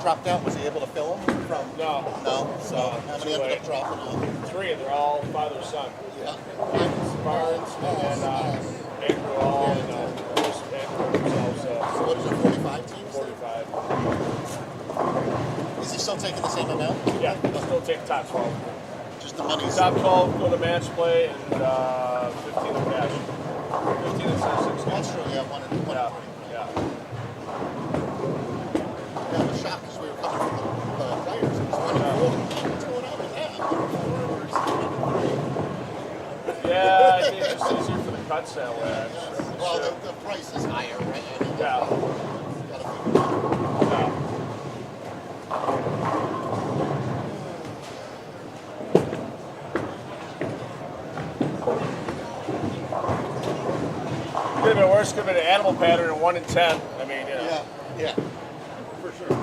Dropped out. Was he able to fill them from? No. No? So how many ended up dropping out? 3, and they're all father-son. Yeah. Barnes and Andrew all, and Andrew themselves. So what is it, 45 teams? 45. Is he still taking the same amount? Yeah, he'll still take the top 12. Just the money? Top 12 go to match play, and 15 in cash. 15 instead of 16. That's true, yeah. One. Yeah. I was shocked because we were coming from the players. It was running cool. What's going on with that? Yeah, I think it's just easier for the cut sale there. Well, the price is higher, right? I mean, yeah. Could have been worse. Could have been an animal pattern of 1 in 10. I mean, you know. Yeah. For sure.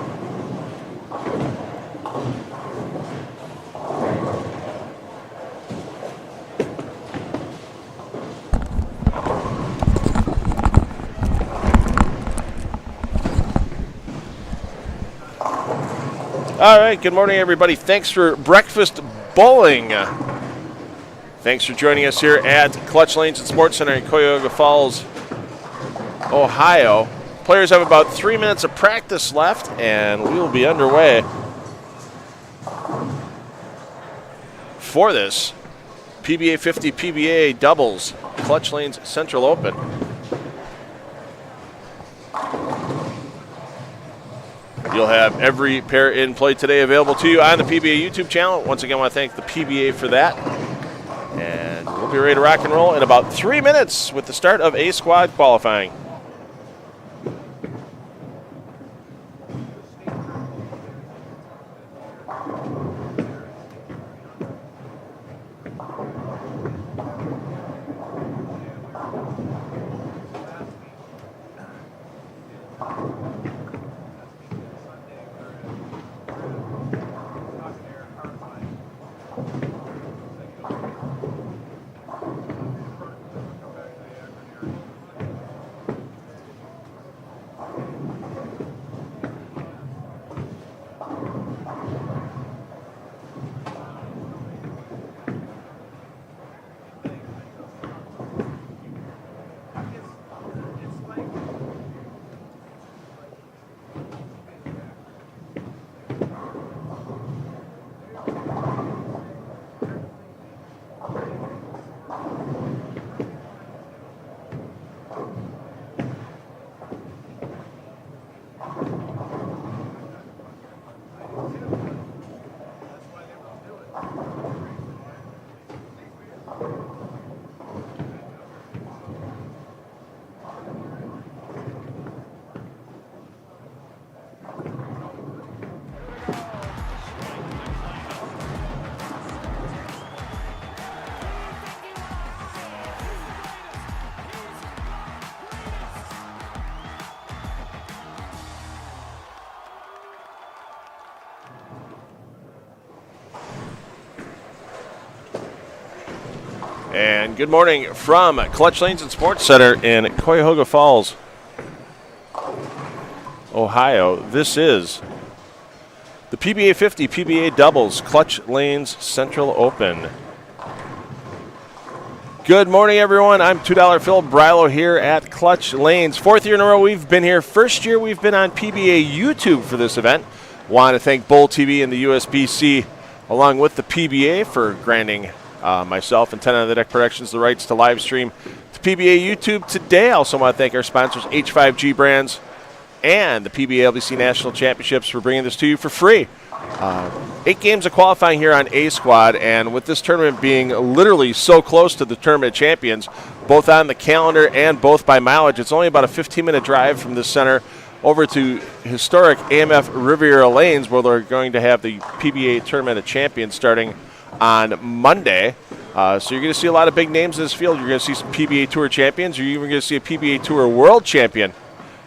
All right, good morning, everybody. Thanks for breakfast bowling. Thanks for joining us here at Clutch Lanes and Sports Center in Cuyahoga Falls, Ohio. Players have about 3 minutes of practice left, and we will be underway for this PBA50 PBA Doubles Clutch Lanes Central Open. You'll have every pair in play today available to you on the PBA YouTube channel. Once again, I want to thank the PBA for that. And we'll be ready to rock and roll in about 3 minutes with the start of A squad qualifying. And good morning from Clutch Lanes and Sports Center in Cuyahoga Falls, Ohio. This is the PBA50 PBA Doubles Clutch Lanes Central Open. Good morning, everyone. I'm $2 Phil Brilo here at Clutch Lanes. Fourth year in a row we've been here. First year we've been on PBA YouTube for this event. Want to thank Bowl TV and the USBC along with the PBA for granting myself and 10 on the Deck Productions the rights to live stream to PBA YouTube today. I also want to thank our sponsors H5G Brands and the PBA LBC National Championships for bringing this to you for free. 8 games of qualifying here on A Squad, and with this tournament being literally so close to the tournament champions, both on the calendar and both by mileage, it's only about a 15-minute drive from this center over to historic AMF Riviera Lanes, where they're going to have the PBA Tournament of Champions starting on Monday. So you're going to see a lot of big names in this field. You're going to see some PBA Tour champions. You're even going to see a PBA Tour World Champion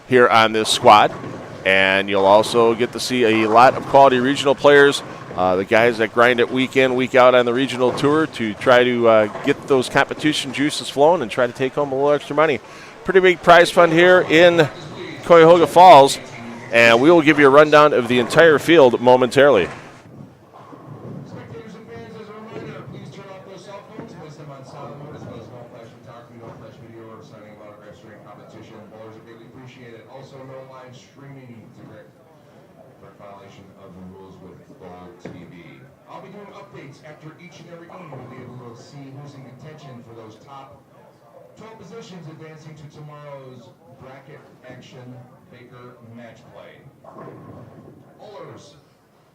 here on this squad. And you'll also get to see a lot of quality regional players, the guys that grind it week in, week out on the regional tour to try to get those competition juices flowing and try to take home a little extra money. Pretty big prize fund here in Cuyahoga Falls, and we will give you a rundown of the entire field momentarily. After each and every game, we'll be able to see who's in contention for those top 12 positions advancing to tomorrow's bracket action Baker match play. Bowlers,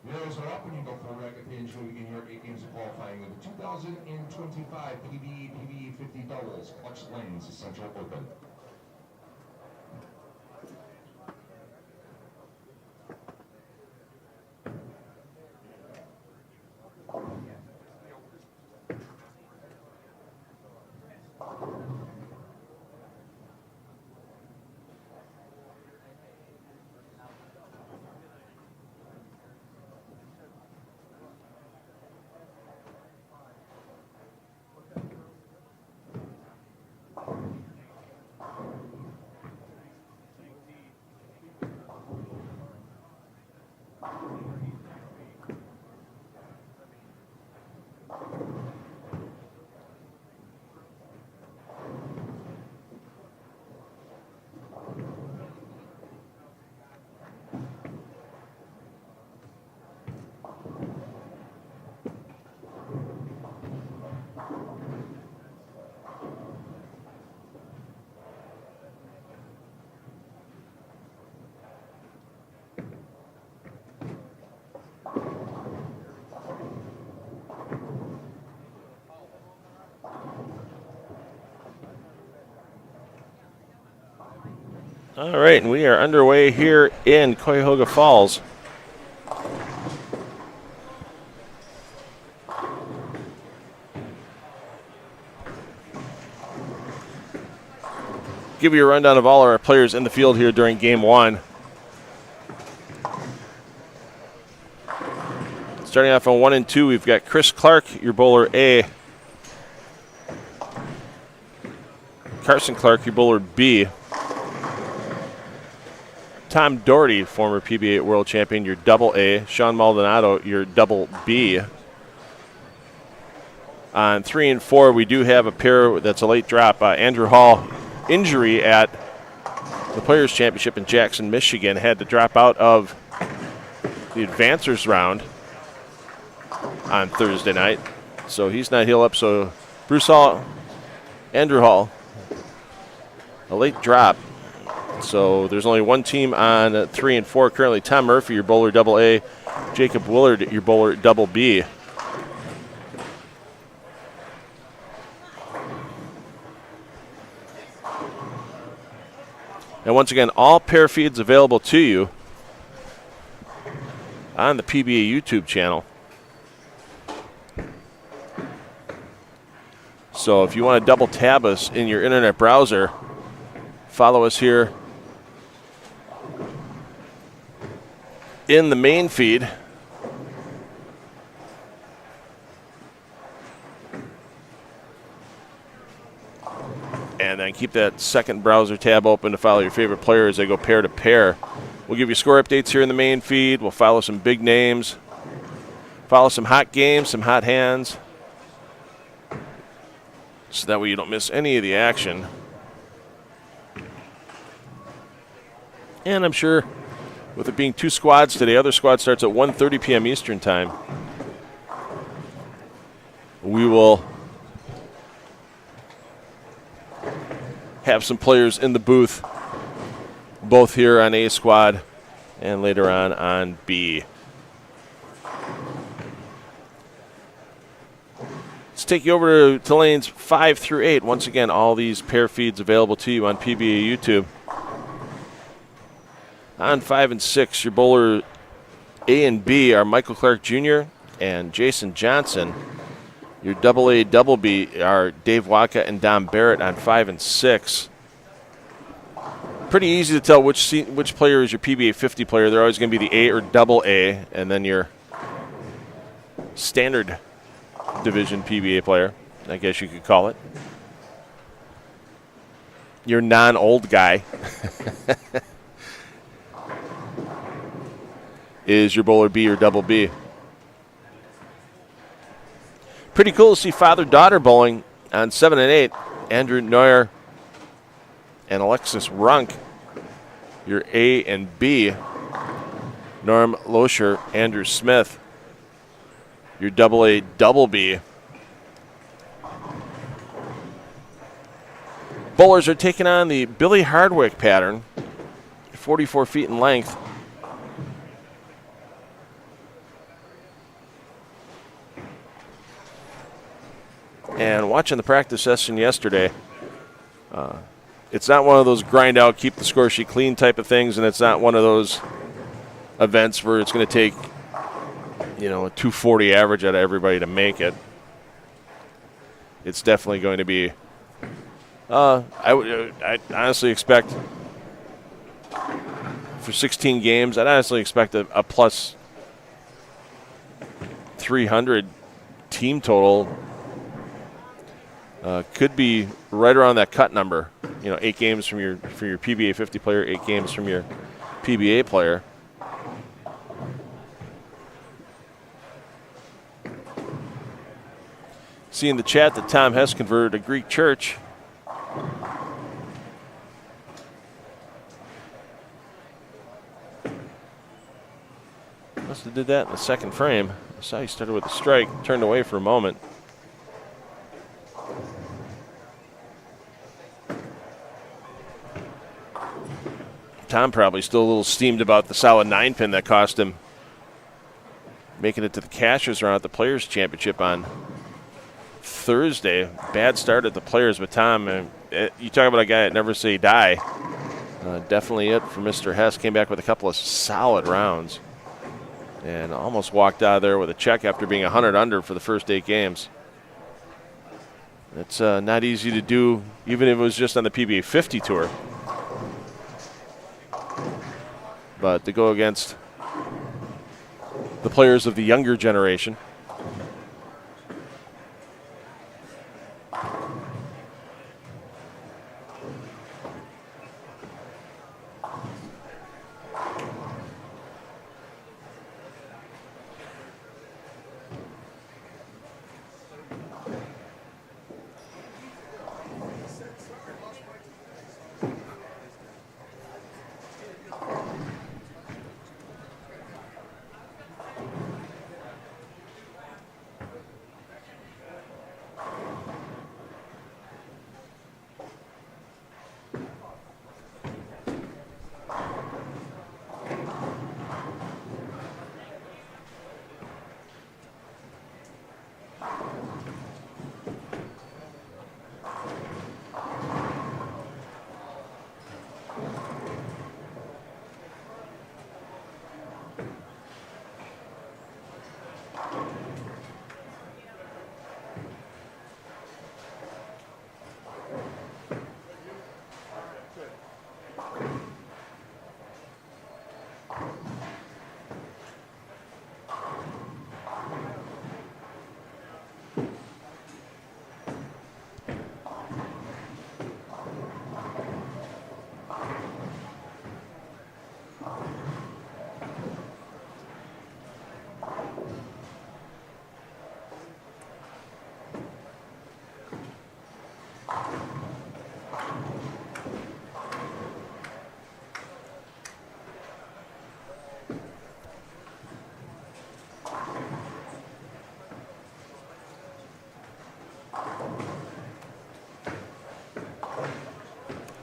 wheels are up when you go for a bracket pin, so we can hear 8 games of qualifying with the 2025 PBA50 Doubles Clutch Lanes Central Open. All right, and we are underway here in Cuyahoga Falls. Give you a rundown of all our players in the field here during game one. Starting off on 1 and 2, we've got Chris Clark, your bowler A. Carson Clark, your bowler B. Tom Doherty, former PBA world champion, your double A. Sean Maldonado, your double B. On 3 and 4, we do have a pair that's a late drop. Andrew Hall, injury at the Players' Championship in Jackson, Michigan, had to drop out of the advancers round on Thursday night. So he's not healed up. So Bruce Hall, Andrew Hall, a late drop. So there's only one team on 3 and 4 currently. Tom Murphy, your bowler double A. Jacob Willard, your bowler double B. And once again, all pair feeds available to you on the PBA YouTube channel. So if you want to double tab us in your internet browser, follow us here in the main feed. And then keep that second browser tab open to follow your favorite player as they go pair to pair. We'll give you score updates here in the main feed. We'll follow some big names, follow some hot games, some hot hands, so that way you don't miss any of the action. And I'm sure with it being 2 squads today, other squad starts at 1:30 p.m. Eastern time. We will have some players in the booth, both here on A squad and later on B. Let's take you over to lanes 5 through 8. Once again, all these pair feeds available to you on PBA YouTube. On 5 and 6, your bowler A and B are Michael Clark Jr. and Jason Johnson. Your double A, double B are Dave Waka and Dom Barrett on 5 and 6. Pretty easy to tell which player is your PBA 50 player. They're always going to be the A or double A, and then your standard division PBA player, I guess you could call it. Your non-old guy is your bowler B or double B. Pretty cool to see father-daughter bowling on 7 and 8. Andrew Neuer and Alexis Runk, your A and B. Norm Loescher, Andrew Smith, your double A, double B. Bowlers are taking on the Billy Hardwick pattern, 44 feet in length. And watching the practice session yesterday, it's not one of those grind out, keep the score sheet clean type of things, and it's not one of those events where it's going to take, a 240 average out of everybody to make it. It's definitely going to be, I honestly expect, for 16 games, I'd honestly expect a plus 300 team total. Could be right around that cut number. 8 games from your PBA 50 player, 8 games from your PBA player. See in the chat that Tom Hess converted a Greek church. Must have did that in the second frame. I saw he started with a strike, turned away for a moment. Tom probably still a little steamed about the solid 9-pin that cost him making it to the Cashers round at the Players' Championship on Thursday. Bad start at the Players, but Tom, you talk about a guy that never say die. Definitely it for Mr. Hess. Came back with a couple of solid rounds and almost walked out of there with a check after being 100 under for the first 8 games. It's not easy to do, even if it was just on the PBA 50 tour. But to go against the players of the younger generation.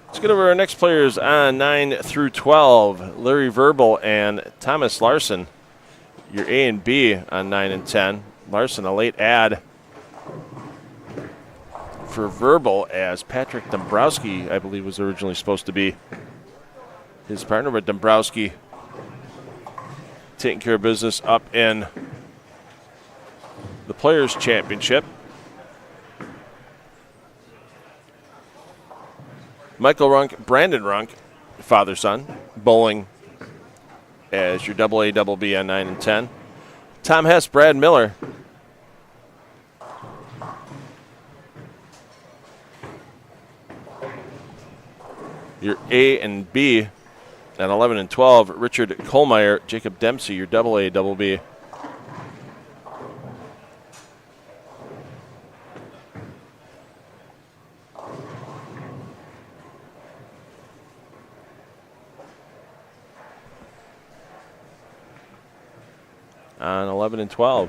Let's get over our next players on 9 through 12. Larry Verbal and Thomas Larson, your A and B on 9 and 10. Larson, a late add for Verbal, as Patrick Dombrowski, I believe, was originally supposed to be his partner, but Dombrowski taking care of business up in the Players' Championship. Michael Runk, Brandon Runk, father-son, bowling as your AA, BB on 9 and 10. Tom Hess, Brad Miller. Your A and B at 11 and 12. Richard Kohlmeyer, Jacob Dempsey, your AA, BB. On 11 and 12.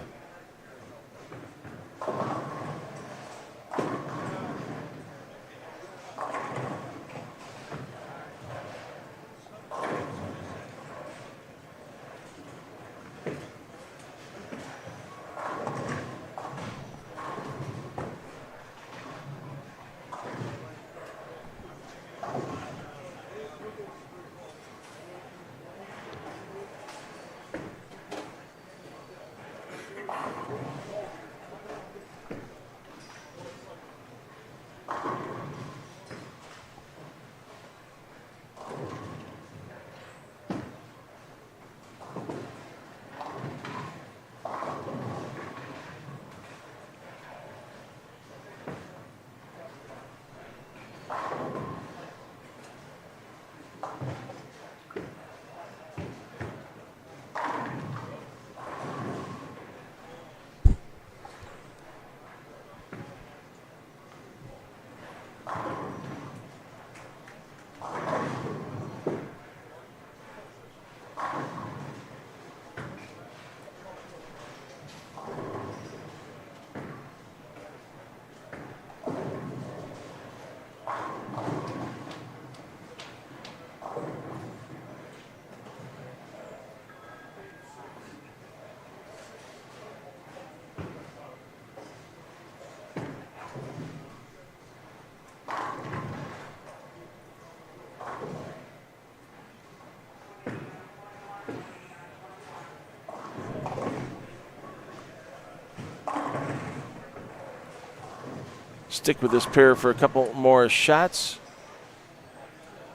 Stick with this pair for a couple more shots.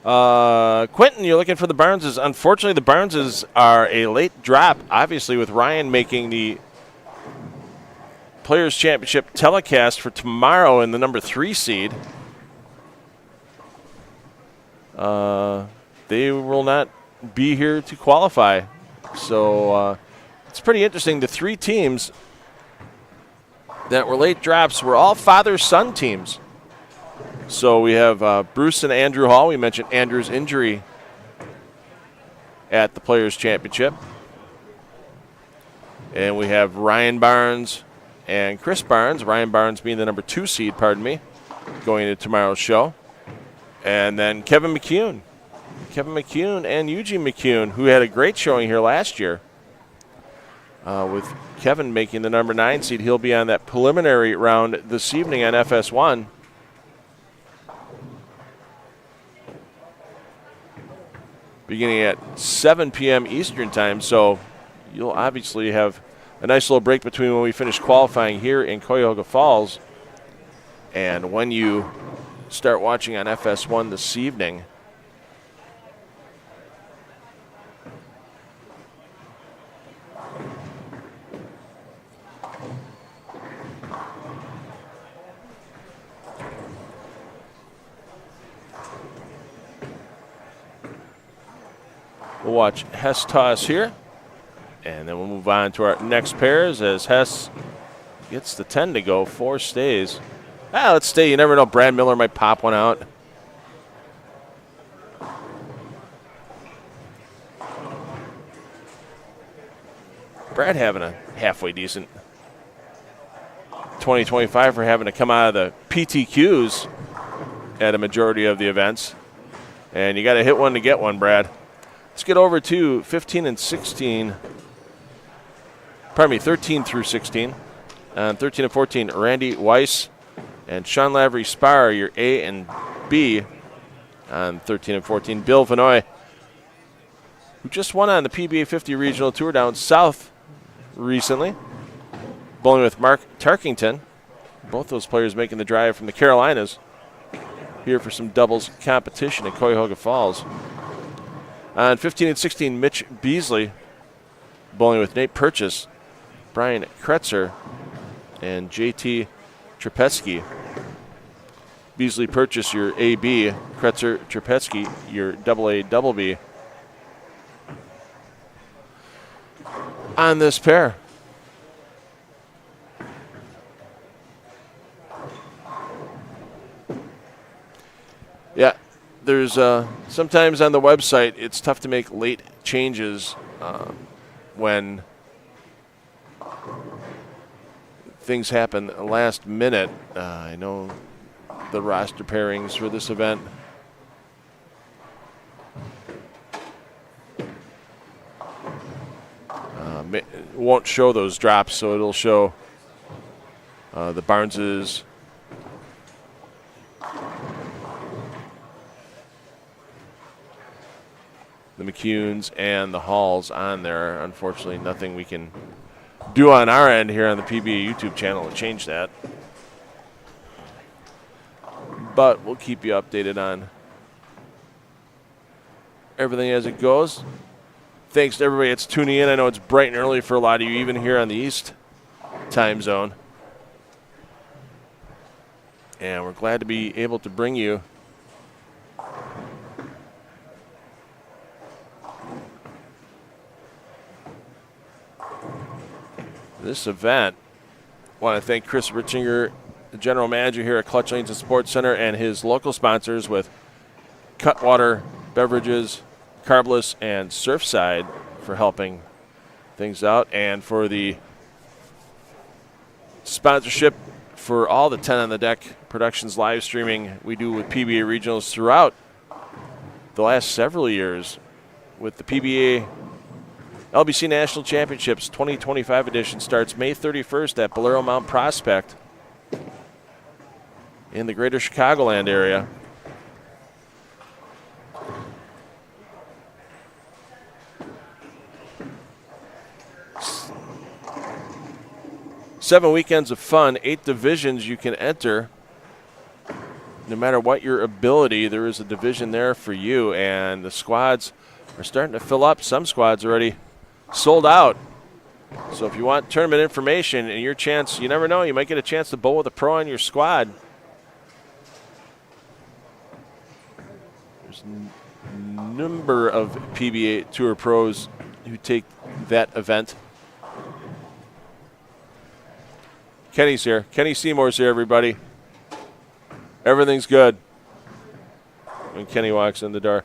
Quentin, you're looking for the Barneses. Unfortunately, the Barneses are a late drop, obviously, with Ryan making the Players' Championship telecast for tomorrow in the number 3 seed. They will not be here to qualify. So it's pretty interesting. The 3 teams that were late drops were all father-son teams. So we have Bruce and Andrew Hall. We mentioned Andrew's injury at the Players' Championship. And we have Ryan Barnes and Chris Barnes. Ryan Barnes being the number 2 seed, pardon me, going into tomorrow's show. And then Kevin McCune. Kevin McCune and Eugene McCune, who had a great showing here last year. With Kevin making the number 9 seed, he'll be on that preliminary round this evening on FS1. Beginning at 7 p.m. Eastern time, so you'll obviously have a nice little break between when we finish qualifying here in Cuyahoga Falls and when you start watching on FS1 this evening. We'll watch Hess toss here, and then we'll move on to our next pairs as Hess gets the 10 to go, 4 stays. Let's stay. You never know. Brad Miller might pop one out. Brad having a halfway decent 2025 for having to come out of the PTQs at a majority of the events. And you got to hit one to get one, Brad. Let's get over to 15 and 16. Pardon me, 13 through 16. And 13 and 14, Randy Weiss and Sean Lavery Spar, your A and B on 13 and 14. Bill Vanoy, who just won on the PBA50 Regional Tour down south recently, bowling with Mark Tarkington. Both those players making the drive from the Carolinas here for some doubles competition in Cuyahoga Falls. On 15 and 16, Mitch Beasley, bowling with Nate Purchase, Brian Kretzer, and JT Trepetsky. Beasley Purchase, your AB. Kretzer Trepetsky, your AA double B. On this pair. Yeah. There's sometimes on the website it's tough to make late changes when things happen last minute. I know the roster pairings for this event won't show those drops, so it'll show the Barneses, the McCunes, and the Halls on there. Unfortunately, nothing we can do on our end here on the PBA YouTube channel to change that. But we'll keep you updated on everything as it goes. Thanks to everybody that's tuning in. I know it's bright and early for a lot of you, even here on the East time zone. And we're glad to be able to bring you this event. I want to thank Chris Richinger, the general manager here at Clutch Lanes and Sports Center, and his local sponsors with Cutwater Beverages, Carbless, and Surfside for helping things out, and for the sponsorship for all the 10 on the Deck Productions live streaming we do with PBA regionals throughout the last several years with the PBA LBC National Championships 2025 edition starts May 31st at Bolero Mount Prospect in the greater Chicagoland area. Seven weekends of fun, 8 divisions you can enter. no matter what your ability, there is a division there for you, and the squads are starting to fill up. Some squads already sold out. So if you want tournament information and your chance, you never know, you might get a chance to bowl with a pro on your squad. There's a number of PBA Tour pros who take that event. Kenny's here. Kenny Seymour's here, everybody. Everything's good when Kenny walks in the door.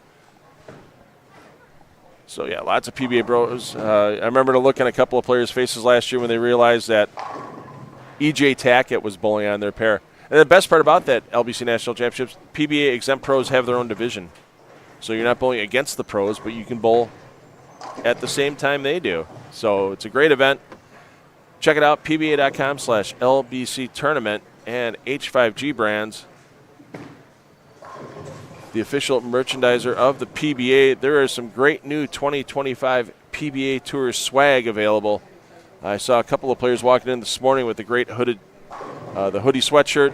So, yeah, lots of PBA bros. I remember looking at a couple of players' faces last year when they realized that E.J. Tackett was bowling on their pair. And the best part about that LBC National Championships, PBA exempt pros have their own division. So you're not bowling against the pros, but you can bowl at the same time they do. So it's a great event. Check it out, pba.com/LBC tournament and H5G Brands, the official merchandiser of the PBA. There is some great new 2025 PBA Tour swag available. I saw a couple of players walking in this morning with the great hoodie sweatshirt.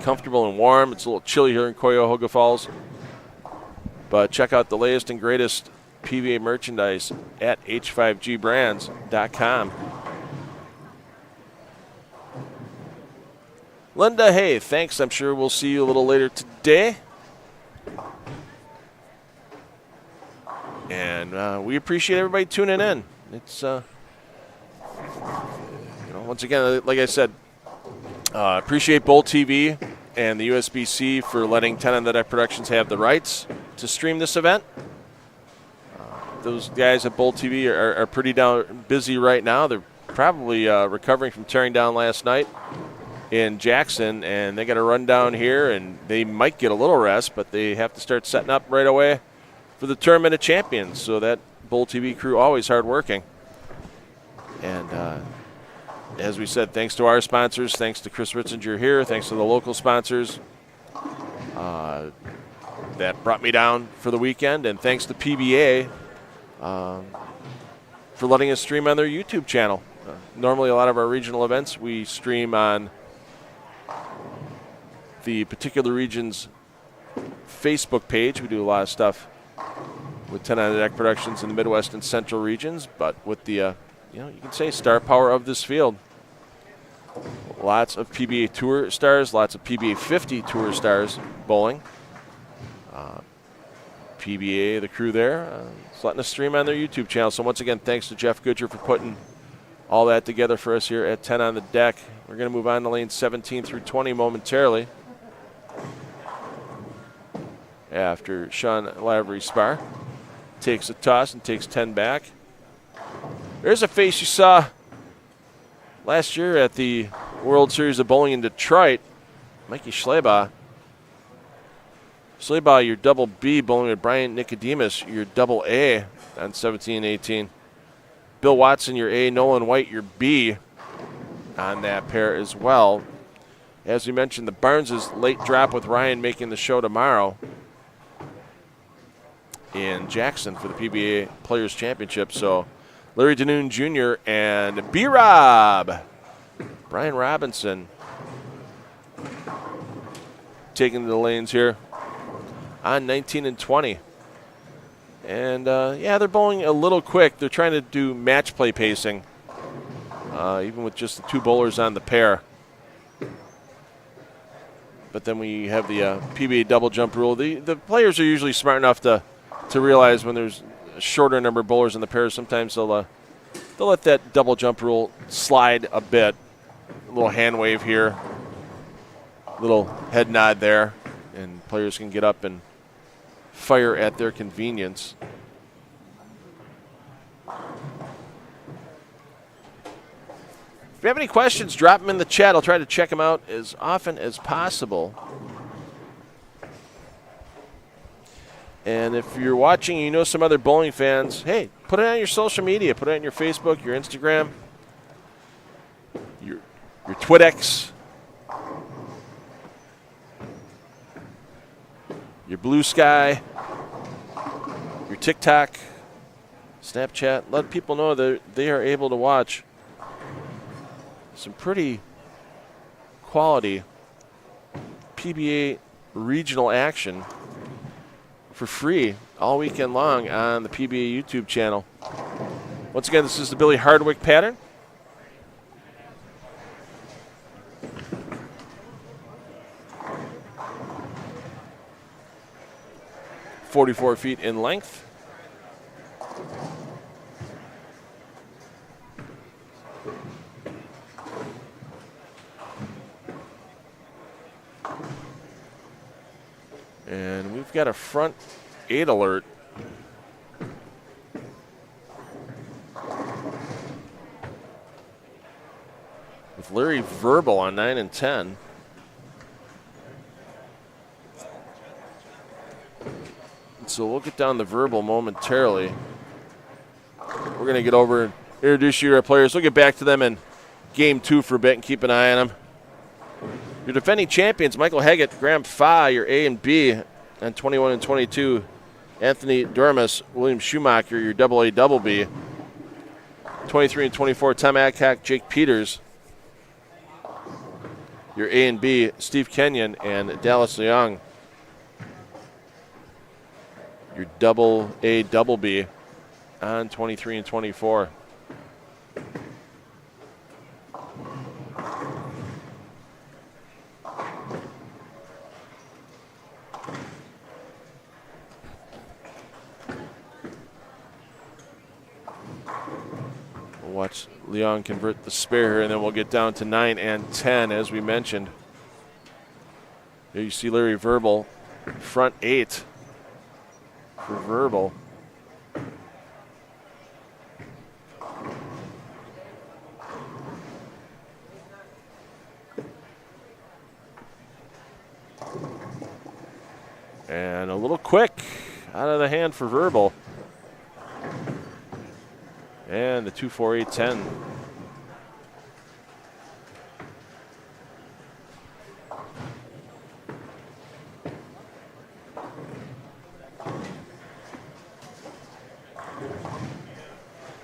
Comfortable and warm. It's a little chilly here in Cuyahoga Falls. But check out the latest and greatest PBA merchandise at h5gbrands.com. Linda, hey, thanks. I'm sure we'll see you a little later today. And we appreciate everybody tuning in. It's, once again, like I said, appreciate Bowl TV and the USBC for letting 10 on the Deck Productions have the rights to stream this event. Those guys at Bowl TV are pretty busy right now. They're probably recovering from tearing down last night in Jackson, and they got to run down here, and they might get a little rest, but they have to start setting up right away for the Tournament of Champions. So that Bowl TV crew always hardworking. And as we said, thanks to our sponsors, thanks to Chris Ritzinger here, thanks to the local sponsors that brought me down for the weekend, and thanks to PBA for letting us stream on their YouTube channel. Normally a lot of our regional events we stream on the particular region's Facebook page. We do a lot of stuff with 10 on the Deck Productions in the Midwest and Central regions, but with the you can say star power of this field. Lots of PBA Tour stars, lots of PBA50 Tour stars bowling. PBA, the crew there, is letting us stream on their YouTube channel. So once again, thanks to Jeff Goodger for putting all that together for us here at 10 on the Deck. We're going to move on to lanes 17 through 20 momentarily after Sean Lavery's spar takes a toss and takes 10 back. There's a face you saw last year at the World Series of Bowling in Detroit, Mikey Schleba. Schleba, your double B, bowling with Brian Nicodemus, your double A on 17-18. Bill Watson, your A, Nolan White, your B on that pair as well. As we mentioned, the Barnes' late drop with Ryan making the show tomorrow in Jackson for the PBA Players Championship. So Larry Danoon Jr. and B-Rob, Brian Robinson, taking the lanes here on 19 and 20. And, they're bowling a little quick. They're trying to do match play pacing, even with just the two bowlers on the pair. But then we have the PBA double jump rule. The players are usually smart enough to realize when there's a shorter number of bowlers in the pair, sometimes they'll let that double jump rule slide a bit. A little hand wave here, a little head nod there, and players can get up and fire at their convenience. If you have any questions, drop them in the chat. I'll try to check them out as often as possible. And if you're watching and you know some other bowling fans, hey, put it on your social media. Put it on your Facebook, your Instagram, your TwitX, your Blue Sky, your TikTok, Snapchat. Let people know that they are able to watch some pretty quality PBA regional action for free all weekend long on the PBA YouTube channel. Once again, this is the Billy Hardwick pattern. .44 feet in length. And we've got a front 8 alert. With Larry Verbal on 9 and 10. So we'll get down the Verbal momentarily. We're going to get over and introduce you to our players. We'll get back to them in game 2 for a bit and keep an eye on them. Your defending champions, Michael Haggett, Graham Fa, your A and B, and 21 and 22. Anthony Dormus, William Schumacher, your AA double B. 23 and 24, Tom Adcock, Jake Peters. Your A and B, Steve Kenyon and Dallas Leong. Your AA double B on 23 and 24. We'll watch Leong convert the spare, and then we'll get down to 9 and 10, as we mentioned. There you see Larry Verbal, front 8 for Verbal. And a little quick out of the hand for Verbal. And the 2-4-8-10.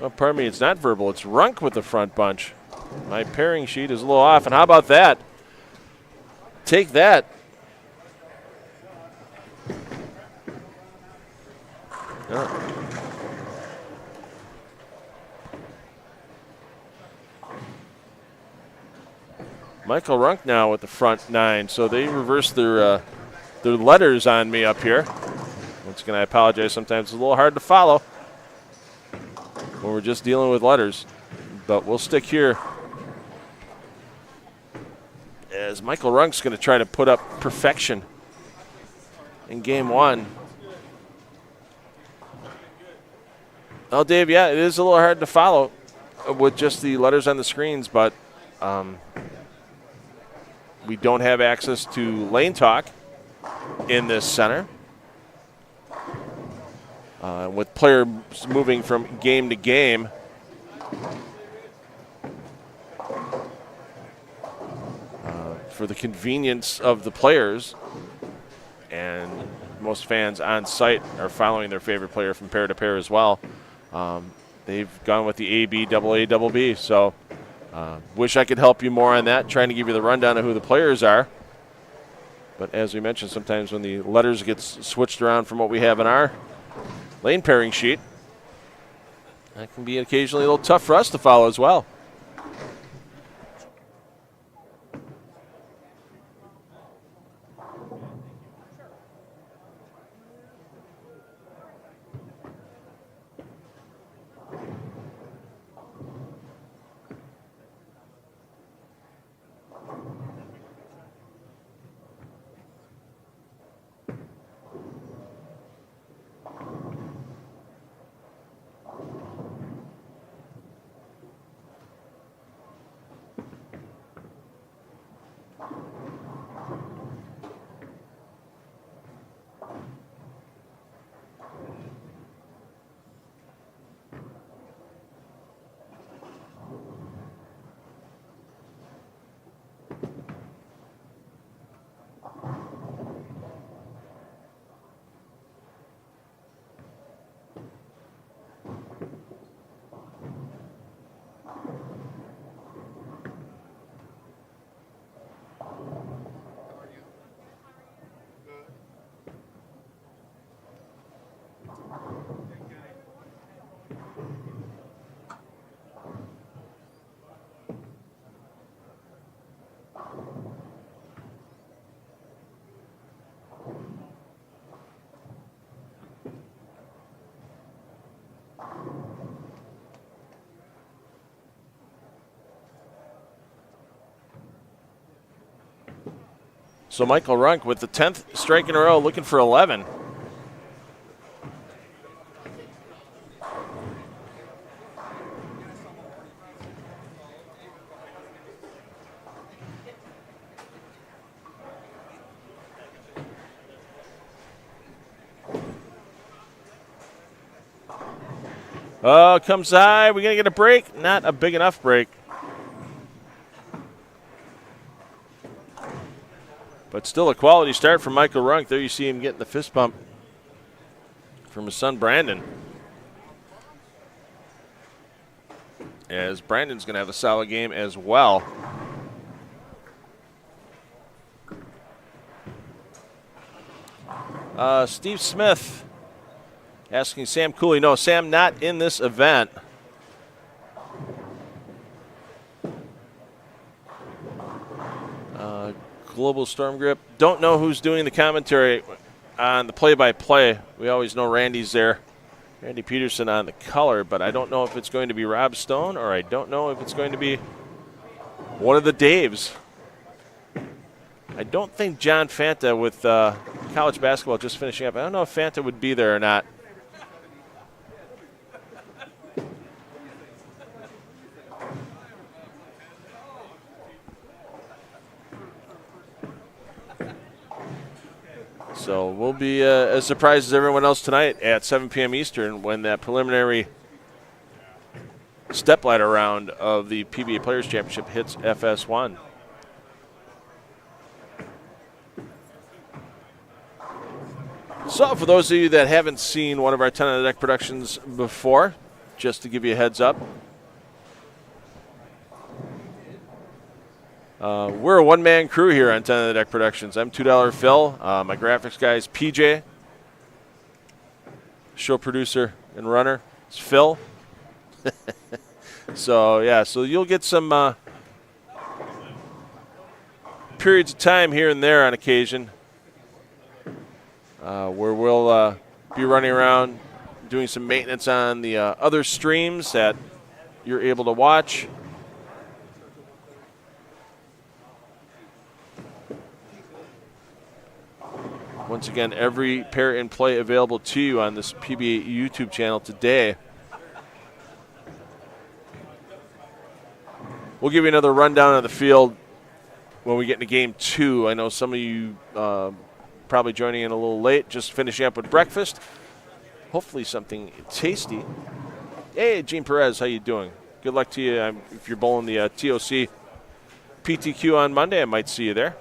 Oh, pardon me, it's not Verbal, it's Runk with the front bunch. My pairing sheet is a little off, and how about that? Take that. Oh. Michael Runk now with the front 9, so they reversed their letters on me up here. Once again, I apologize. Sometimes it's a little hard to follow when we're just dealing with letters, but we'll stick here as Michael Runk's going to try to put up perfection in game 1. Oh, Dave, yeah, it is a little hard to follow with just the letters on the screens, but we don't have access to lane talk in this center. With players moving from game to game, for the convenience of the players, and most fans on site are following their favorite player from pair to pair as well. They've gone with the AB, AA, double B. So wish I could help you more on that, trying to give you the rundown of who the players are. But as we mentioned, sometimes when the letters get switched around from what we have in our lane pairing sheet, that can be occasionally a little tough for us to follow as well. So Michael Runk with the 10th strike in a row, looking for 11. Oh, comes high. We're going to get a break. Not a big enough break. But still a quality start from Michael Runk. There you see him getting the fist bump from his son, Brandon. As Brandon's going to have a solid game as well. Steve Smith asking Sam Cooley. No, Sam not in this event. Global Storm Grip. Don't know who's doing the commentary on the play-by-play. We always know Randy's there. Randy Peterson on the color, but I don't know if it's going to be Rob Stone or I don't know if it's going to be one of the Daves. I don't think John Fanta with college basketball just finishing up. I don't know if Fanta would be there or not. So we'll be as surprised as everyone else tonight at 7 p.m. Eastern when that preliminary stepladder round of the PBA Players Championship hits FS1. So for those of you that haven't seen one of our 10 on the Deck productions before, just to give you a heads up, we're a one-man crew here on 10 on the Deck Productions. I'm $2 Phil. My graphics guy is PJ. Show producer and runner is Phil. So, yeah, so you'll get some periods of time here and there on occasion where we'll be running around doing some maintenance on the other streams that you're able to watch. Once again, every pair in play available to you on this PBA YouTube channel today. We'll give you another rundown of the field when we get into Game 2. I know some of you probably joining in a little late, just finishing up with breakfast. Hopefully something tasty. Hey, Gene Perez, how you doing? Good luck to you. If you're bowling the TOC PTQ on Monday, I might see you there.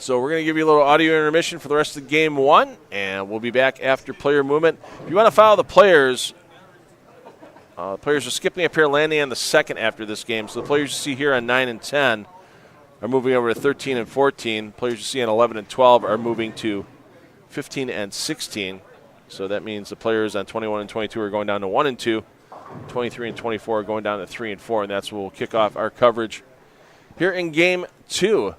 So we're going to give you a little audio intermission for the rest of Game 1, and we'll be back after player movement. If you want to follow the players are skipping up here, landing on the second after this game. So the players you see here on 9 and 10 are moving over to 13 and 14. Players you see on 11 and 12 are moving to 15 and 16. So that means the players on 21 and 22 are going down to 1 and 2. 23 and 24 are going down to 3 and 4, and that's where we'll kick off our coverage here in Game 2.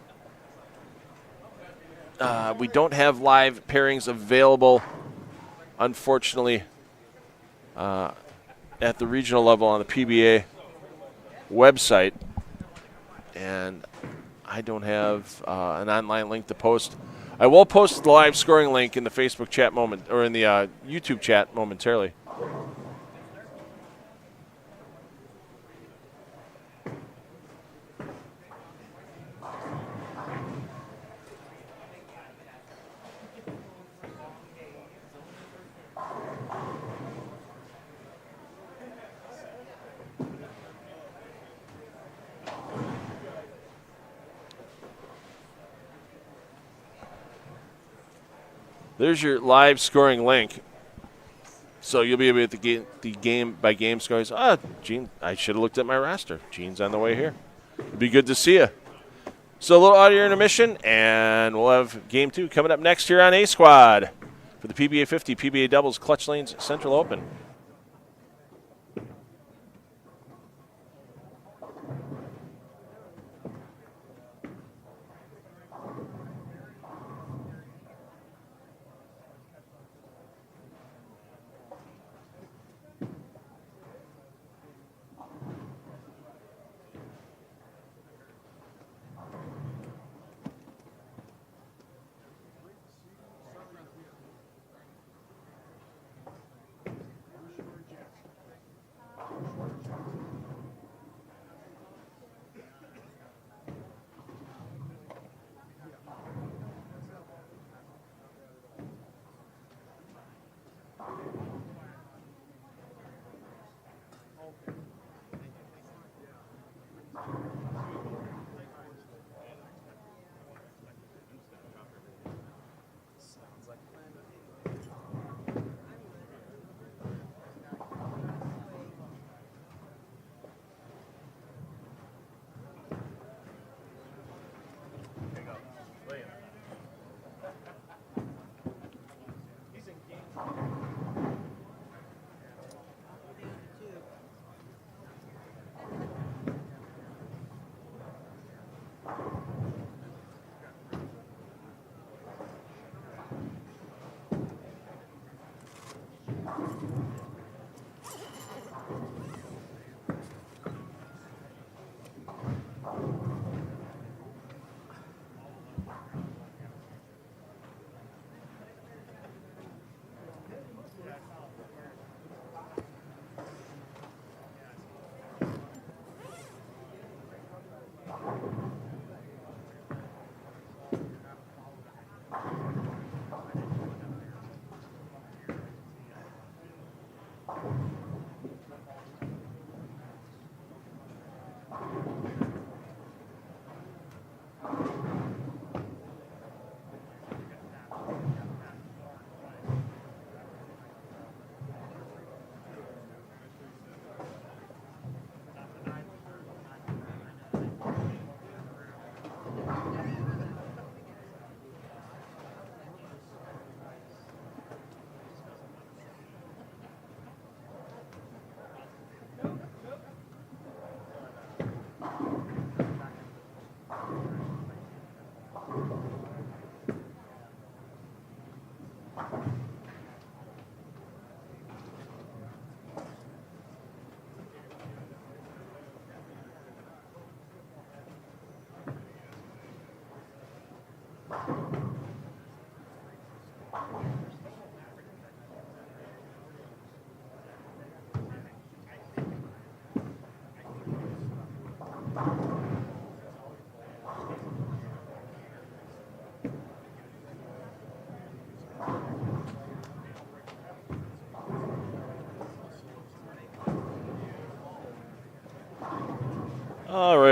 We don't have live pairings available, unfortunately, at the regional level on the PBA website. And I don't have an online link to post. I will post the live scoring link in the Facebook chat or in the YouTube chat momentarily. There's your live scoring link. So you'll be able to get the game-by-game scores. Gene, I should have looked at my roster. Gene's on the way here. It'd be good to see you. So a little audio intermission, and we'll have Game 2 coming up next here on A-Squad for the PBA50 PBA Doubles Clutch Lanes Central Open.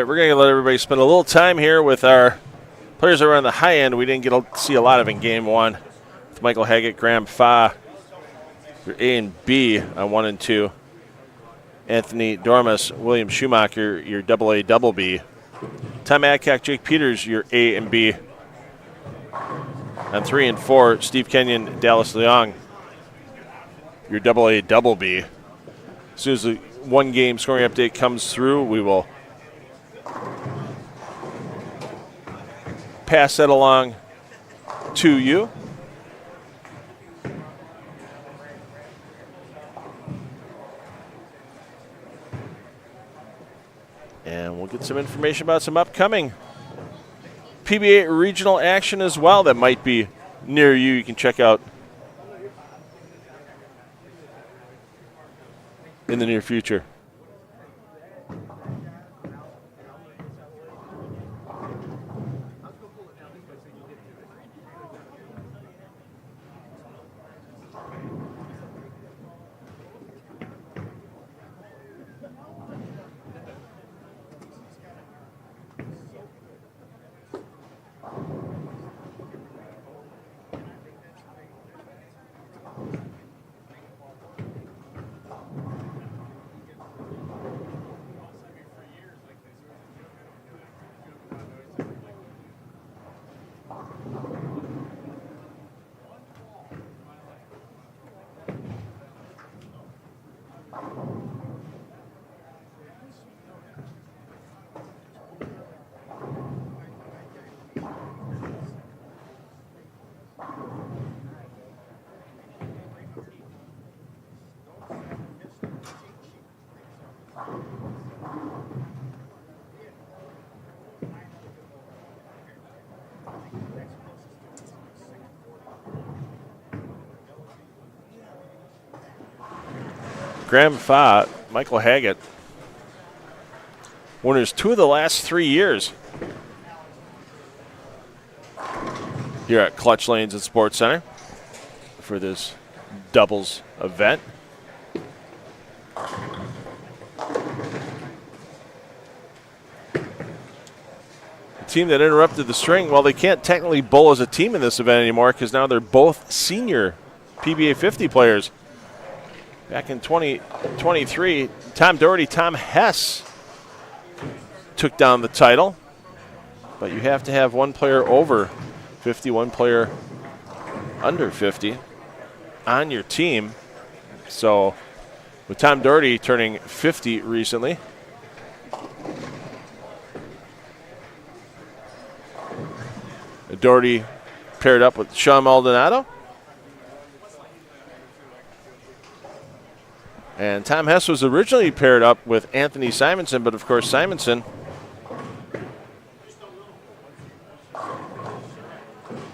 we're going to let everybody spend a little time here with our players that are on the high end. We didn't get to see a lot of in game one. With Michael Haggett, Graham Fa, your A and B on 1 and 2. Anthony Dormus, William Schumacher, your AA double B. Tom Adcock, Jake Peters, your A and B. On 3 and 4, Steve Kenyon, Dallas Leong, your AA double B. As soon as the one game scoring update comes through, we will pass that along to you. And we'll get some information about some upcoming PBA regional action as well that might be near you. You can check out in the near future. Graham Fa, Michael Haggett. Winners 2 of the last 3 years here at Clutch Lanes and Sports Center for this doubles event. The team that interrupted the string, well, they can't technically bowl as a team in this event anymore because now they're both senior PBA 50 players. Back in 2023, Tom Doherty, Tom Hess took down the title. But you have to have one player over 50, one player under 50 on your team. So with Tom Doherty turning 50 recently, Doherty paired up with Sean Maldonado. And Tom Hess was originally paired up with Anthony Simonson, but of course Simonson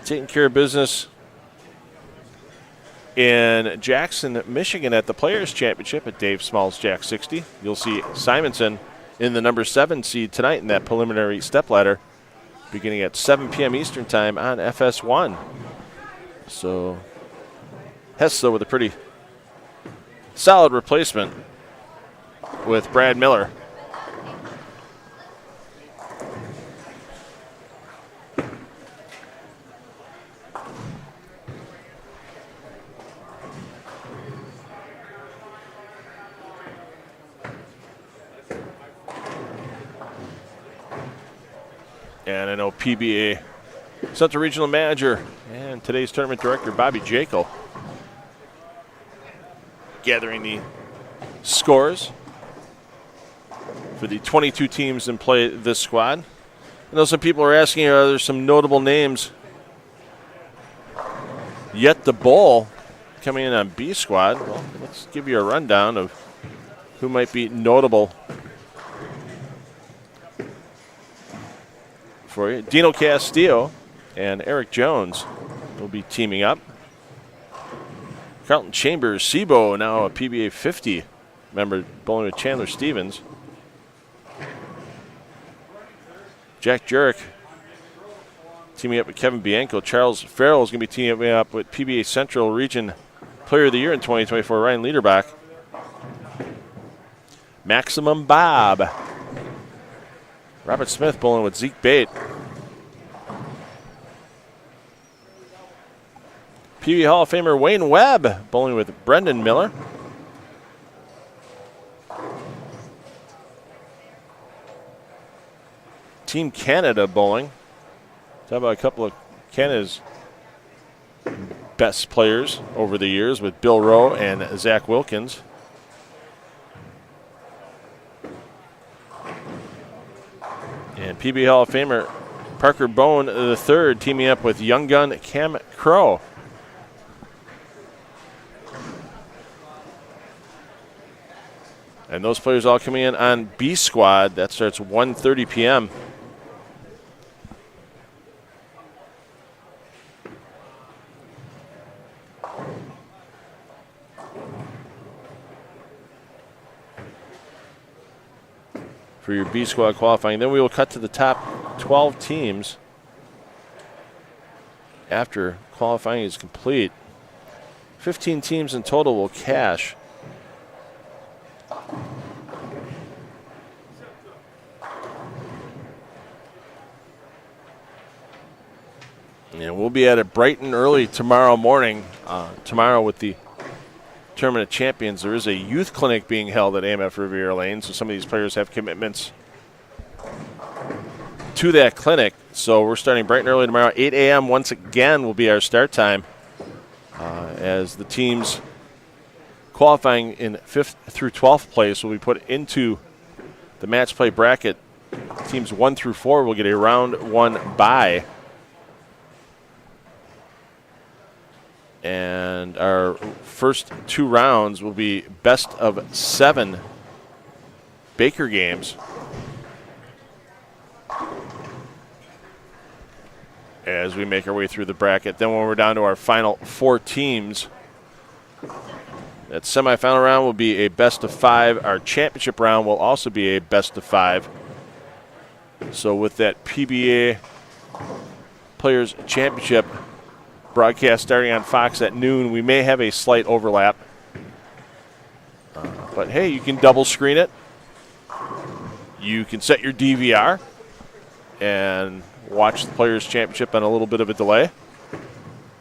taking care of business in Jackson, Michigan at the Players' Championship at Dave Small's Jack 60. You'll see Simonson in the number 7 seed tonight in that preliminary stepladder beginning at 7 p.m. Eastern Time on FS1. So Hess, though, with a pretty solid replacement with Brad Miller. And I know PBA Central Regional Manager and today's tournament director, Bobby Jekyll, gathering the scores for the 22 teams in play this squad. I know some people are asking, are there some notable names yet to bowl coming in on B squad? Well, let's give you a rundown of who might be notable for you. Dino Castillo and Eric Jones will be teaming up. Carlton Chambers, Sebo, now a PBA 50 member, bowling with Chandler Stevens. Jack Jurek teaming up with Kevin Bianco. Charles Farrell is going to be teaming up with PBA Central Region Player of the Year in 2024, Ryan Liederbach. Maximum Bob Robert Smith bowling with Zeke Bate. PBA Hall of Famer Wayne Webb bowling with Brendan Miller. Team Canada bowling. Talk about a couple of Canada's best players over the years with Bill Rowe and Zach Wilkins. And PBA Hall of Famer Parker Bone III teaming up with young gun Cam Crow. And those players all coming in on B squad. That starts 1:30 p.m. for your B squad qualifying. Then we will cut to the top 12 teams after qualifying is complete. 15 teams in total will cash. And we'll be at it bright and early tomorrow morning. Tomorrow with the Tournament of Champions, there is a youth clinic being held at AMF Riviera Lane, so some of these players have commitments to that clinic. So we're starting bright and early tomorrow. 8 a.m. once again will be our start time as the teams qualifying in 5th through 12th place will be put into the match play bracket. Teams 1 through 4 will get a round 1 bye. And our first 2 rounds will be best of 7 Baker games. As we make our way through the bracket. Then when we're down to our final 4 teams, that semifinal round will be a best of 5. Our championship round will also be a best of 5. So with that PBA Players Championship broadcast starting on Fox at noon, we may have a slight overlap. But hey, you can double screen it. You can set your DVR and watch the Players Championship on a little bit of a delay.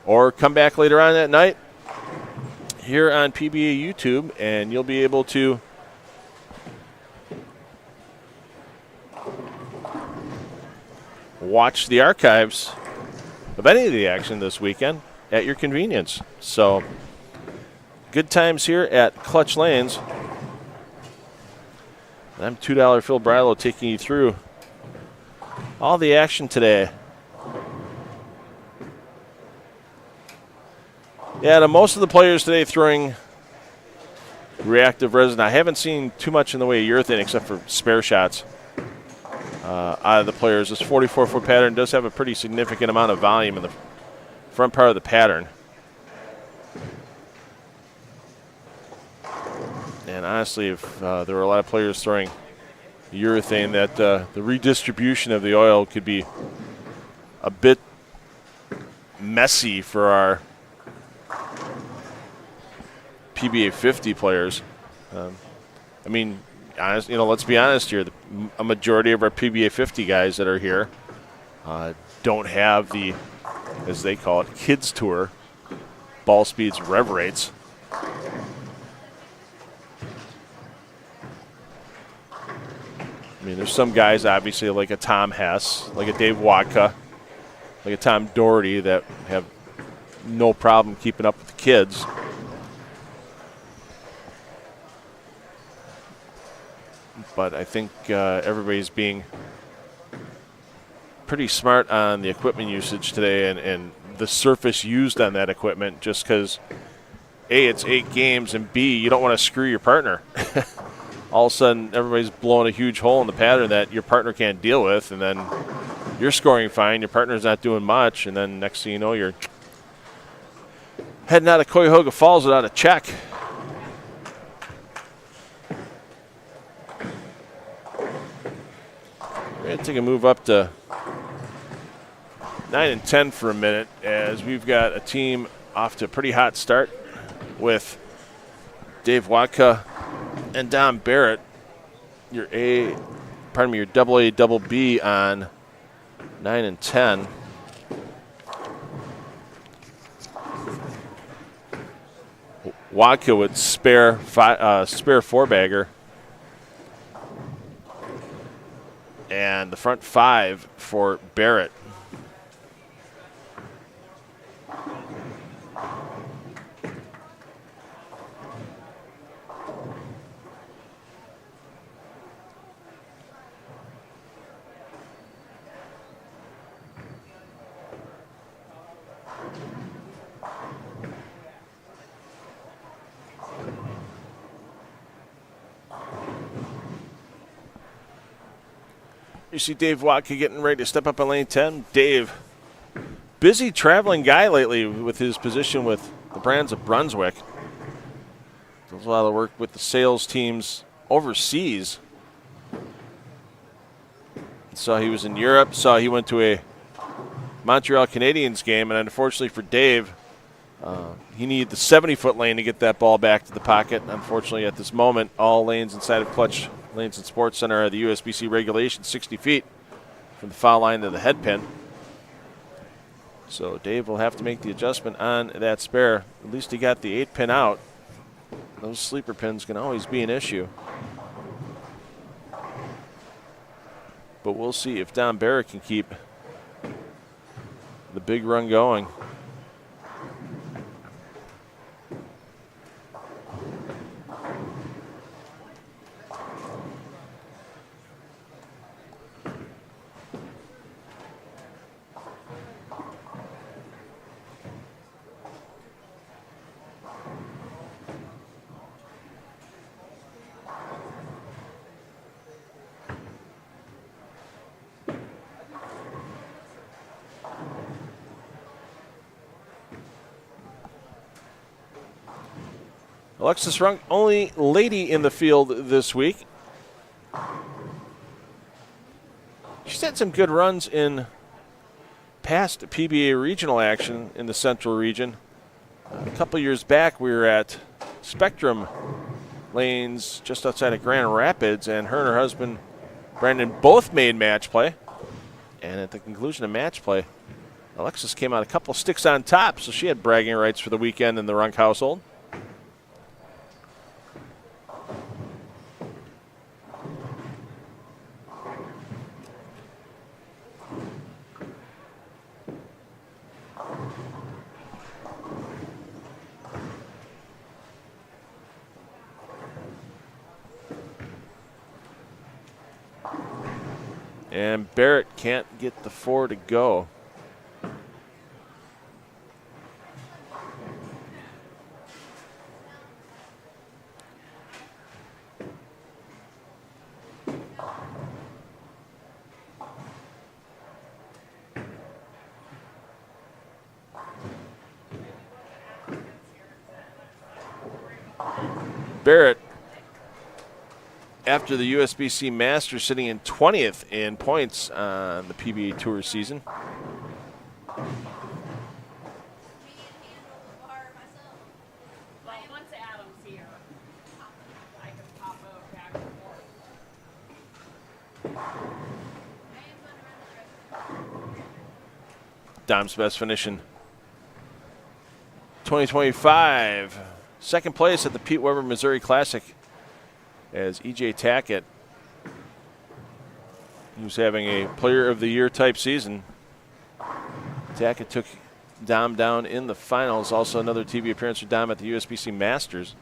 Or come back later on that night here on PBA YouTube, and you'll be able to watch the archives of any of the action this weekend at your convenience. So, good times here at Clutch Lanes. And I'm $2 Phil Brilo taking you through all the action today. Yeah, most of the players today throwing reactive resin. I haven't seen too much in the way of urethane except for spare shots out of the players. This 44-foot pattern does have a pretty significant amount of volume in the front part of the pattern. And honestly, if there were a lot of players throwing urethane, that the redistribution of the oil could be a bit messy for our PBA 50 players. I mean, honest, let's be honest here. A majority of our PBA 50 guys that are here don't have the, as they call it, kids tour ball speeds, rev rates. I mean, there's some guys, obviously, like a Tom Hess, like a Dave Wadka, like a Tom Doherty, that have no problem keeping up with the kids. But I think everybody's being pretty smart on the equipment usage today and the surface used on that equipment, just because, A, it's 8 games, and B, you don't want to screw your partner. All of a sudden, everybody's blowing a huge hole in the pattern that your partner can't deal with, and then you're scoring fine, your partner's not doing much, and then next thing you know, you're heading out of Cuyahoga Falls without a check. We're going to take a move up to 9 and 10 for a minute, as we've got a team off to a pretty hot start with Dave Wadka and Don Barrett, your A your double A, double B on 9 and 10. Wadka with spare four-bagger. And the front 5 for Barrett. You see Dave Wadka getting ready to step up in lane 10. Dave, busy traveling guy lately with his position with the Brands of Brunswick. Does a lot of work with the sales teams overseas. Saw he was in Europe. Saw he went to a Montreal Canadiens game, and unfortunately for Dave, he needed the 70-foot lane to get that ball back to the pocket. Unfortunately, at this moment, all lanes inside of Clutch Lanes and Sports Center are the USBC regulation, 60 feet from the foul line to the head pin. So Dave will have to make the adjustment on that spare. At least he got the 8-pin out. Those sleeper pins can always be an issue. But we'll see if Don Barrett can keep the big run going. Alexis Runk, only lady in the field this week. She's had some good runs in past PBA regional action in the Central region. A couple years back, we were at Spectrum Lanes just outside of Grand Rapids, and her and her husband, Brandon, both made match play. And at the conclusion of match play, Alexis came out a couple sticks on top, so she had bragging rights for the weekend in the Runk household. And Barrett can't get the 4 to go. Barrett, after the USBC Masters, sitting in 20th in points on the PBA Tour season. Dom's best finish in 2025. Second place at the Pete Weber Missouri Classic as E.J. Tackett, who's having a Player of the Year type season. Tackett took Dom down in the finals. Also another TV appearance for Dom at the USBC Masters.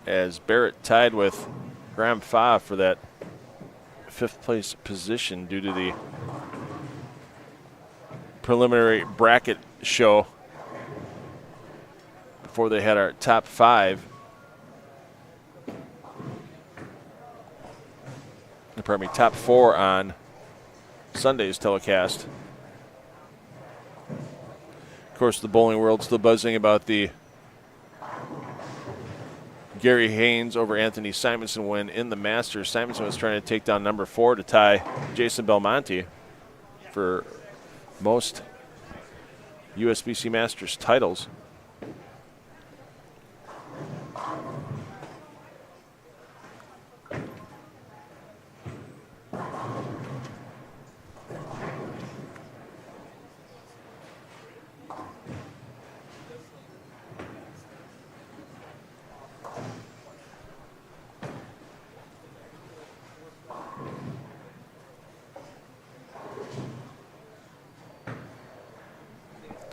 as Barrett tied with Graham Fa for that 5th place position due to the preliminary bracket show before they had our top 5. Pardon me, top 4 on Sunday's telecast. Of course, the bowling world still buzzing about the Gary Haynes over Anthony Simonson win in the Masters. Simonson was trying to take down number 4 to tie Jason Belmonte for most USBC Masters titles.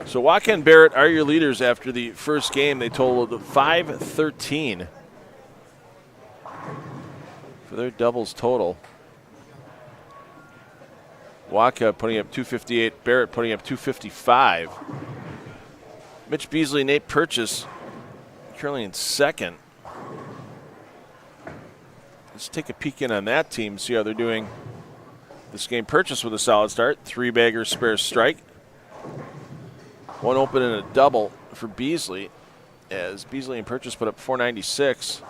So Waka and Barrett are your leaders after the first game. They totaled 5-13 for their doubles total. Waka putting up 258, Barrett putting up 255. Mitch Beasley, Nate Purchase currently in second. Let's take a peek in on that team, see how they're doing this game. Purchase with a solid start, 3 baggers, spare strike. 1 open and a double for Beasley, as Beasley and Purchase put up 496.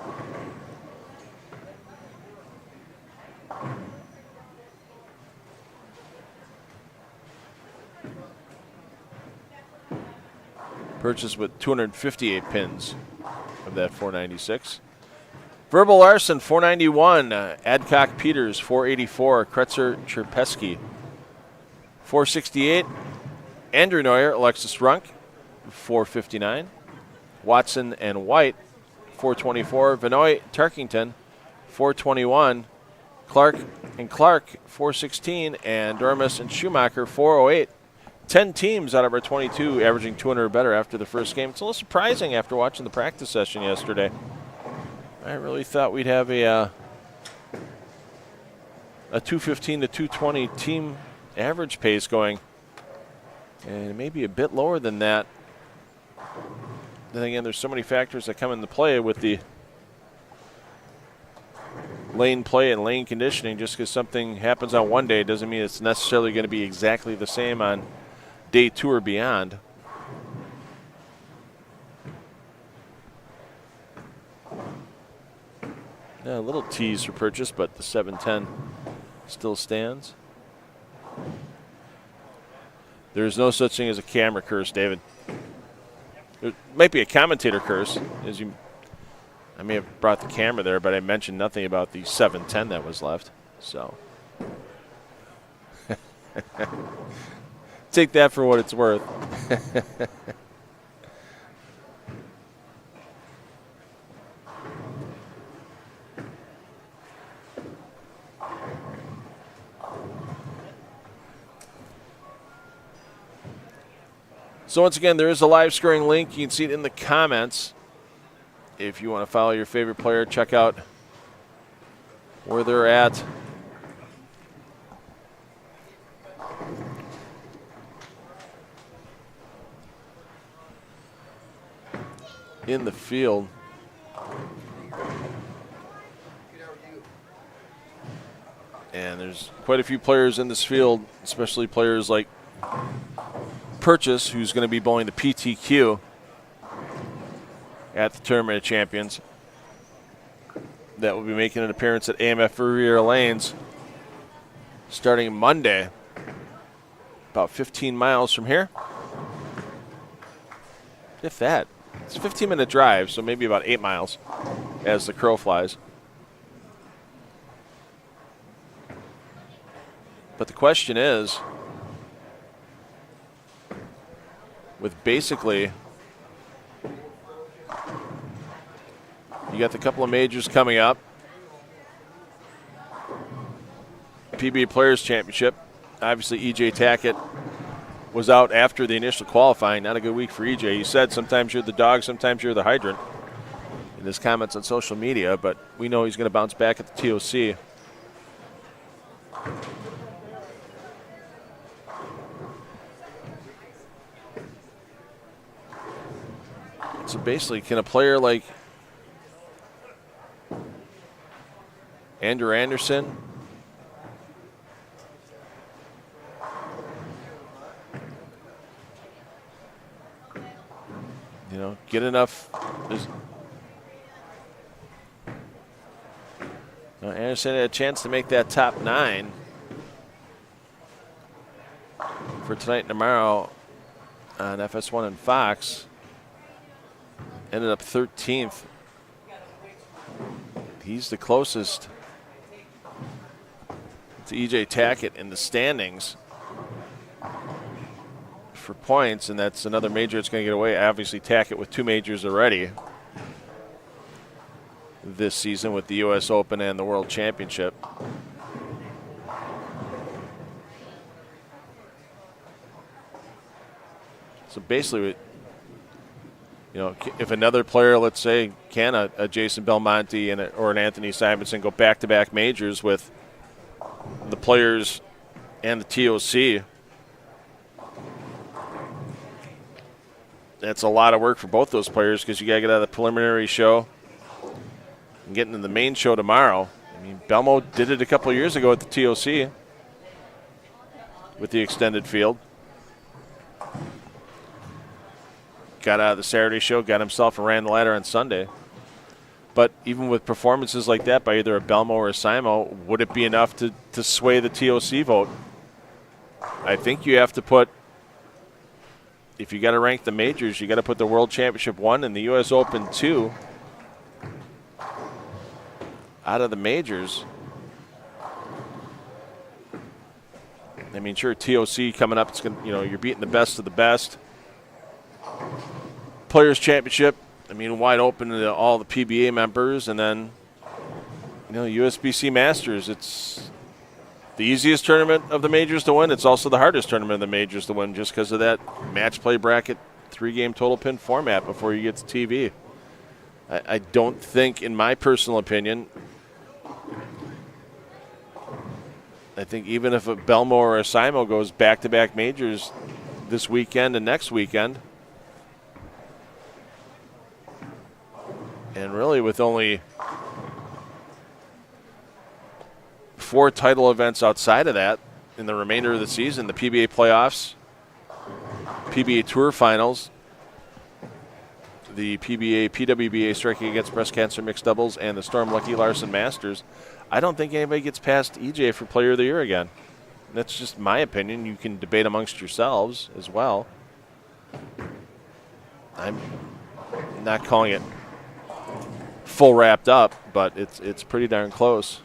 Purchase with 258 pins of that 496. Verbal Larson, 491. Adcock Peters, 484. Kretzer Cherpesky, 468. Andrew Neuer, Alexis Runk, 459. Watson and White, 424. Vinoy Tarkington, 421. Clark and Clark, 416. And Dormus and Schumacher, 408. 10 teams out of our 22 averaging 200 or better after the first game. It's a little surprising after watching the practice session yesterday. I really thought we'd have a 215 to 220 team average pace going. And maybe a bit lower than that. Then again, there's so many factors that come into play with the lane play and lane conditioning. Just because something happens on one day doesn't mean it's necessarily going to be exactly the same on day 2 or beyond. Yeah, a little tease for Purchase, but the 710 still stands. There's no such thing as a camera curse, David. There might be a commentator curse. I may have brought the camera there, but I mentioned nothing about the 710 that was left. So take that for what it's worth. So once again, there is a live scoring link. You can see it in the comments. If you want to follow your favorite player, check out where they're at. In the field. And there's quite a few players in this field, especially players like Purchase, who's going to be bowling the PTQ at the Tournament of Champions. That will be making an appearance at AMF Riviera Lanes starting Monday, about 15 miles from here. If that. It's a 15-minute drive, so maybe about 8 miles as the crow flies. But the question is, with basically, you got the couple of majors coming up. PBA Players Championship. Obviously, E.J. Tackett was out after the initial qualifying. Not a good week for E.J. He said sometimes you're the dog, sometimes you're the hydrant. in his comments on social media, but we know he's going to bounce back at the TOC. So basically, can a player like Andrew Anderson, get enough? Anderson had a chance to make that top 9 for tonight and tomorrow on FS1 and Fox. Ended up 13th. He's the closest to EJ Tackett in the standings for points, and that's another major that's going to get away. Obviously, Tackett with 2 majors already this season with the U.S. Open and the World Championship. So basically, if another player, let's say, can a Jason Belmonte or an Anthony Simonson go back-to-back majors with the players and the TOC, that's a lot of work for both those players because you got to get out of the preliminary show and get into the main show tomorrow. I mean, Belmo did it a couple of years ago at the TOC with the extended field. Got out of the Saturday show, got himself and ran the ladder on Sunday. But even with performances like that by either a Belmo or a Simo, would it be enough to sway the TOC vote? I think you have to put, if you got to rank the majors, you got to put the World Championship 1 and the U.S. Open 2 out of the majors. I mean, sure, TOC coming up, it's gonna, you're beating the best of the best. Players Championship, I mean, wide open to all the PBA members, and then, USBC Masters. It's the easiest tournament of the majors to win. It's also the hardest tournament of the majors to win just because of that match play bracket 3-game total pin format before you get to TV. I don't think, in my personal opinion, I think even if a Belmo or a Simo goes back-to-back majors this weekend and next weekend, and really with only 4 title events outside of that in the remainder of the season, the PBA playoffs, PBA Tour Finals, the PWBA Striking Against Breast Cancer Mixed Doubles, and the Storm Lucky Larson Masters, I don't think anybody gets past EJ for Player of the Year again. That's just my opinion. You can debate amongst yourselves as well. I'm not calling it full wrapped up, but it's pretty darn close.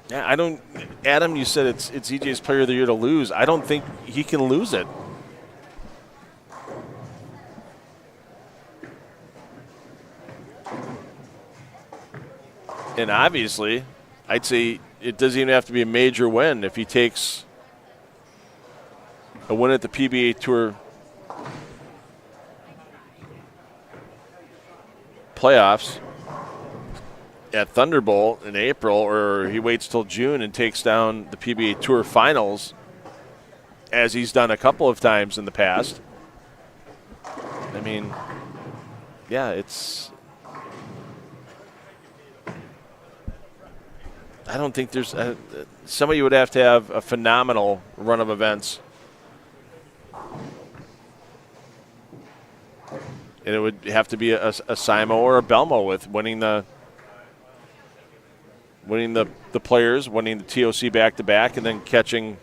Yeah, I don't. Adam, you said it's EJ's Player of the Year to lose. I don't think he can lose it. And obviously, I'd say it doesn't even have to be a major win. If he takes a win at the PBA Tour playoffs at Thunderbolt in April, or he waits till June and takes down the PBA Tour Finals, as he's done a couple of times in the past. I mean, yeah, it's... I don't think there's... somebody would have to have a phenomenal run of events. And it would have to be a Simo or a Belmo with winning the players, winning the TOC back-to-back, and then catching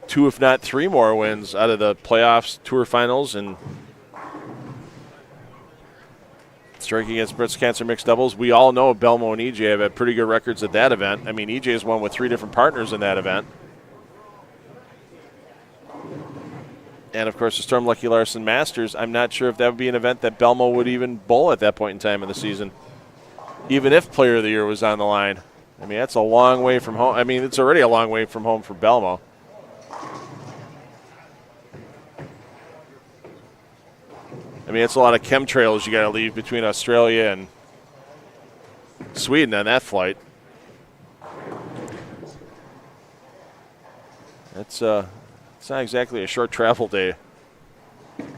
2, if not 3 more wins out of the playoffs, Tour Finals, and Striking Against Breast Cancer Mixed Doubles. We all know Belmo and EJ have had pretty good records at that event. I mean, EJ has won with 3 different partners in that event. And, of course, the Storm Lucky Larson Masters. I'm not sure if that would be an event that Belmo would even bowl at that point in time in the season, even if Player of the Year was on the line. I mean, that's a long way from home. I mean, it's already a long way from home for Belmo. I mean, it's a lot of chemtrails you got to leave between Australia and Sweden on that flight. It's not exactly a short travel day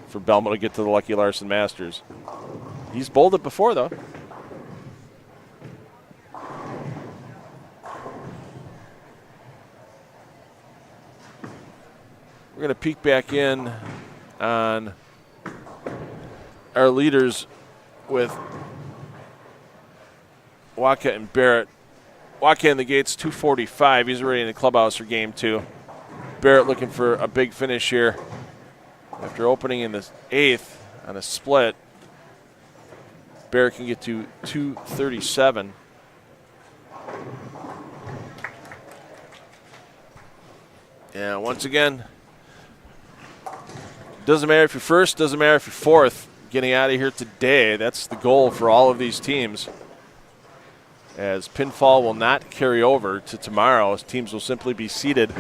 for Belmo to get to the Lucky Larson Masters. He's bowled it before, though. We're going to peek back in on our leaders with Waka and Barrett. Waka in the gates, 245. He's already in the clubhouse for game 2. Barrett looking for a big finish here after opening in the 8th on a split. Barrett can get to 237. Yeah, once again, doesn't matter if you're first, doesn't matter if you're fourth. Getting out of here today, that's the goal for all of these teams. As pinfall will not carry over to tomorrow, as teams will simply be seeded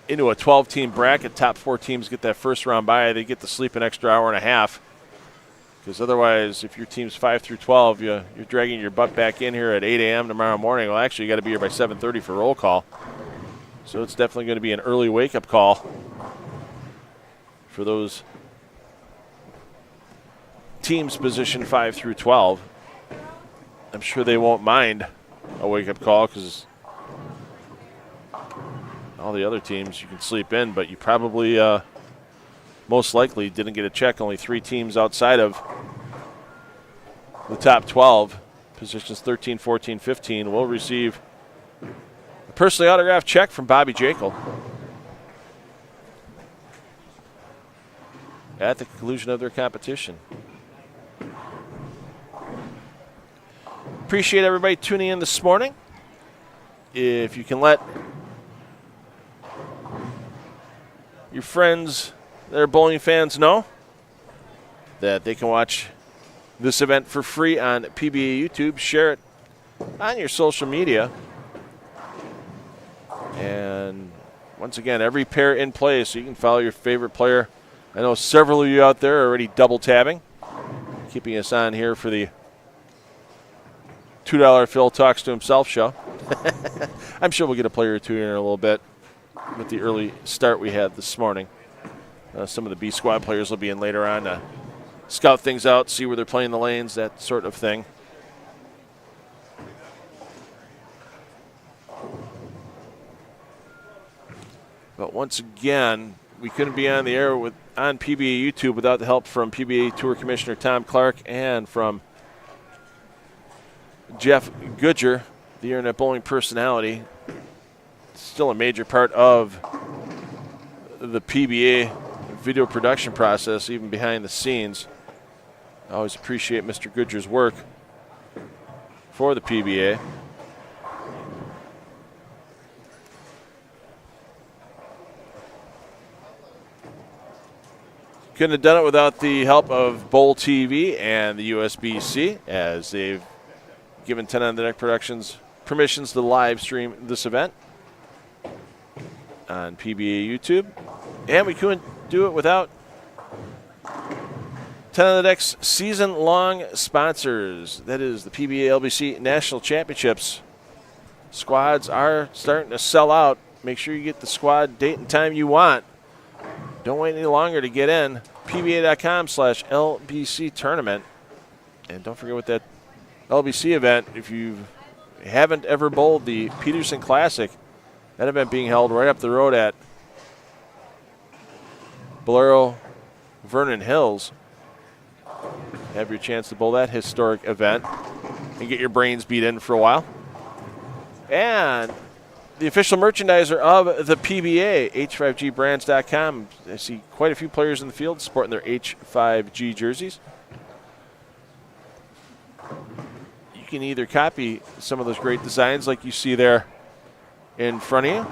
into a 12-team bracket. Top 4 teams get that first round bye. They get to sleep an extra hour and a half. Because otherwise, if your team's 5 through 12, you're dragging your butt back in here at 8 a.m. tomorrow morning. Well, actually, you got to be here by 7:30 for roll call. So it's definitely going to be an early wake-up call for those teams positioned 5 through 12. I'm sure they won't mind a wake-up call because all the other teams you can sleep in, but you probably most likely didn't get a check. Only 3 teams outside of the top 12, positions 13, 14, 15, will receive a personally autographed check from Bobby Jekyll at the conclusion of their competition. Appreciate everybody tuning in this morning. If you can let your friends that are bowling fans know that they can watch this event for free on PBA YouTube, share it on your social media. And once again, every pair in play, so you can follow your favorite player. I know several of you out there are already double tabbing, keeping us on here for the $2 Phil Talks to Himself show. I'm sure we'll get a player or two in a little bit with the early start we had this morning. Some of the B squad players will be in later on to scout things out, see where they're playing the lanes, that sort of thing. But once again, we couldn't be on the air on PBA YouTube without the help from PBA Tour Commissioner Tom Clark and from Jeff Goodger, the Internet Bowling personality. Still a major part of the PBA video production process, even behind the scenes. I always appreciate Mr. Goodger's work for the PBA. Couldn't have done it without the help of Bowl TV and the USBC, as they've given 10 on the Deck Productions permissions to live stream this event on PBA YouTube. And we couldn't do it without 10 on the Deck's season-long sponsors. That is the PBA LBC National Championships. Squads are starting to sell out. Make sure you get the squad date and time you want. Don't wait any longer to get in. PBA.com/LBC tournament. And don't forget with that LBC event, if you haven't ever bowled the Peterson Classic, that event being held right up the road at Bolero Vernon Hills. Have your chance to bowl that historic event and get your brains beat in for a while. And the official merchandiser of the PBA, H5GBrands.com. I see quite a few players in the field sporting their H5G jerseys. You can either copy some of those great designs like you see there in front of you,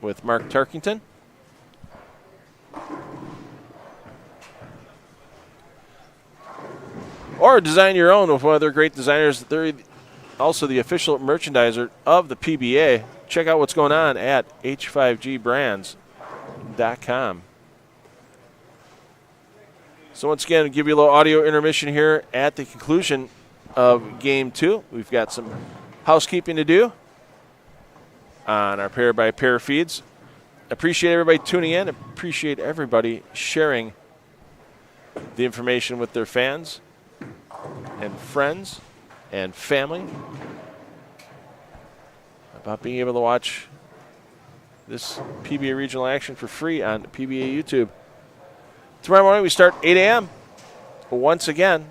with Mark Tarkington. Or design your own with one of their great designers. They're also the official merchandiser of the PBA. Check out what's going on at h5gbrands.com. So once again, I'll give you a little audio intermission here at the conclusion of Game 2. We've got some housekeeping to do on our pair-by-pair feeds. Appreciate everybody tuning in. Appreciate everybody sharing the information with their fans and friends and family about being able to watch this PBA regional action for free on PBA YouTube. Tomorrow morning we start 8 a.m. once again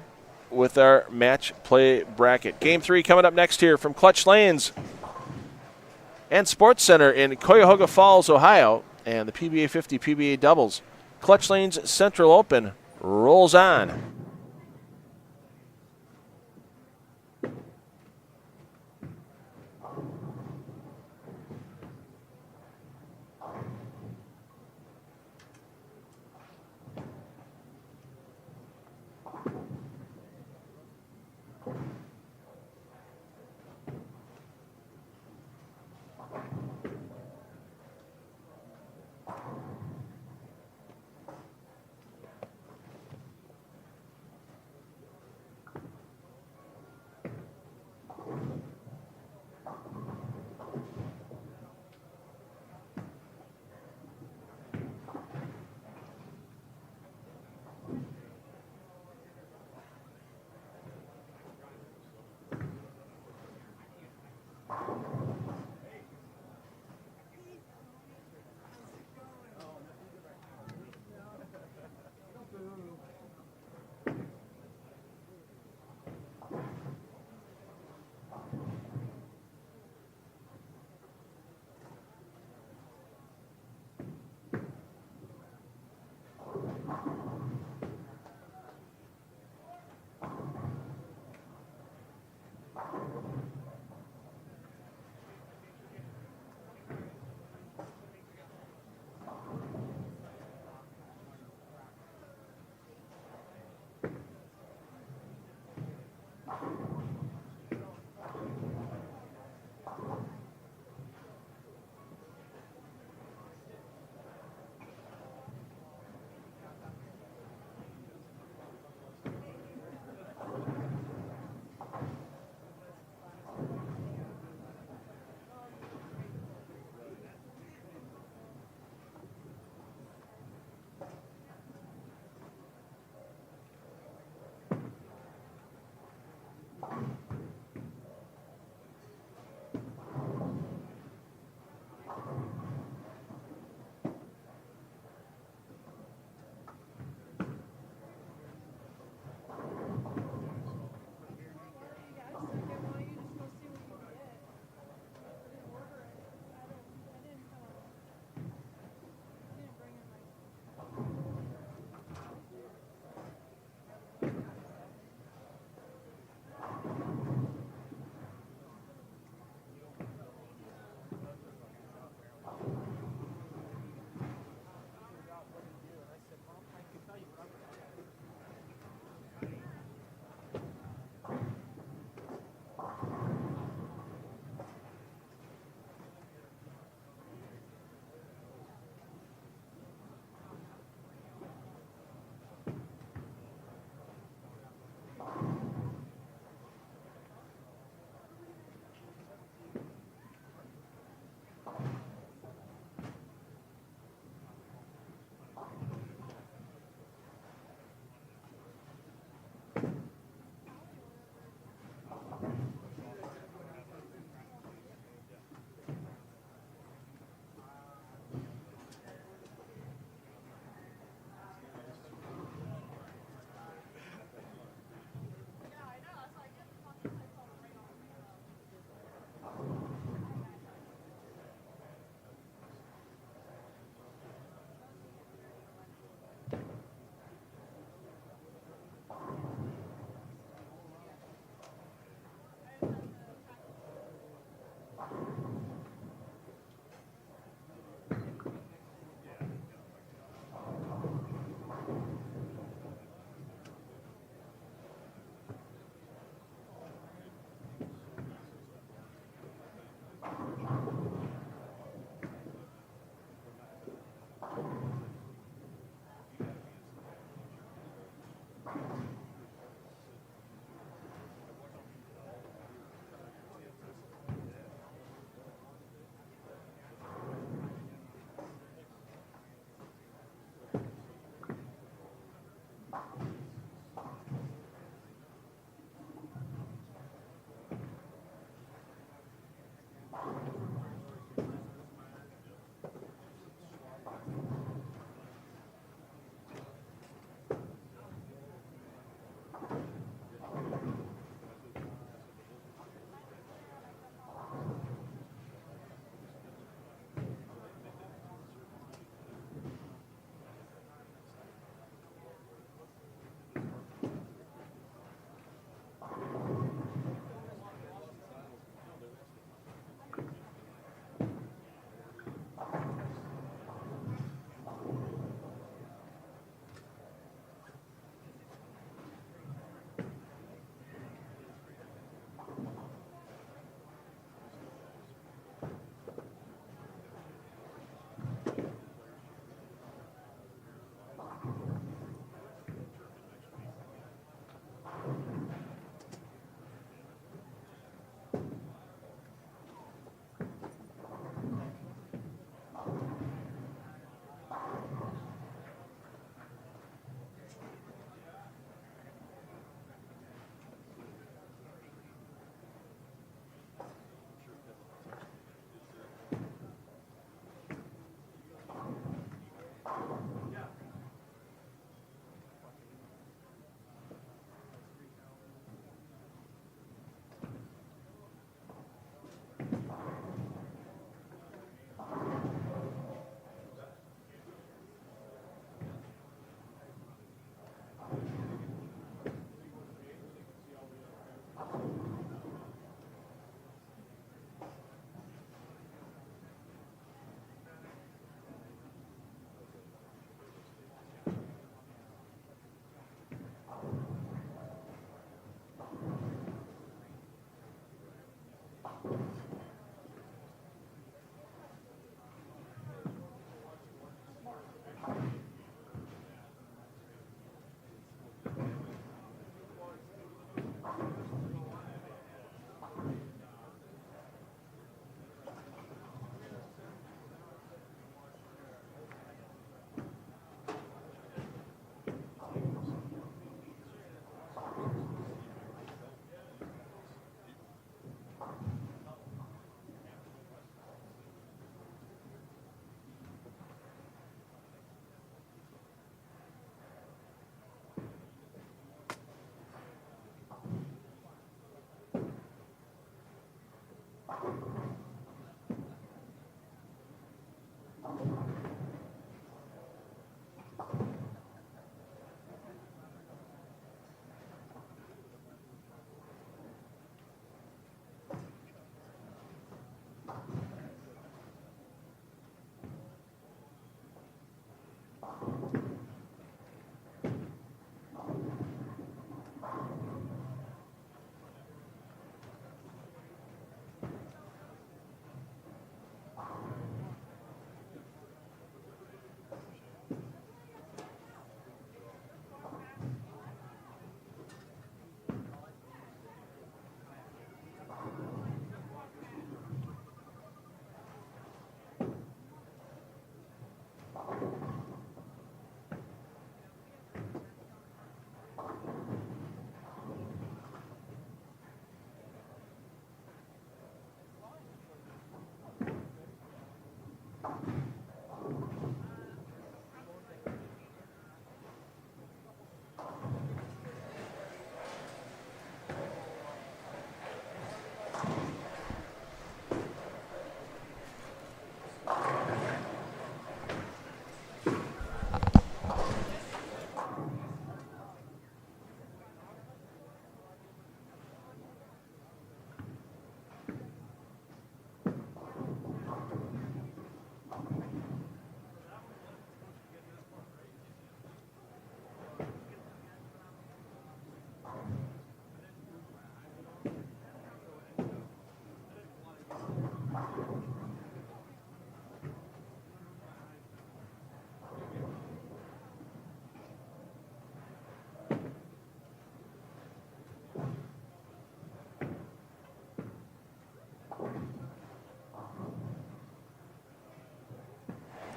with our match play bracket. Game 3 coming up next here from Clutch Lanes and Sports Center in Cuyahoga Falls, Ohio, and the PBA50 PBA Doubles. Clutch Lanes Central Open rolls on.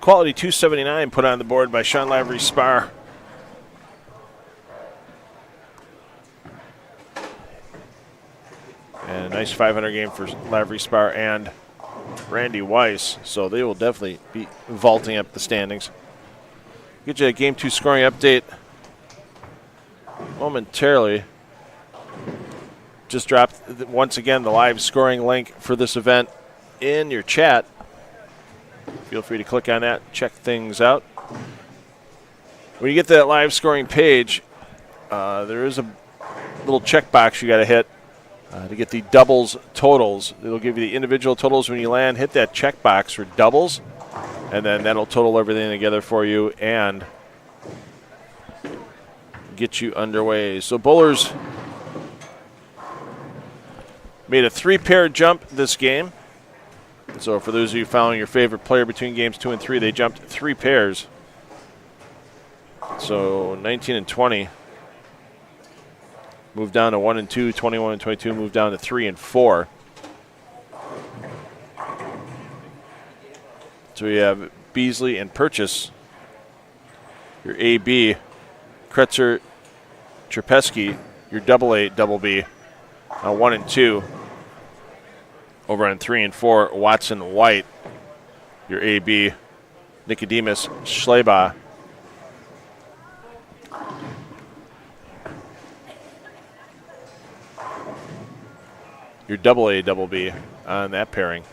quality 279 put on the board by Sean Lavery Spar. And a nice 500 game for Lavery Spar and Randy Weiss. So they will definitely be vaulting up the standings. Get you a Game 2 scoring update momentarily. Just dropped, once again, the live scoring link for this event in your chat. Feel free to click on that, check things out. When you get to that live scoring page, there is a little checkbox you got to hit to get the doubles totals. It'll give you the individual totals when you land. Hit that checkbox for doubles, and then that'll total everything together for you and get you underway. So bowlers made a 3-pair jump this game. So for those of you following your favorite player between games 2 and 3, they jumped 3 pairs. So 19 and 20 moved down to 1 and 2, 21 and 22 moved down to 3 and 4. So we have Beasley and Purchase, your AB, Kretzer, Trepesky, your AA, double B, 1 and 2. Over on 3 and 4, Watson White, your AB, Nicodemus Schleba. Your AA, double B on that pairing.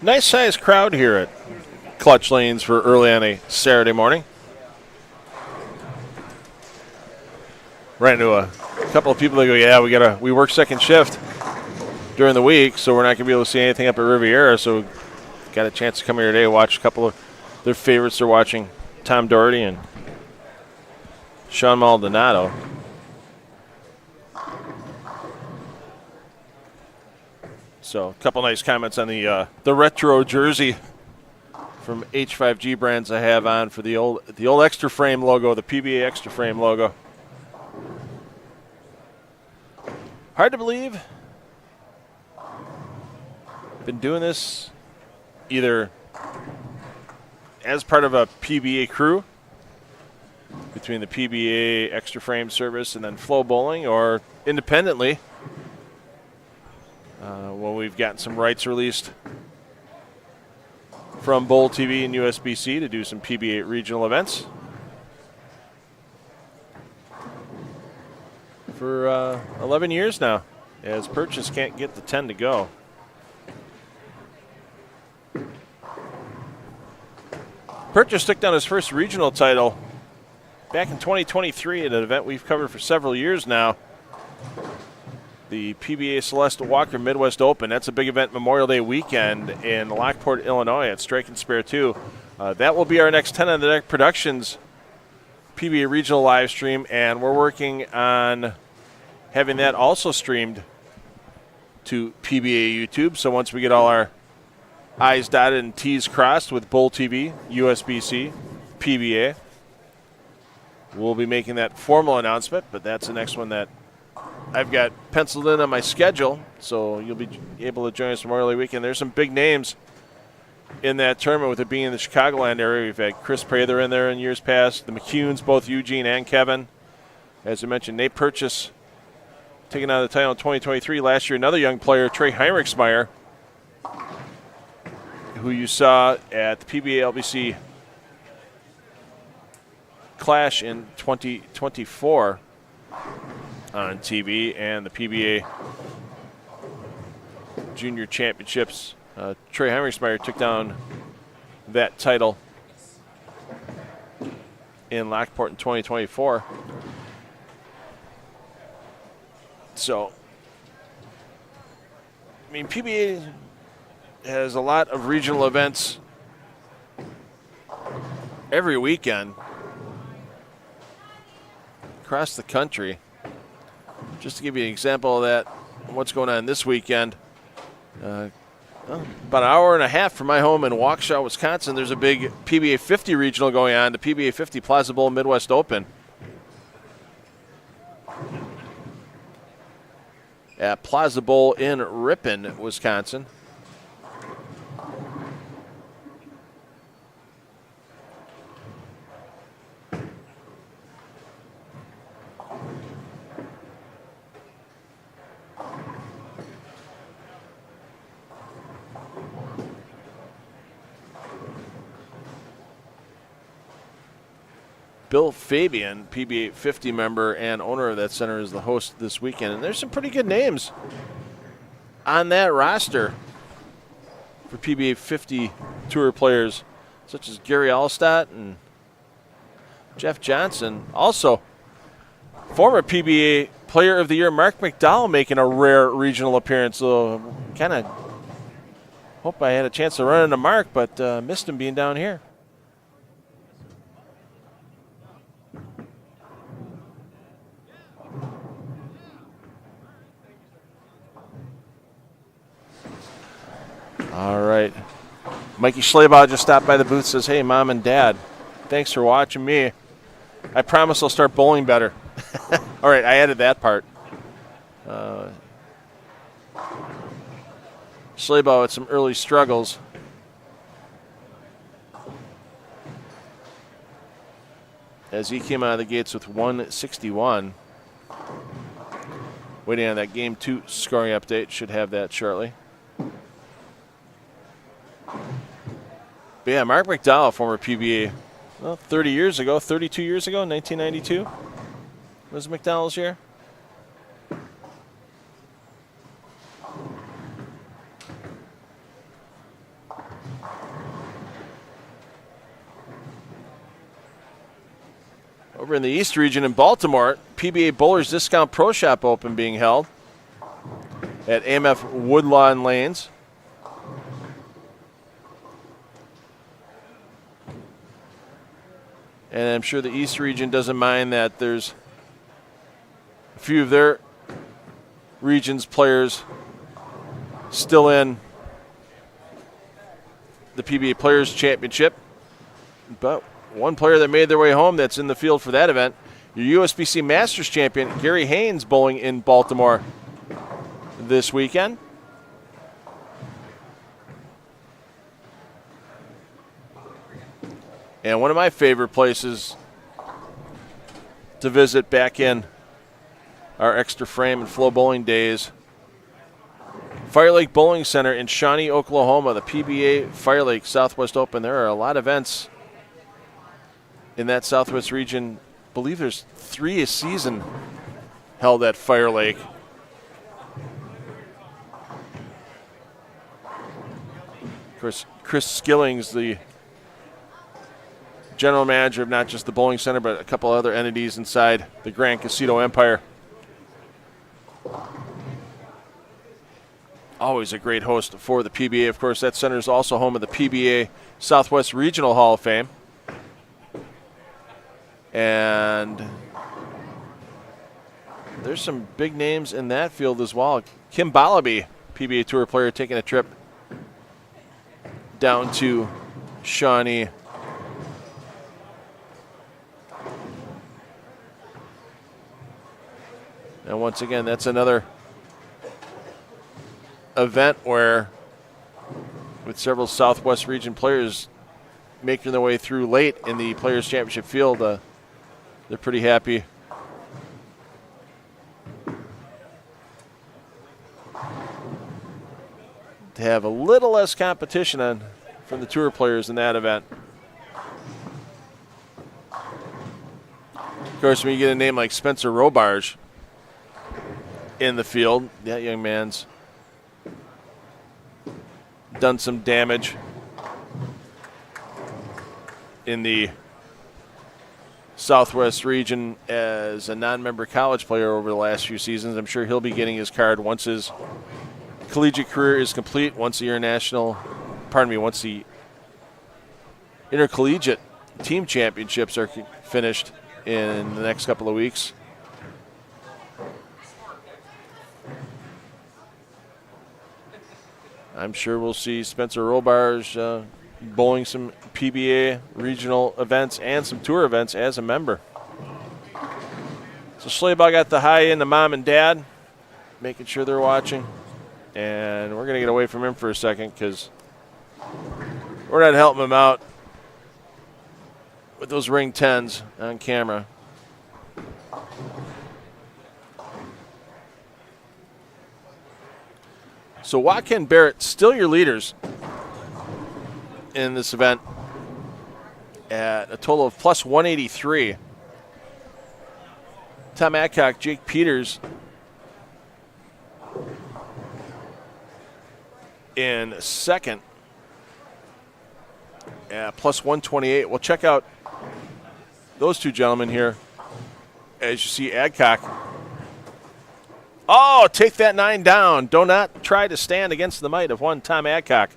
Nice sized crowd here at Clutch Lanes for early on a Saturday morning. Ran into a couple of people that go, yeah, we work second shift during the week, so we're not going to be able to see anything up at Riviera, so got a chance to come here today, watch a couple of their favorites. They're watching Tom Doherty and Sean Maldonado. So a couple nice comments on the retro jersey from H5G Brands I have on for the old extra frame logo, the PBA extra frame logo. Hard to believe. Been doing this either as part of a PBA crew between the PBA extra frame service and then Flow Bowling, or independently. When we've gotten some rights released from Bowl TV and USBC to do some PBA regional events. For 11 years now, as Purchase can't get the 10 to go. Purchase took down his first regional title back in 2023 at an event we've covered for several years now. the PBA Celeste Walker Midwest Open. That's a big event Memorial Day weekend in Lockport, Illinois at Strike and Spare 2. That will be our next 10 on the Deck Productions PBA regional live stream, and we're working on having that also streamed to PBA YouTube. So once we get all our I's dotted and T's crossed with Bull TV, USBC, PBA, we'll be making that formal announcement, but that's the next one that I've got penciled in on my schedule, so you'll be able to join us Memorial Day weekend. There's some big names in that tournament, with it being in the Chicagoland area. We've had Chris Prather in there in years past, the McCunes, both Eugene and Kevin. As I mentioned, Nate Purchase taking out the title in 2023. Last year, another young player, Trey Heinrichsmeyer, who you saw at the PBA LBC Clash in 2024 on TV, and the PBA Junior Championships. Trey Heinrichsmeyer took down that title in Lockport in 2024. So, I mean, PBA has a lot of regional events every weekend across the country. Just to give you an example of that, what's going on this weekend, about an hour and a half from my home in Waukesha, Wisconsin, there's a big PBA 50 regional going on, the PBA 50 Plaza Bowl Midwest Open at Plaza Bowl in Ripon, Wisconsin. Bill Fabian, PBA 50 member and owner of that center, is the host this weekend. And there's some pretty good names on that roster for PBA 50 tour players, such as Gary Allstott and Jeff Johnson. Also, former PBA Player of the Year Mark McDowell making a rare regional appearance. So kind of hope I had a chance to run into Mark, but missed him being down here. All right. Mikey Schleybaugh just stopped by the booth, says, hey, Mom and Dad, thanks for watching me. I promise I'll start bowling better. All right, I added that part. Schleybaugh had some early struggles. As he came out of the gates with 161. Waiting on that Game 2 scoring update. Should have that shortly. But yeah, Mark McDowell, former PBA, 32 years ago, 1992 was McDowell's year. Over in the East region in Baltimore, PBA Bowlers Discount Pro Shop Open being held at AMF Woodlawn Lanes. And I'm sure the East region doesn't mind that there's a few of their region's players still in the PBA Players Championship. But one player that made their way home that's in the field for that event, your USBC Masters champion, Gary Haynes, bowling in Baltimore this weekend. And one of my favorite places to visit back in our extra frame and flow bowling days, Fire Lake Bowling Center in Shawnee, Oklahoma, the PBA Fire Lake Southwest Open. There are a lot of events in that Southwest region. I believe there's 3 a season held at Fire Lake. Of course, Chris Skillings, the general manager of not just the bowling center, but a couple other entities inside the Grand Casino Empire. always a great host for the PBA. Of course, that center is also home of the PBA Southwest Regional Hall of Fame. And there's some big names in that field as well. Kim Balaby, PBA Tour player, taking a trip down to Shawnee. And once again, that's another event where, with several Southwest region players making their way through late in the Players' Championship field, they're pretty happy to have a little less competition from the tour players in that event. Of course, when you get a name like Spencer Robarge in the field, that young man's done some damage in the Southwest region as a non-member college player over the last few seasons. I'm sure he'll be getting his card once his collegiate career is complete, once the intercollegiate team championships are finished in the next couple of weeks. I'm sure we'll see Spencer Robarge bowling some PBA regional events and some tour events as a member. So Schleybaugh got the hi in to mom and dad, making sure they're watching. And we're going to get away from him for a second because we're not helping him out with those ring 10s on camera. So Joaquin Barrett, still your leaders in this event at a total of plus 183. Tom Adcock, Jake Peters in second at plus 128. We'll check out those two gentlemen here as you see Adcock. Oh, take that 9 down. Do not try to stand against the might of one Tom Adcock.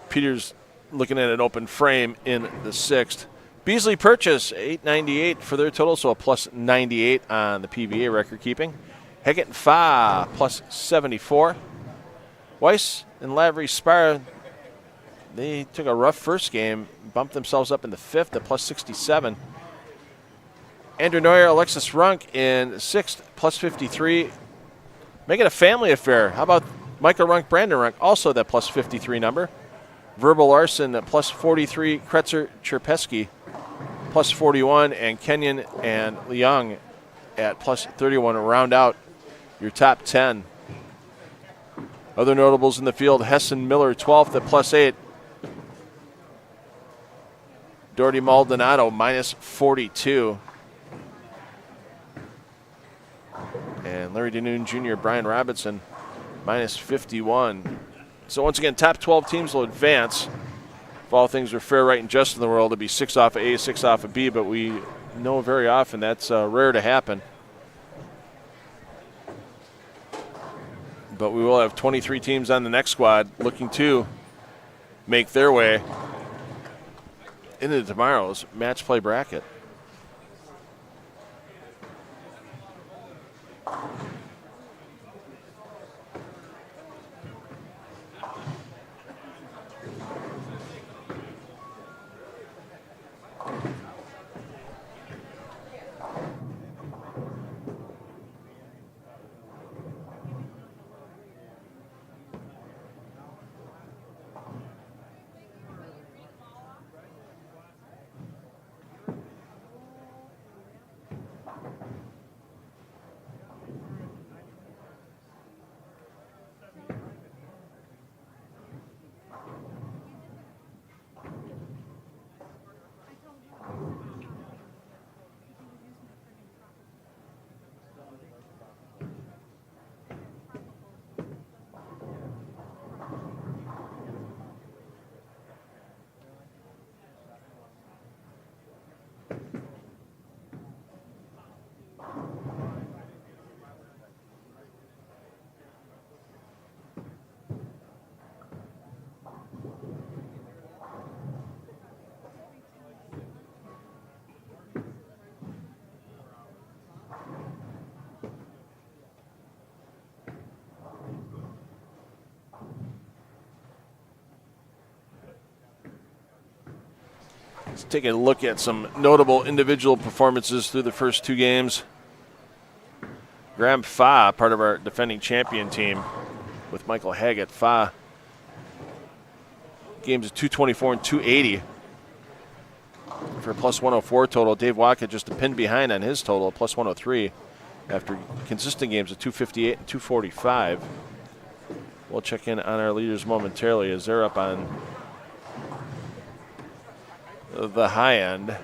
Peters looking at an open frame in the sixth. Beasley Purchase, 898 for their total, so a plus 98 on the PBA record keeping. Heggett and Fa, plus 74. Weiss and Lavery Spire, they took a rough first game, bumped themselves up in the fifth at plus 67. Andrew Neuer, Alexis Runk in sixth, plus 53. Make it a family affair. How about Michael Runk, Brandon Runk, also that plus 53 number. Verbal Larson at plus 43. Kretzer Cherpesky, plus 41. And Kenyon and Leung at plus 31 to round out your top 10. Other notables in the field, Hessen Miller, 12th at plus 8. Doherty Maldonado, minus 42. And Larry DeNoon Jr., Brian Robinson, minus 51. So once again, top 12 teams will advance. If all things are fair, right, and just in the world, it'd be 6 off of A, 6 off of B, but we know very often that's rare to happen. But we will have 23 teams on the next squad looking to make their way into tomorrow's match play bracket. Let's take a look at some notable individual performances through the first 2 games. Graham Fa, part of our defending champion team with Michael Haggett. Fa, games of 224 and 280 for a plus 104 total. Dave Waka just a pin behind on his total, plus 103, after consistent games of 258 and 245. We'll check in on our leaders momentarily as they're up on the high end.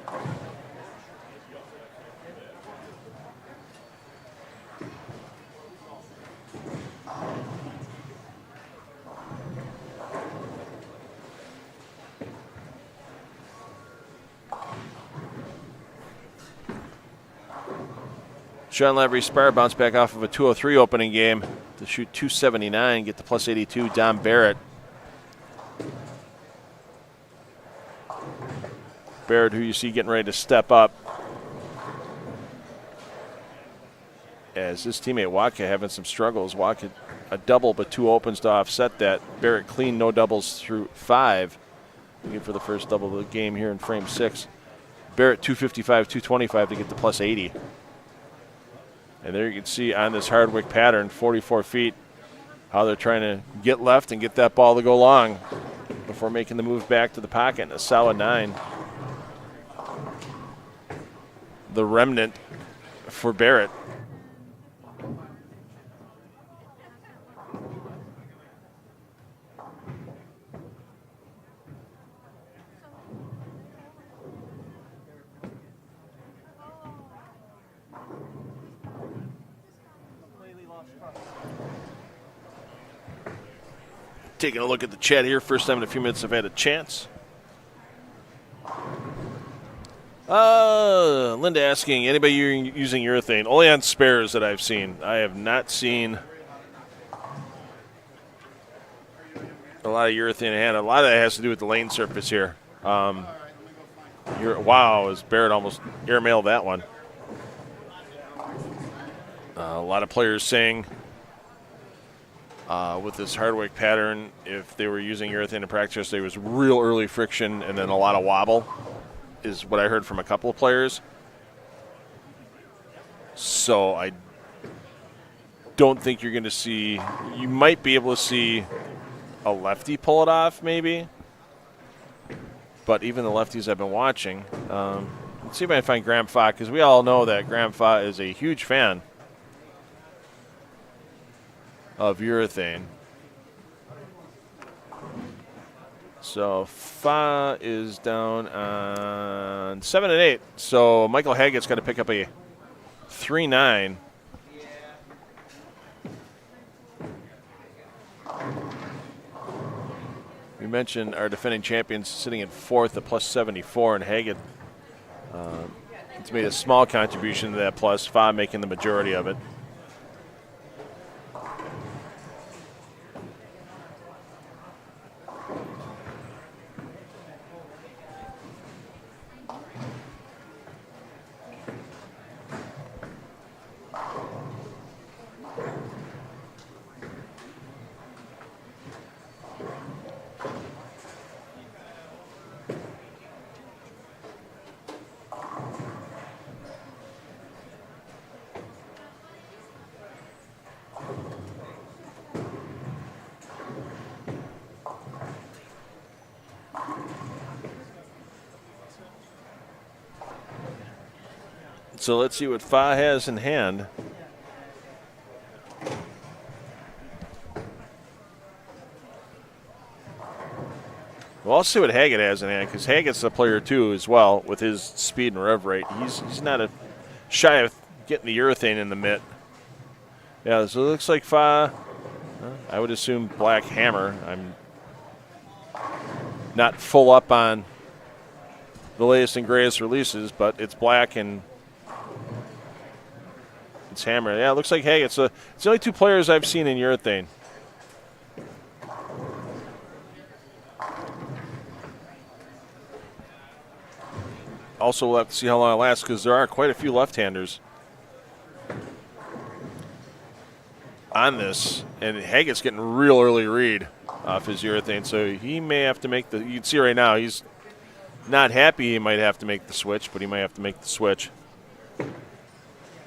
Sean Lavery Spire bounced back off of a 203 opening game to shoot 279, get to plus 82. Dom Barrett. Barrett, who you see getting ready to step up, as his teammate Waka having some struggles. Waka a double but 2 opens to offset that. Barrett clean, no doubles through 5. Looking for the first double of the game here in frame 6. Barrett 255, 225 to get to plus 80. And there you can see on this Hardwick pattern, 44 feet, how they're trying to get left and get that ball to go long before making the move back to the pocket. And a solid 9. The remnant for Barrett. Taking a look at the chat here. First time in a few minutes I've had a chance. Linda asking, anybody using urethane? Only on spares that I've seen. I have not seen a lot of urethane in hand. A lot of that has to do with the lane surface here. Wow, as Barrett almost airmailed that one. A lot of players saying with this Hardwick pattern, if they were using urethane in practice, there was real early friction and then a lot of wobble, is what I heard from a couple of players. So I don't think you're going to see, you might be able to see a lefty pull it off maybe, but even the lefties I've been watching, let's see if I can find Graham Fa, because we all know that Graham Fa is a huge fan of urethane. So Fa is down on 7 and 8. So Michael Haggett's got to pick up a 3-9. We mentioned our defending champions sitting in 4th at plus 74, and Haggett it's made a small contribution to that plus, Fa making the majority of it. So let's see what Fa has in hand. Well, I'll see what Haggett has in hand, because Haggett's a player too as well with his speed and rev rate. He's not shy of getting the urethane in the mitt. Yeah, so it looks like Fa, I would assume black hammer. I'm not full up on the latest and greatest releases, but it's black and it's hammer. Yeah, it looks like Haggett. So it's the only 2 players I've seen in urethane. Also, we'll have to see how long it lasts, because there are quite a few left-handers on this, and Haggett's getting real early read off his urethane, so he may have to make the. You can see right now he's not happy he might have to make the switch, but he might have to make the switch.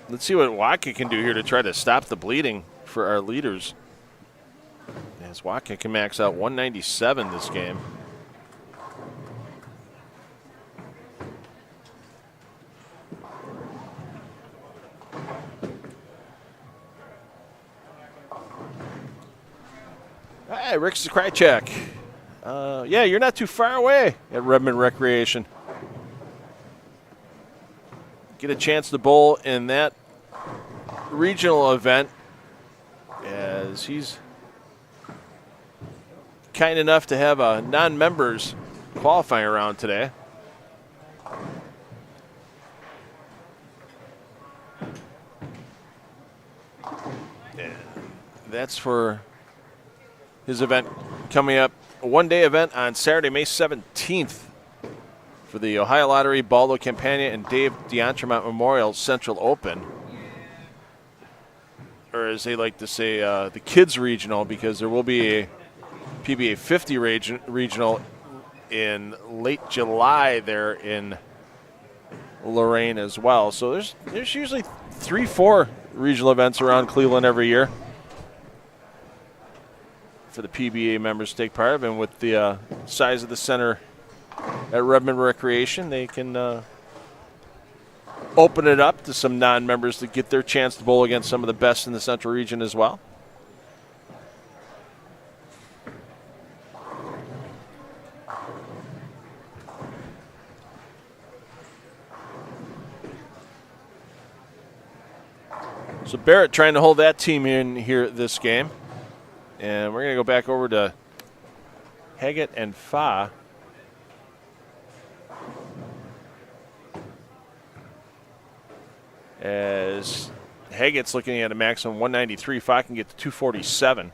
Let's see what Watka can do here to try to stop the bleeding for our leaders. As Watka can max out 197 this game. Hey, Rick Zakrychek. Yeah, you're not too far away at Redmond Recreation. Get a chance to bowl in that regional event, as he's kind enough to have a non-members qualifying round today. And that's for his event coming up, a one-day event on Saturday, May 17th for the Ohio Lottery, Baldo Campagna, and Dave DeEntremont Memorial Central Open. Or as they like to say, the Kids Regional, because there will be a PBA50 regional in late July there in Lorain as well. So there's usually 3-4 regional events around Cleveland every year for the PBA members to take part of, and with the size of the center at Redmond Recreation, they can open it up to some non-members to get their chance to bowl against some of the best in the Central region as well. So Barrett trying to hold that team in here this game. And we're going to go back over to Haggett and Fa. As Haggett's looking at a maximum 193, Fa can get to 247.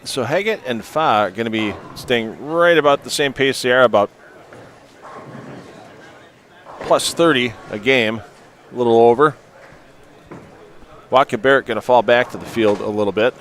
So Haggett and Fa are going to be staying right about the same pace they are, about plus 30 a game, a little over. Watka Barrett going to fall back to the field a little bit.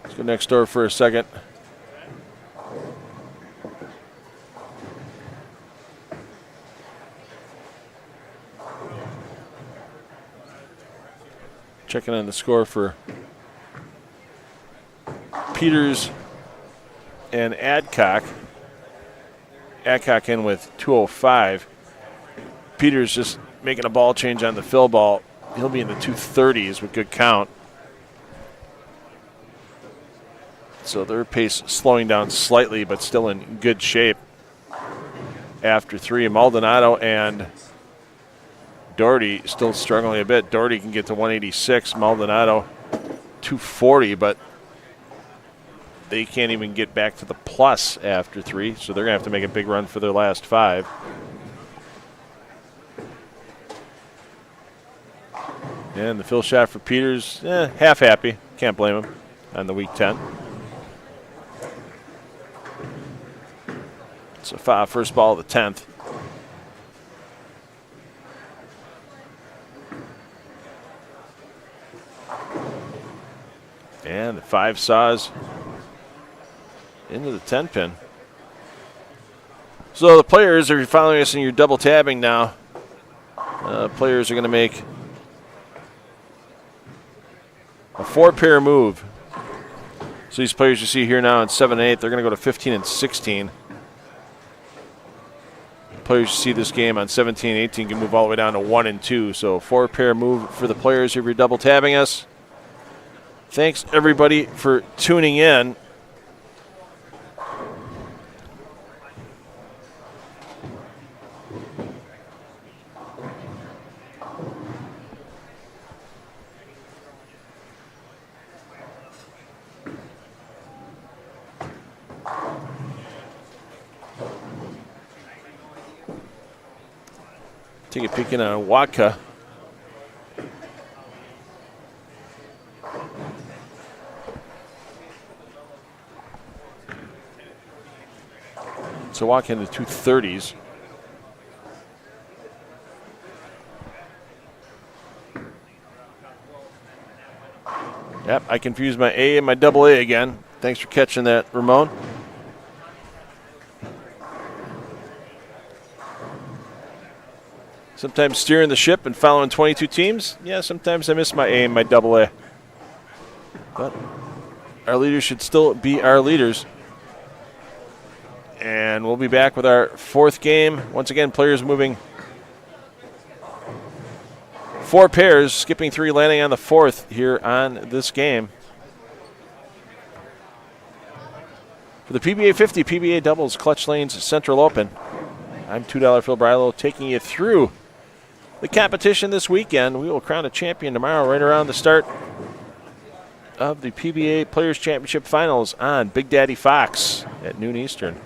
Let's go next door for a second. Checking on the score for Peters and Adcock. Adcock in with 205. Peters just making a ball change on the fill ball. He'll be in the 230s with good count. So their pace slowing down slightly, but still in good shape. After 3, Maldonado and Doherty still struggling a bit. Doherty can get to 186, Maldonado 240, but they can't even get back to the plus after 3, so they're going to have to make a big run for their last 5. And the fill shot for Peters, half happy. Can't blame him on the week 10. It's a first ball of the 10th. And the 5 saws into the 10 pin. So the players, if you're following us and you're double tabbing now, players are going to make a 4-pair move. So these players you see here now in 7 and 8, they're going to go to 15 and 16. Players you see this game on 17 and 18 can move all the way down to 1 and 2. So 4-pair move for the players if you're double tabbing us. Thanks, everybody, for tuning in. Take a peek in on Watka. So walk into 230s. Yep, I confused my A and my double A again. Thanks for catching that, Ramon. Sometimes steering the ship and following 22 teams. Yeah, sometimes I miss my A and my double A. But our leaders should still be our leaders. And we'll be back with our 4th game. Once again, players moving 4 pairs, skipping 3, landing on the 4th here on this game. For the PBA 50 PBA Doubles Clutch Lanes Central Open, I'm $2 Phil Brylow taking you through the competition this weekend. We will crown a champion tomorrow right around the start of the PBA Players Championship Finals on Big Daddy Fox at noon Eastern.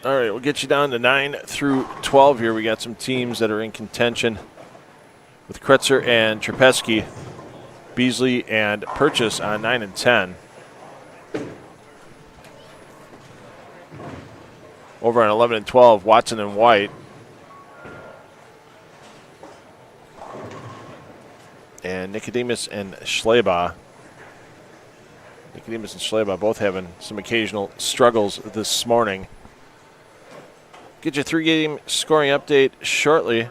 All right, we'll get you down to 9 through 12 here. We got some teams that are in contention with Kretzer and Trapesky, Beasley and Purchase on 9 and 10. Over on 11 and 12, Watson and White. And Nicodemus and Schleba. Nicodemus and Schleba both having some occasional struggles this morning. Get your 3-game scoring update shortly.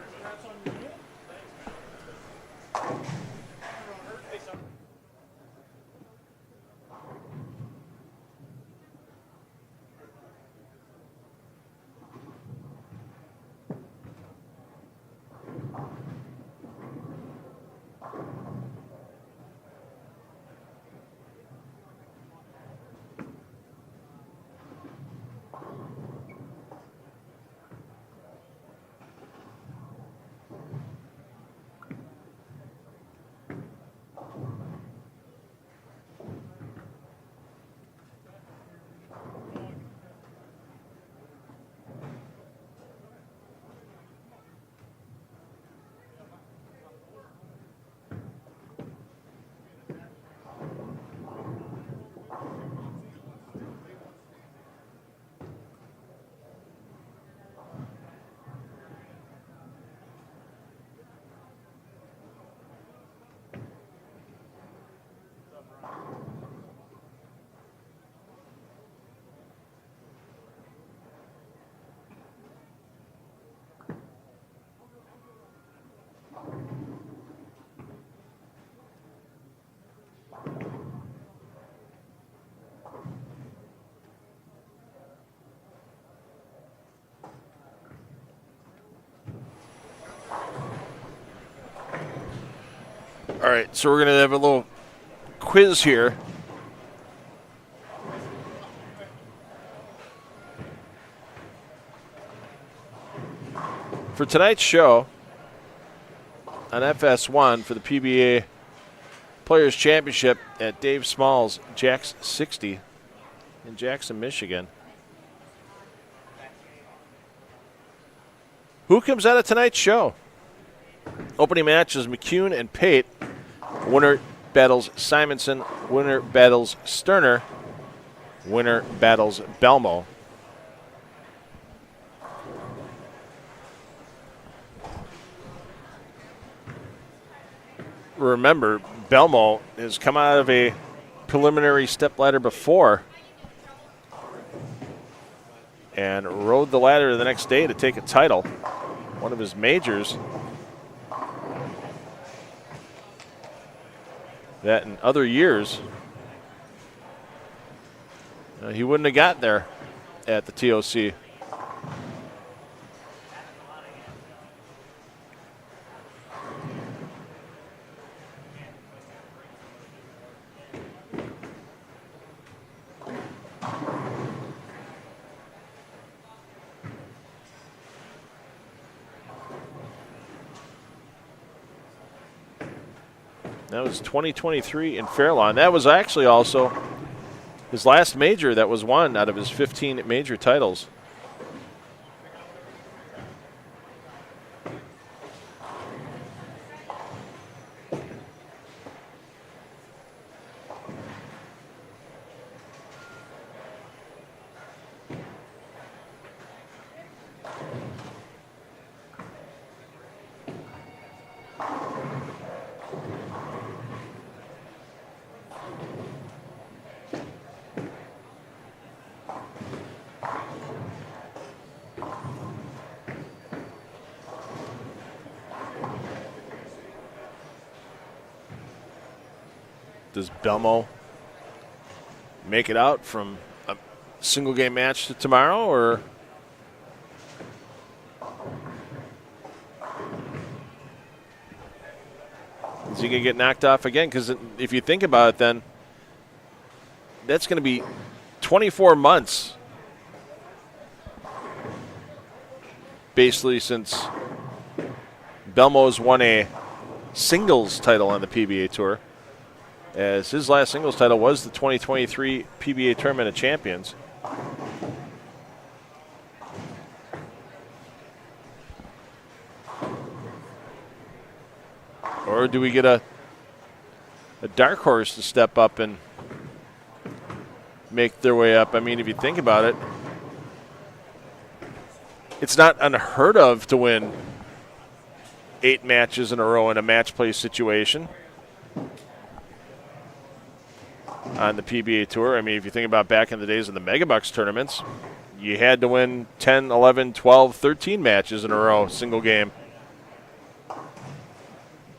All right, so we're going to have a little quiz here. For tonight's show on FS1 for the PBA Players Championship at Dave Small's Jack's 60 in Jackson, Michigan. Who comes out of tonight's show? Opening match is McCune and Pate. Winner battles Simonson. Winner battles Sterner. Winner battles Belmo. Remember, Belmo has come out of a preliminary stepladder before and rode the ladder the next day to take a title, one of his majors. that in other years he wouldn't have got there at the TOC. That was 2023 in Fairlawn. That was actually also his last major that was won out of his 15 major titles. Does Belmo make it out from a single game match to tomorrow, or is he going to get knocked off again? Because if you think about it, then that's going to be 24 months basically since Belmo's won a singles title on the PBA Tour, as his last singles title was the 2023 PBA Tournament of Champions. Or do we get a dark horse to step up and make their way up? I mean, if you think about it, it's not unheard of to win 8 matches in a row in a match play situation on the PBA Tour. I mean, if you think about back in the days of the Megabucks tournaments, you had to win 10, 11, 12, 13 matches in a row, single game,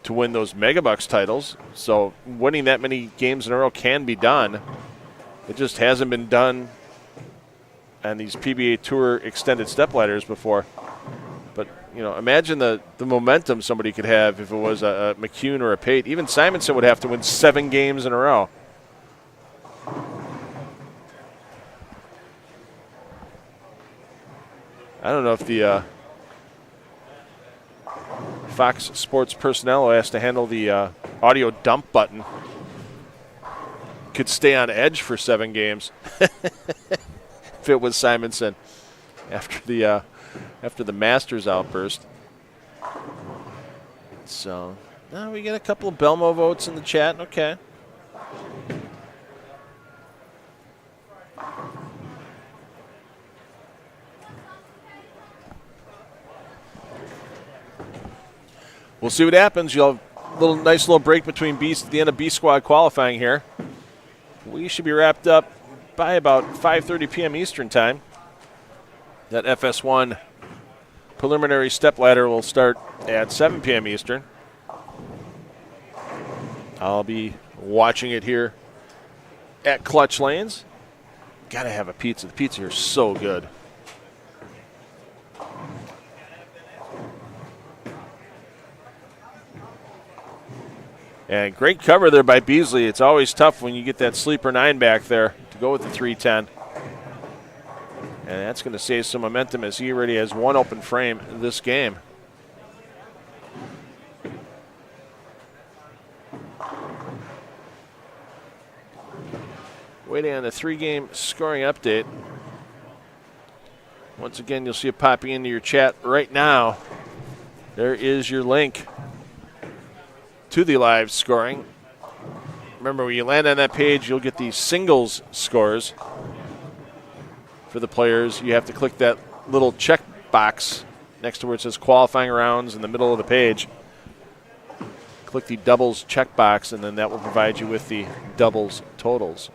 to win those Megabucks titles. So winning that many games in a row can be done. It just hasn't been done on these PBA Tour extended stepladders before. But, you know, imagine the momentum somebody could have if it was a McCune or a Pate. Even Simonson would have to win 7 games in a row. I don't know if the Fox Sports personnel who has to handle the audio dump button could stay on edge for 7 games if it was Simonson after the Masters outburst. So now we get a couple of Belmo votes in the chat. Okay. We'll see what happens. You'll have a nice little break between the end of B Squad qualifying here. We should be wrapped up by about 5:30 p.m. Eastern time. That FS1 preliminary stepladder will start at 7 p.m. Eastern. I'll be watching it here at Clutch Lanes. Gotta have a pizza. The pizza here is so good. And great cover there by Beasley. It's always tough when you get that sleeper 9 back there to go with the 310. And that's going to save some momentum as he already has 1 open frame this game. Waiting on the 3-game scoring update. Once again, you'll see it popping into your chat right now. There is your link to the live scoring. Remember, when you land on that page, you'll get the singles scores for the players. You have to click that little check box next to where it says qualifying rounds in the middle of the page. Click the doubles checkbox, and then that will provide you with the doubles totals.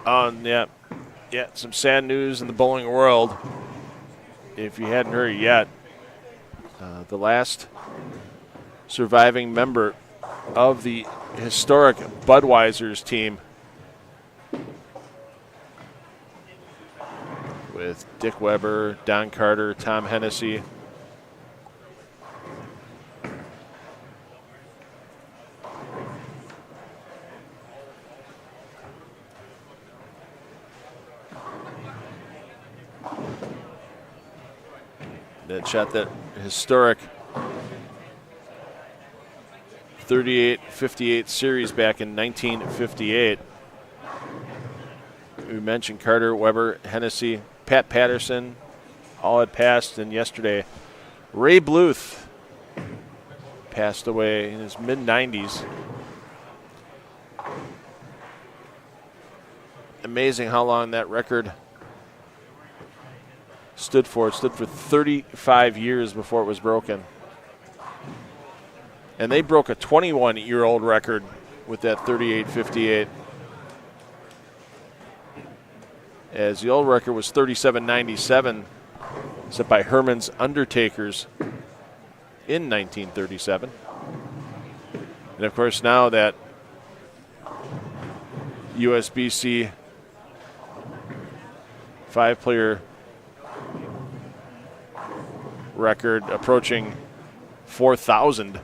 Yeah. Yeah, some sad news in the bowling world. If you hadn't heard yet, the last surviving member of the historic Budweiser's team, with Dick Weber, Don Carter, Tom Hennessy, that shot that historic 38-58 series back in 1958. We mentioned Carter, Weber, Hennessy, Pat Patterson, all had passed, and yesterday Ray Bluth passed away in his mid-90s. Amazing how long that record stood for. It stood for 35 years before it was broken. And they broke a 21-year-old record with that 38-58. As the old record was 37.97, set by Herman's Undertakers in 1937. And of course now that USBC 5-player record approaching 4,000.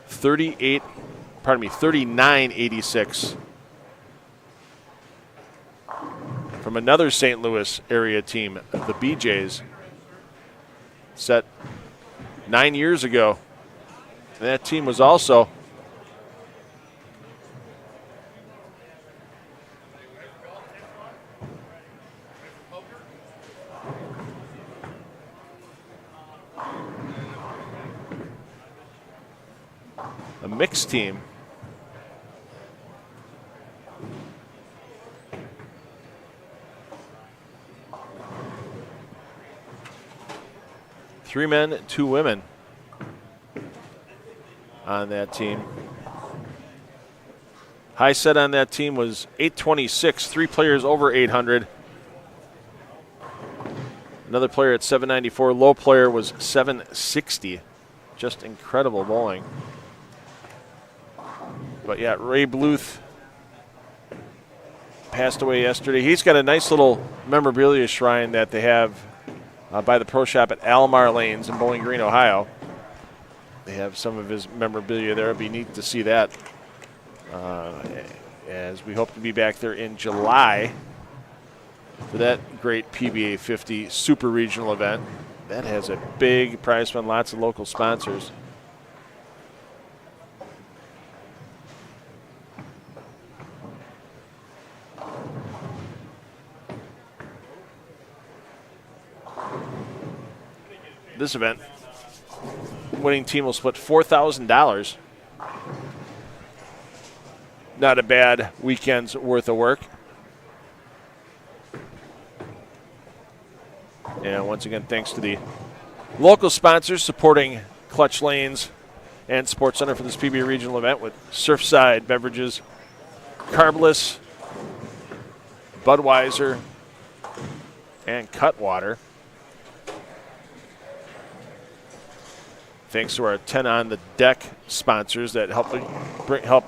$39.86 from another St. Louis area team, the BJs, set 9 years ago. And that team was also a mixed team. Three men, two women on that team. High set on that team was 826, 3 players over 800. Another player at 794. Low player was 760. Just incredible bowling. But yeah, Ray Bluth passed away yesterday. He's got a nice little memorabilia shrine that they have by the pro shop at Almar Lanes in Bowling Green, Ohio. They have some of his memorabilia there. It'd be neat to see that as we hope to be back there in July for that great PBA 50 Super Regional event. That has a big prize fund, lots of local sponsors. This event, winning team will split $4,000. Not a bad weekend's worth of work. And once again, thanks to the local sponsors supporting Clutch Lanes and Sports Center for this PBA regional event with Surfside Beverages, Carbless, Budweiser, and Cutwater. Thanks to our 10 on the deck sponsors that help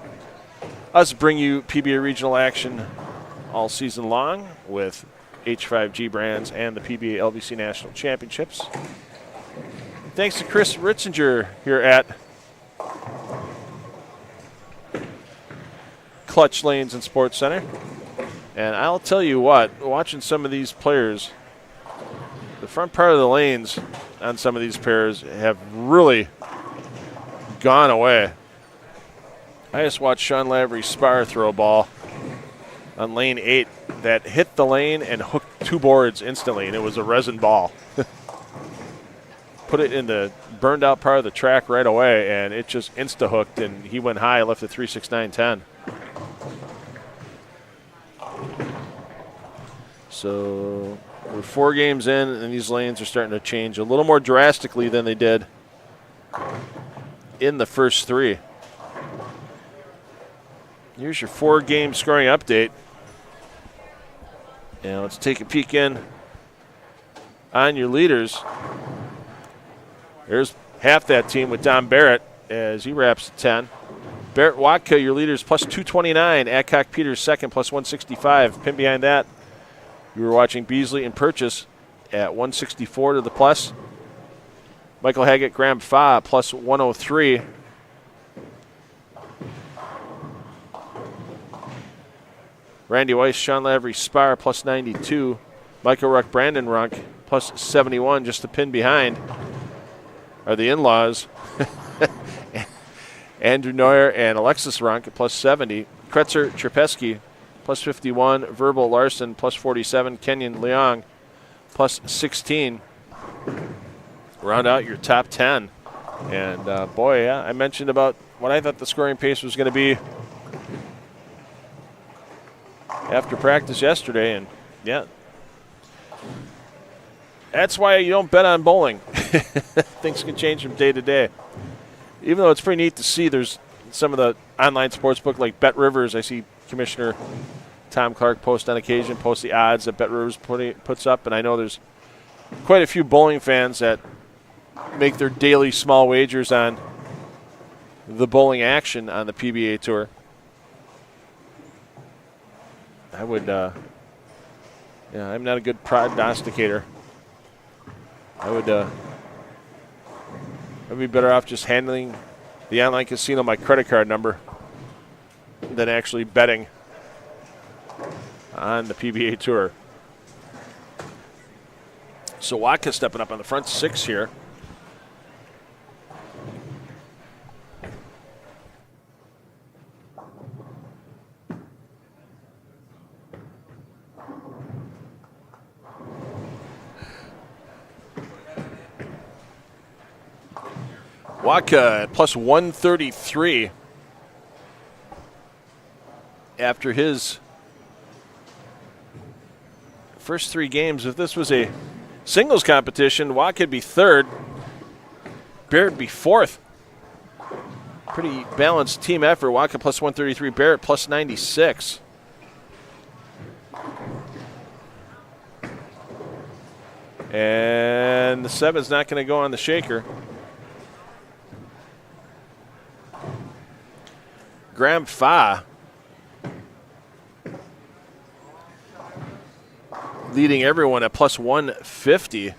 us bring you PBA regional action all season long with H5G brands and the PBA LBC National Championships. Thanks to Chris Ritzinger here at Clutch Lanes and Sports Center. And I'll tell you what, watching some of these players, the front part of the lanes on some of these pairs have really gone away. I just watched Sean Lavery spar throw a ball on lane 8 that hit the lane and hooked 2 boards instantly, and it was a resin ball. Put it in the burned out part of the track right away, and it just insta-hooked, and he went high, left at 369.10. So we're 4 games in, and these lanes are starting to change a little more drastically than they did in the first 3. Here's your 4-game scoring update. And let's take a peek in on your leaders. There's half that team with Don Barrett as he wraps at 10. Barrett Watka, your leaders, plus 229. Adcock Peters, second, plus 165. Pin behind that, you were watching Beasley and Purchase at 164 to the plus. Michael Haggett, Graham Fa, plus 103. Randy Weiss, Sean Lavery, Spar, plus 92. Michael Ruck, Brandon Runk, plus 71. Just a pin behind are the in-laws. Andrew Neuer and Alexis Runk, plus 70. Kretzer, Trepesky, plus 51. Verbal Larson, plus 47. Kenyon Leong, plus 16. Round out your top 10. And, boy, yeah, I mentioned about what I thought the scoring pace was going to be after practice yesterday, and yeah, that's why you don't bet on bowling. Things can change from day to day. Even though it's pretty neat to see, there's some of the online sportsbook like Bet Rivers. I see Commissioner Tom Clark post on occasion, post the odds that Bet Rivers puts up, and I know there's quite a few bowling fans that make their daily small wagers on the bowling action on the PBA Tour. I would, I'm not a good prognosticator. I'd be better off just handling the online casino my credit card number than actually betting on the PBA Tour. So Watka stepping up on the front 6 here. Watka at plus 133 after his first 3 games. If this was a singles competition, Watka would be 3rd. Barrett would be 4th. Pretty balanced team effort. Watka plus 133, Barrett plus 96. And the 7's not going to go on the shaker. Graham Fa leading everyone at plus 150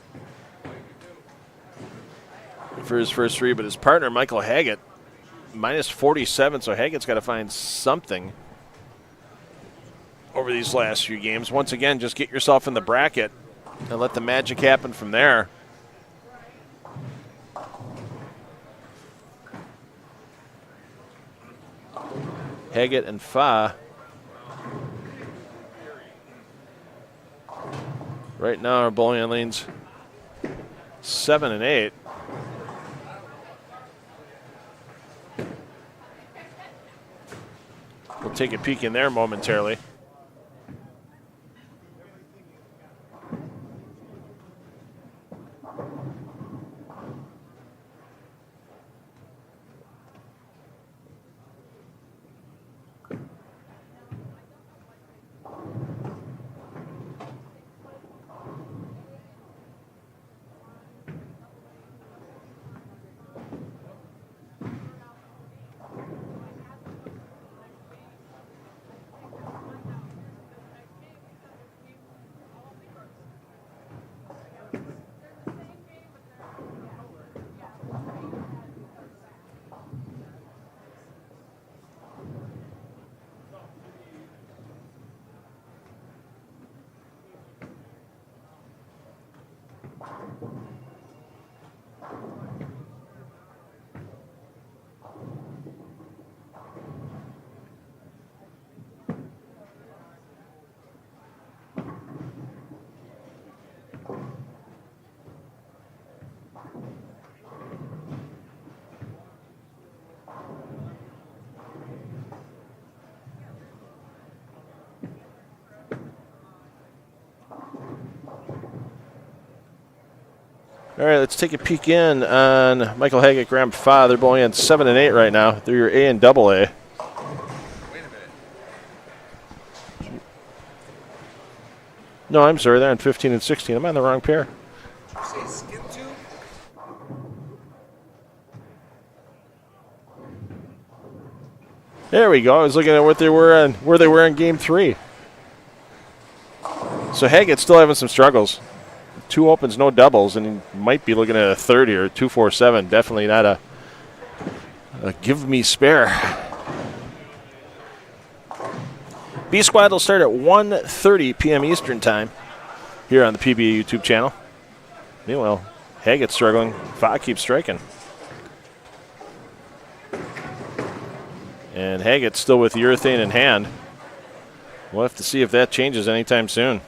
for his first 3, but his partner, Michael Haggett, minus 47, so Haggett's got to find something over these last few games. Once again, just get yourself in the bracket and let the magic happen from there. Haggett and Fa right now are bowling on lanes 7 and 8. We'll take a peek in there momentarily. All right, let's take a peek in on Michael Haggett, Grandpa. They're bowling on 7 and 8 right now. They're your A and double A. Wait a minute. No, I'm sorry. They're on 15 and 16. I'm on the wrong pair. Did you say skin tube? There we go. I was looking at what they were on, where they were in Game 3. So Haggett's still having some struggles. 2 opens, no doubles, and he might be looking at a 30 or 247. Definitely not a give me spare. B Squad will start at 1:30 p.m. Eastern Time here on the PBA YouTube channel. Meanwhile, Haggett's struggling. Fa keeps striking. And Haggett's still with urethane in hand. We'll have to see if that changes anytime soon.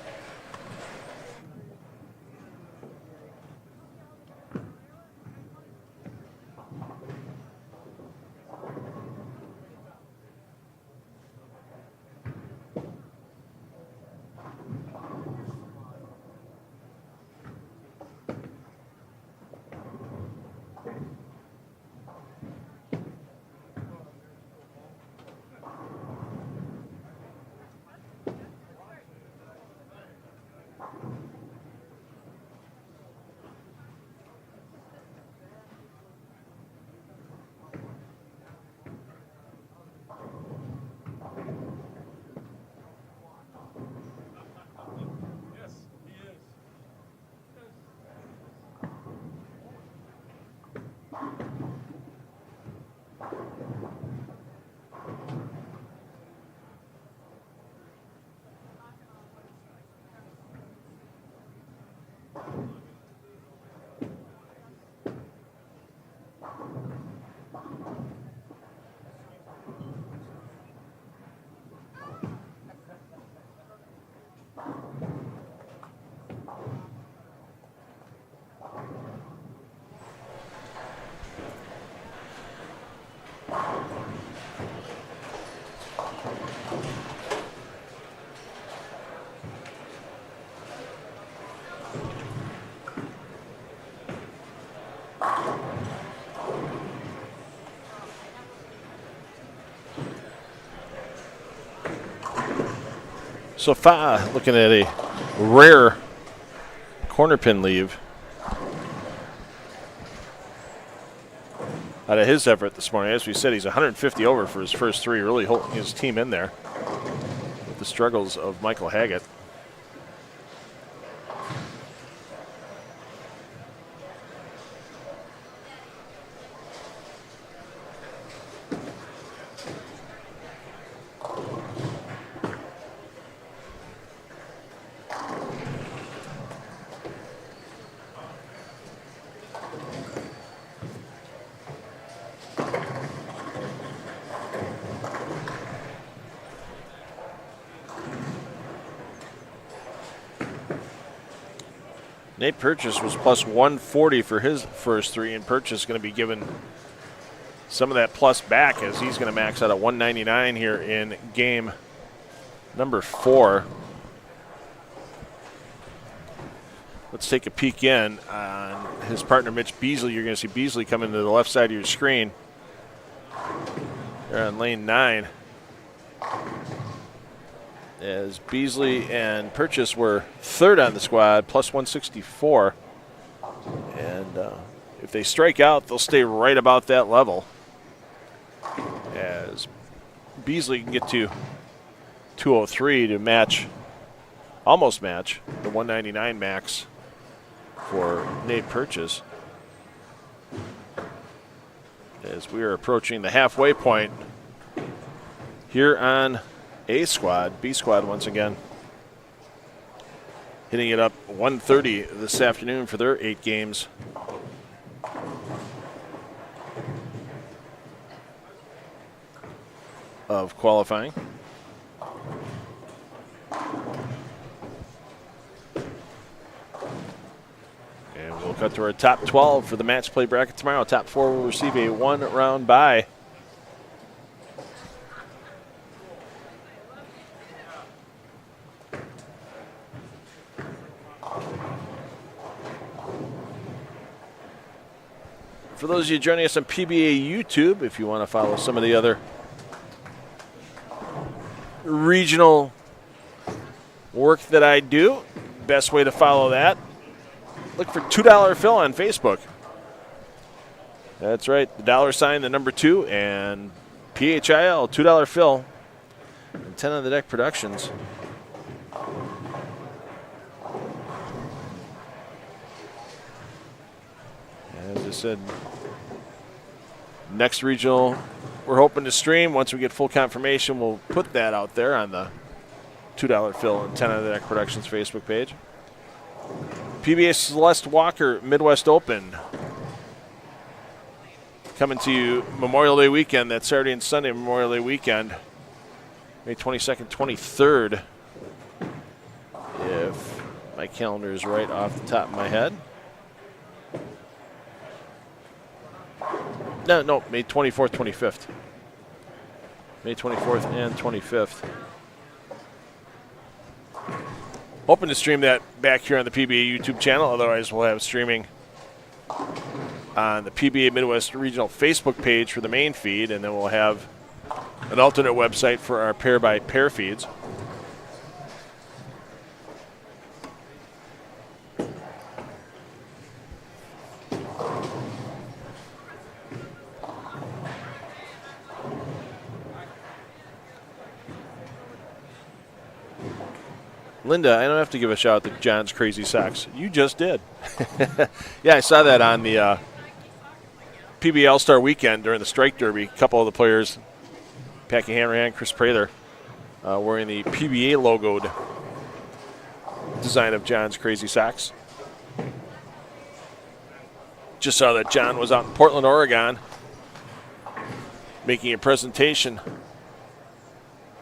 So Fa looking at a rare corner pin leave out of his effort this morning. As we said, he's 150 over for his first 3, really holding his team in there with the struggles of Michael Haggett. Nate Purchase was plus 140 for his first 3, and Purchase is going to be given some of that plus back as he's going to max out at 199 here in game number 4. Let's take a peek in on his partner Mitch Beasley. You're going to see Beasley coming to the left side of your screen. They're on lane 9. As Beasley and Purchase were third on the squad, plus 164. And if they strike out, they'll stay right about that level. As Beasley can get to 203 to match, almost match, the 199 max for Nate Purchase. As we are approaching the halfway point here on A squad, B squad once again hitting it up 130 this afternoon for their 8 games. Of qualifying. And we'll cut to our top 12 for the match play bracket tomorrow. Top 4 will receive a 1-round bye. For those of you joining us on PBA YouTube, if you want to follow some of the other regional work that I do, best way to follow that, look for $2 Phil on Facebook. That's right, the $, the number 2, and PHIL, $2 Phil, and 10 on the Deck Productions. As I said, next regional we're hoping to stream. Once we get full confirmation, we'll put that out there on the $2 Phil and 10 on the Deck Productions Facebook page. PBA Celeste Walker Midwest Open coming to you Memorial Day weekend. That's Saturday and Sunday Memorial Day weekend, May 22nd, 23rd. If my calendar is right off the top of my head. No, May 24th, 25th. May 24th and 25th. Hoping to stream that back here on the PBA YouTube channel. Otherwise, we'll have streaming on the PBA Midwest Regional Facebook page for the main feed, and then we'll have an alternate website for our pair-by-pair feeds. Linda, I don't have to give a shout out to John's Crazy Socks. You just did. Yeah, I saw that on the PBA All-Star Weekend during the Strike Derby. A couple of the players, Packy Hanrahan, Chris Prather, wearing the PBA logoed design of John's Crazy Socks. Just saw that John was out in Portland, Oregon, making a presentation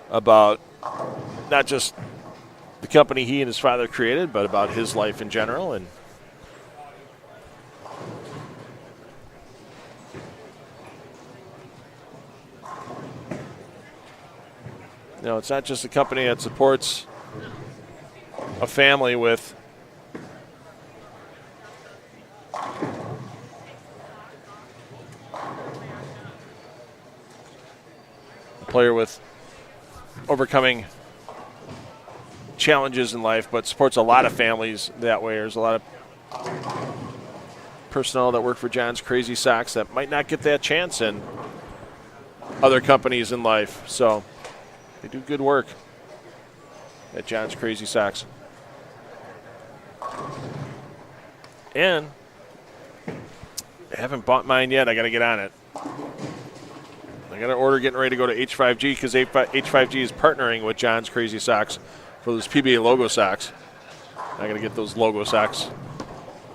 about not just the company he and his father created, but about his life in general. And you know, it's not just a company that supports a family with a player with overcoming challenges in life, but supports a lot of families that way. There's a lot of personnel that work for John's Crazy Socks that might not get that chance in other companies in life. So they do good work at John's Crazy Socks. And I haven't bought mine yet. I got to get on it. I got an order getting ready to go to H5G because H5G is partnering with John's Crazy Socks for those PBA logo socks. I got to get those logo socks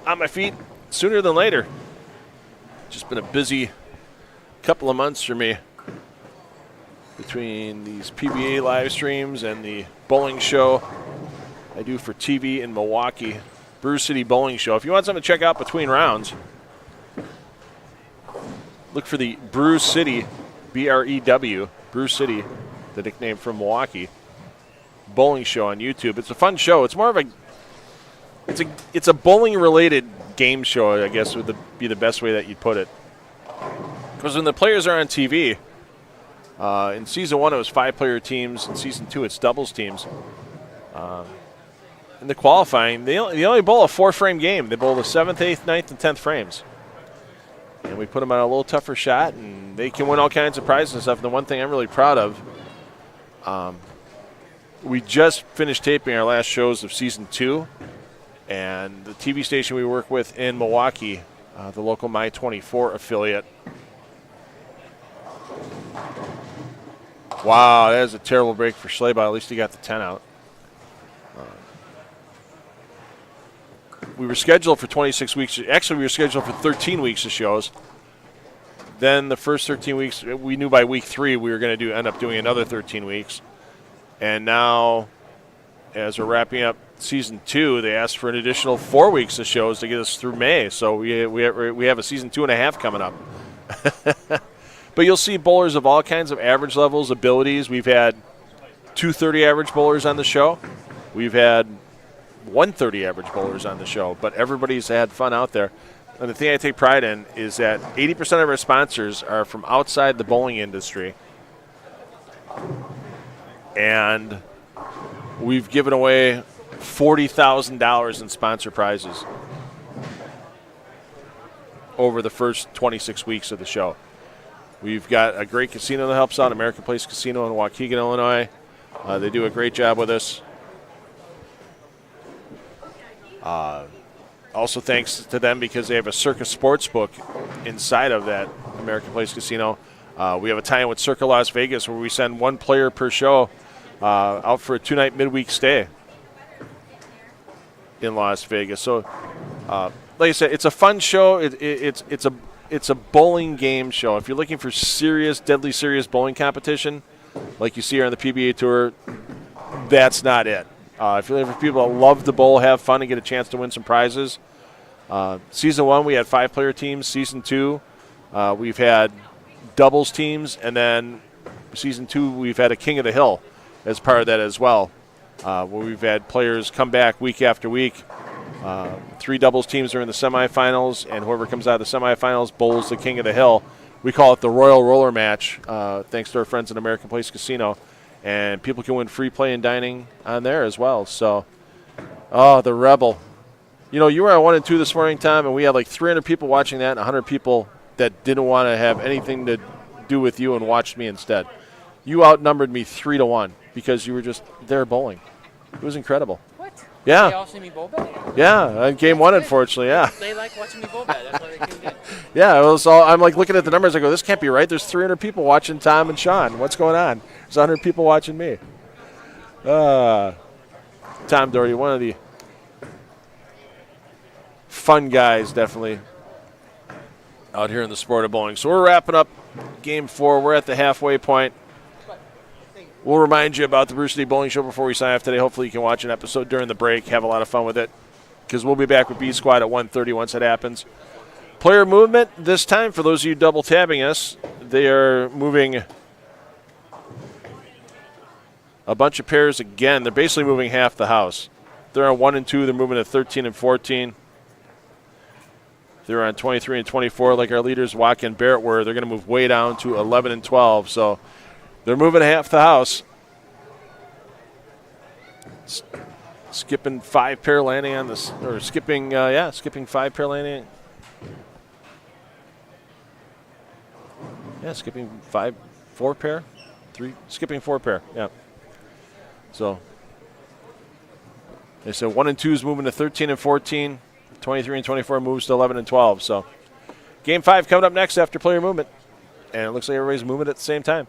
on my feet sooner than later. Just been a busy couple of months for me between these PBA live streams and the bowling show I do for TV in Milwaukee, Brew City Bowling Show. If you want something to check out between rounds, look for the Brew City, B-R-E-W, Brew City, the nickname from Milwaukee, bowling show on YouTube. It's a fun show. It's more of it's a bowling related game show, I guess would be the best way that you'd put it. Because when the players are on TV, in season 1 it was 5-player teams. In season 2 it's doubles teams. In the qualifying, they only bowl a 4-frame game. They bowl the 7th, 8th, 9th, and 10th frames. And we put them on a little tougher shot, and they can win all kinds of prizes and stuff. And the one thing I'm really proud of, we just finished taping our last shows of season 2, and the TV station we work with in Milwaukee, the local My24 affiliate. Wow, that is a terrible break for Schleybaugh. At least he got the 10 out. We were scheduled for 26 weeks. Actually, we were scheduled for 13 weeks of shows. Then the first 13 weeks, we knew by week 3 we were going to end up doing another 13 weeks. And now, as we're wrapping up season 2, they asked for an additional 4 weeks of shows to get us through May. So we have a season 2.5 coming up. But you'll see bowlers of all kinds of average levels, abilities. We've had 230 average bowlers on the show. We've had 130 average bowlers on the show. But everybody's had fun out there. and the thing I take pride in is that 80% of our sponsors are from outside the bowling industry. And we've given away $40,000 in sponsor prizes over the first 26 weeks of the show. We've got a great casino that helps out, American Place Casino in Waukegan, Illinois. They do a great job with us. Also thanks to them because they have a Circus Sportsbook inside of that American Place Casino. We have a tie-in with Circa Las Vegas where we send one player per show out for a 2-night midweek stay in Las Vegas. So, like I said, it's a fun show. It's a bowling game show. If you're looking for serious, deadly serious bowling competition, like you see here on the PBA Tour, that's not it. If you're looking for people that love to bowl, have fun, and get a chance to win some prizes, Season 1 we had 5-player teams. Season 2 we've had doubles teams, and then Season 2 we've had a King of the Hill as part of that as well, where we've had players come back week after week. 3 doubles teams are in the semifinals, and whoever comes out of the semifinals bowls the King of the Hill. We call it the Royal Roller Match, thanks to our friends at American Place Casino. And people can win free play and dining on there as well. So, the Rebel. You know, you were on 1 and 2 this morning, Tom, and we had like 300 people watching that and 100 people that didn't want to have anything to do with you and watched me instead. You outnumbered me 3-1 because you were just there bowling. It was incredible. What? Yeah. They all see me bowl bet? Yeah, on game 1, unfortunately, yeah. They like watching me bowl bet. That's why they tuned in. Yeah, it was all, I'm like looking at the numbers. I go, this can't be right. There's 300 people watching Tom and Sean. What's going on? There's 100 people watching me. Tom Doherty, one of the fun guys, definitely, out here in the sport of bowling. So we're wrapping up game 4. We're at the halfway point. We'll remind you about the Bruce Lee Bowling Show before we sign off today. Hopefully you can watch an episode during the break. Have a lot of fun with it, because we'll be back with B Squad at 1:30 once it happens. Player movement this time, for those of you double tabbing us, they are moving a bunch of pairs again. They're basically moving half the house. They're on 1 and 2. They're moving to 13 and 14. They're on 23 and 24 like our leaders, Wack and Barrett, were. They're going to move way down to 11 and 12. So they're moving half the house. Skipping 5-pair landing on this, or skipping 5-pair landing. Yeah, skipping 4-pair, 3, skipping 4-pair. Yeah. So they said 1 and 2 is moving to 13 and 14. 23 and 24 moves to 11 and 12. So game 5 coming up next after player movement, and it looks like everybody's moving at the same time.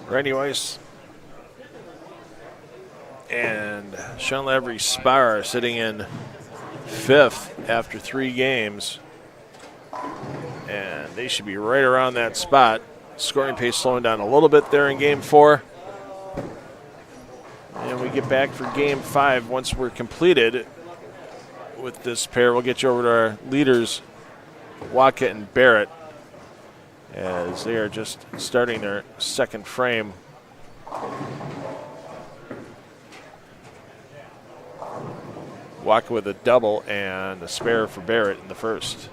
Randy Weiss and Sean Lavery Spar sitting in 5th after 3 games. And they should be right around that spot. Scoring pace slowing down a little bit there in Game 4. And we get back for Game 5 once we're completed with this pair. We'll get you over to our leaders, Wackett and Barrett, as they are just starting their second frame. Wackett with a double and a spare for Barrett in the first.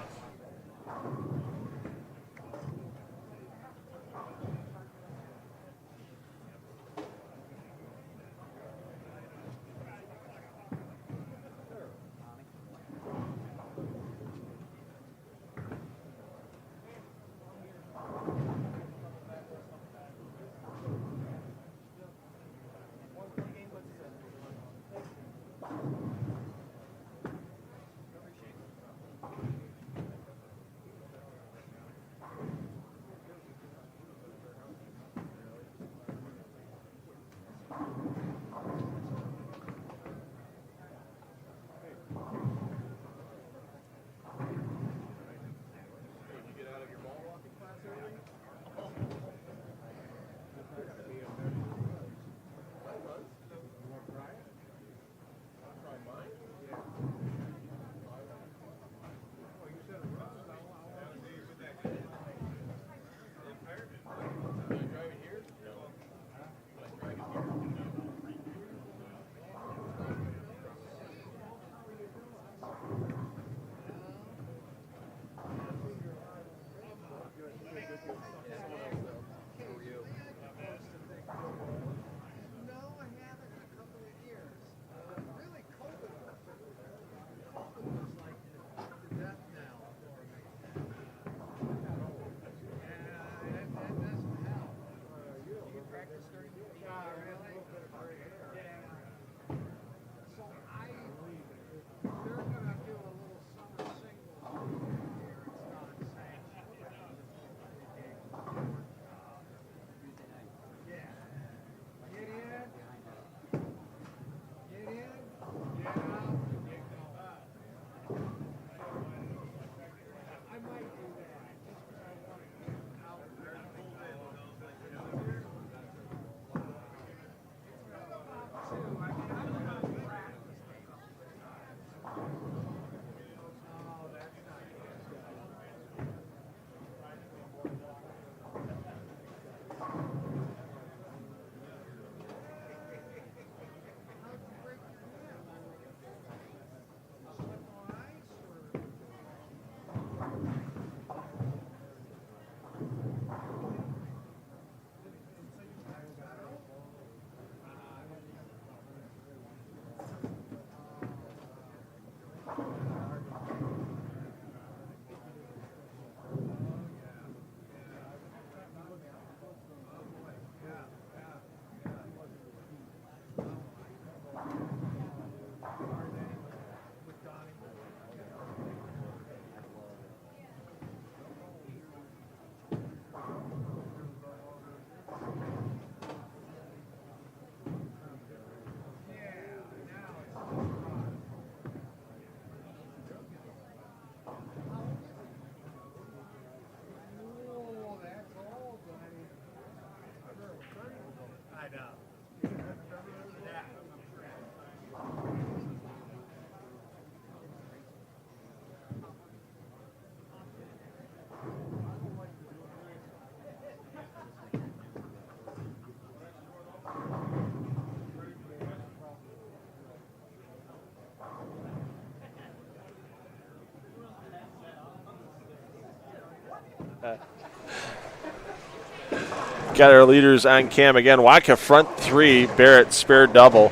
Got our leaders on cam again. Waka front 3, Barrett spare double.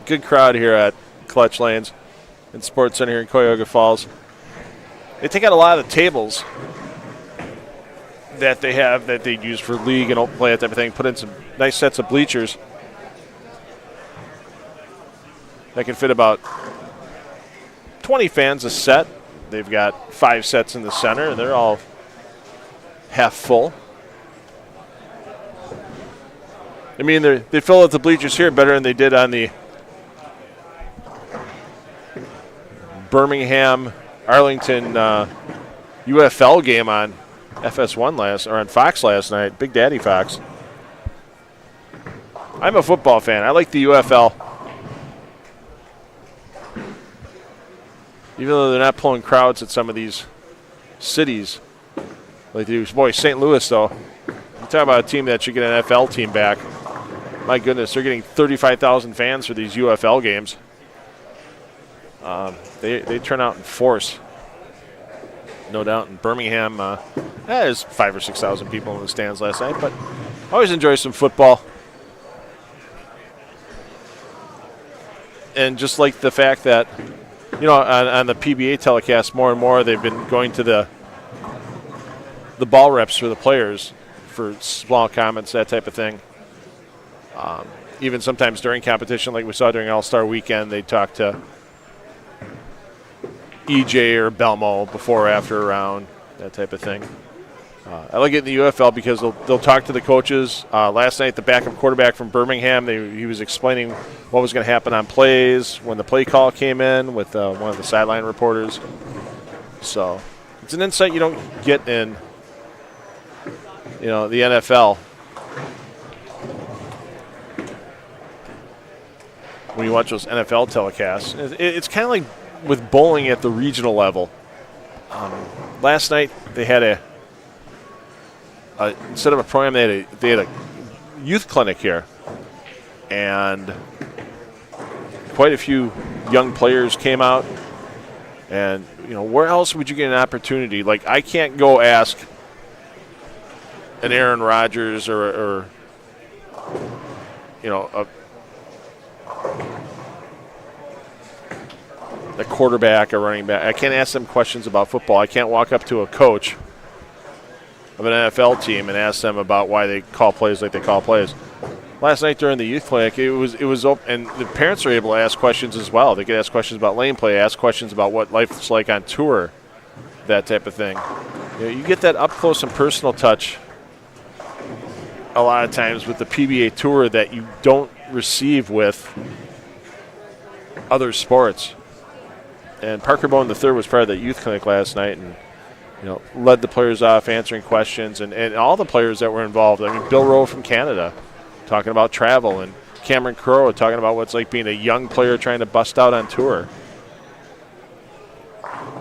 Good crowd here at Clutch Lanes and Sports Center here in Cuyahoga Falls. They take out a lot of the tables that they have that they use for league and open play and everything. Put in some nice sets of bleachers that can fit about 20 fans a set. They've got 5 sets in the center. They're all half full. I mean, they fill out the bleachers here better than they did on the Birmingham Arlington UFL game on FS1 on Fox last night. Big Daddy Fox. I'm a football fan. I like the UFL. Even though they're not pulling crowds at some of these cities. Like they do. Boy, St. Louis, though. You talk about a team that should get an NFL team back. My goodness, they're getting 35,000 fans for these UFL games. They turn out in force. No doubt. In Birmingham, there's 5,000 or 6,000 people in the stands last night. But I always enjoy some football. And just like the fact that, on the PBA telecast, more and more they've been going to the ball reps for the players for small comments, that type of thing. Even sometimes during competition, like we saw during All-Star Weekend, they talk to EJ or Belmo before or after a round, that type of thing. I like it in the UFL because they'll talk to the coaches. Last night, the backup quarterback from Birmingham, he was explaining what was going to happen on plays when the play call came in with one of the sideline reporters. So it's an insight you don't get in, the NFL. When you watch those NFL telecasts, it's kind of like with bowling at the regional level. Last night they had instead of a program, they had a youth clinic here, and quite a few young players came out. And where else would you get an opportunity? Like, I can't go ask an Aaron Rodgers or a quarterback, a running back. I can't ask them questions about football. I can't walk up to a coach of an NFL team and ask them about why they call plays like they call plays. Last night during the youth clinic, it was open, and the parents are able to ask questions as well. They could ask questions about lane play, ask questions about what life's like on tour, that type of thing. You get that up close and personal touch a lot of times with the PBA tour that you don't receive with other sports. And Parker Bowen III was part of that youth clinic last night, and led the players off answering questions, and all the players that were involved. I mean, Bill Rowe from Canada talking about travel, and Cameron Crowe talking about what's like being a young player trying to bust out on tour.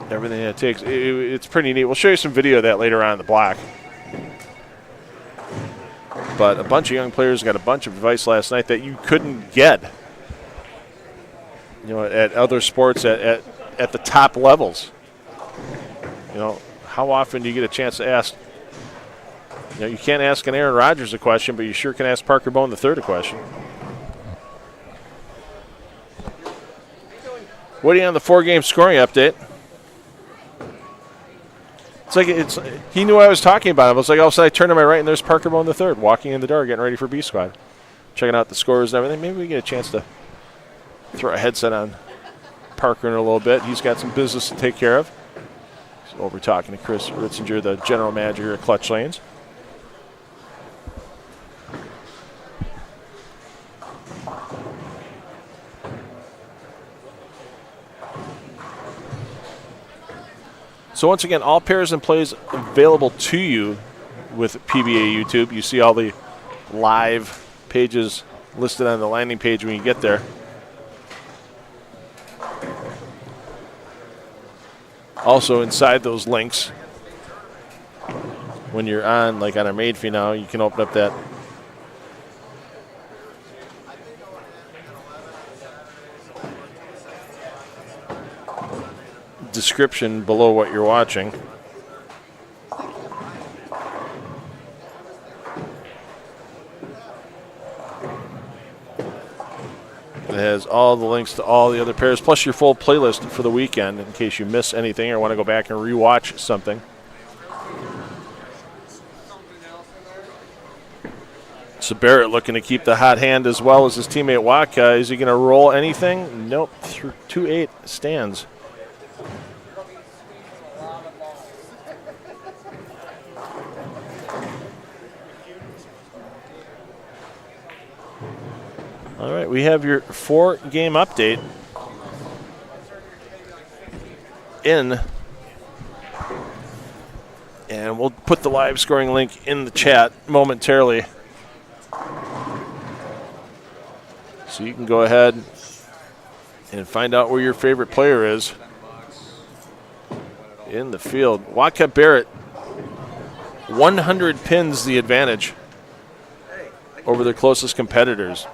Everything that it takes. It's pretty neat. We'll show you some video of that later on in the block. But a bunch of young players got a bunch of advice last night that you couldn't get at other sports at the top levels. How often do you get a chance to ask? You can't ask an Aaron Rodgers a question, but you sure can ask Parker Bowen III a question. Woody on the 4-game scoring update. He knew what I was talking about. I was like, all of a sudden I turned to my right and there's Parker Bowen III walking in the door, getting ready for B Squad, checking out the scores and everything. Maybe we get a chance to throw a headset on Parker in a little bit. He's got some business to take care of. He's over talking to Chris Ritzinger, the general manager here at Clutch Lanes. So once again, all pairs and plays available to you with PBA YouTube. You see all the live pages listed on the landing page when you get there. Also inside those links, when you're on, like on our main feed now, you can open up that description below what you're watching. It has all the links to all the other pairs, plus your full playlist for the weekend in case you miss anything or want to go back and rewatch something. So Barrett looking to keep the hot hand as well as his teammate Waka. Is he going to roll anything? Nope. Through 2-8 stands. All right, we have your 4-game update in. And we'll put the live scoring link in the chat momentarily. So you can go ahead and find out where your favorite player is in the field. Waka Barrett, 100 pins the advantage over their closest competitors.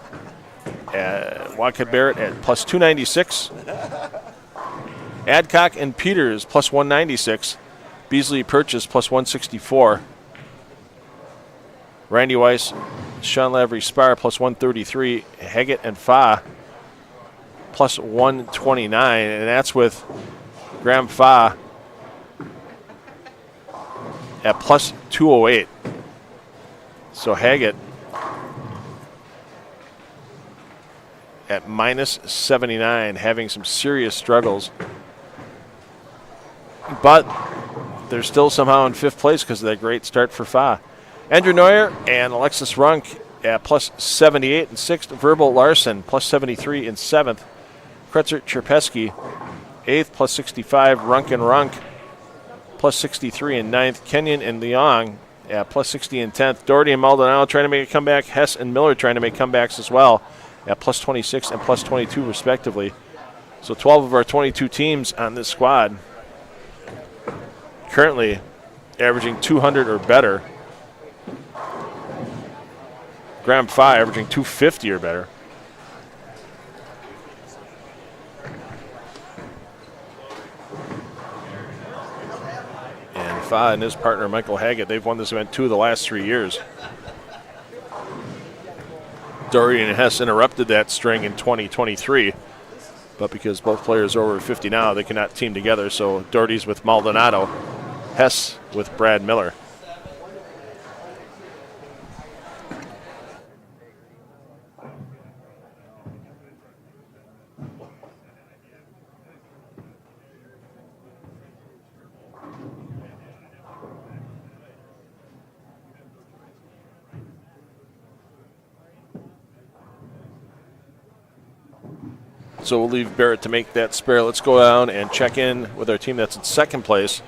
Waka Barrett at plus 296. Adcock and Peters plus 196. Beasley Purchase plus 164. Randy Weiss, Sean Lavery Spar plus 133. Haggett and Fa plus 129. And that's with Graham Fa at plus 208. So Haggett at minus 79, having some serious struggles. But they're still somehow in 5th place because of that great start for Fa. Andrew Neuer and Alexis Runk at plus 78 in 6th. Verbal Larson plus 73 in 7th. Kretzer Cherpesky 8th plus 65. Runk and Runk plus 63 in 9th. Kenyon and Leong at plus 60 in 10th. Doherty and Maldonado trying to make a comeback. Hess and Miller trying to make comebacks as well at plus 26 and plus 22 respectively. So 12 of our 22 teams on this squad currently averaging 200 or better. Graham Fa averaging 250 or better. And Fa and his partner Michael Haggett, they've won this event 2 of the last 3 years. Doherty and Hess interrupted that string in 2023, but because both players are over 50 now, they cannot team together. So Doherty's with Maldonado, Hess with Brad Miller. So we'll leave Barrett to make that spare. Let's go down and check in with our team that's in 2nd place.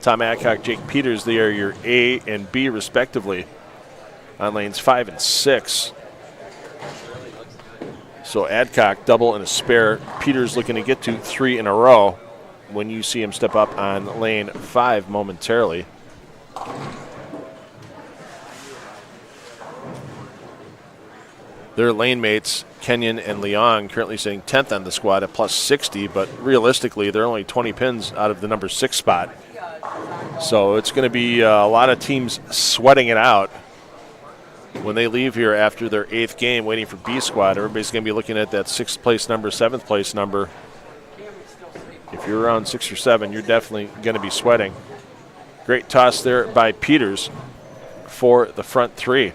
Tom Adcock, Jake Peters, they are your A and B respectively on lanes 5 and 6. So Adcock, double and a spare. Peters looking to get to 3 in a row when you see him step up on lane 5 momentarily. Their lane mates, Kenyon and Leong, currently sitting 10th on the squad at plus 60, but realistically, they're only 20 pins out of the number 6 spot. So it's going to be a lot of teams sweating it out when they leave here after their 8th game waiting for B squad. Everybody's going to be looking at that 6th place number, 7th place number. If you're around 6 or 7, you're definitely going to be sweating. Great toss there by Peters for the front 3.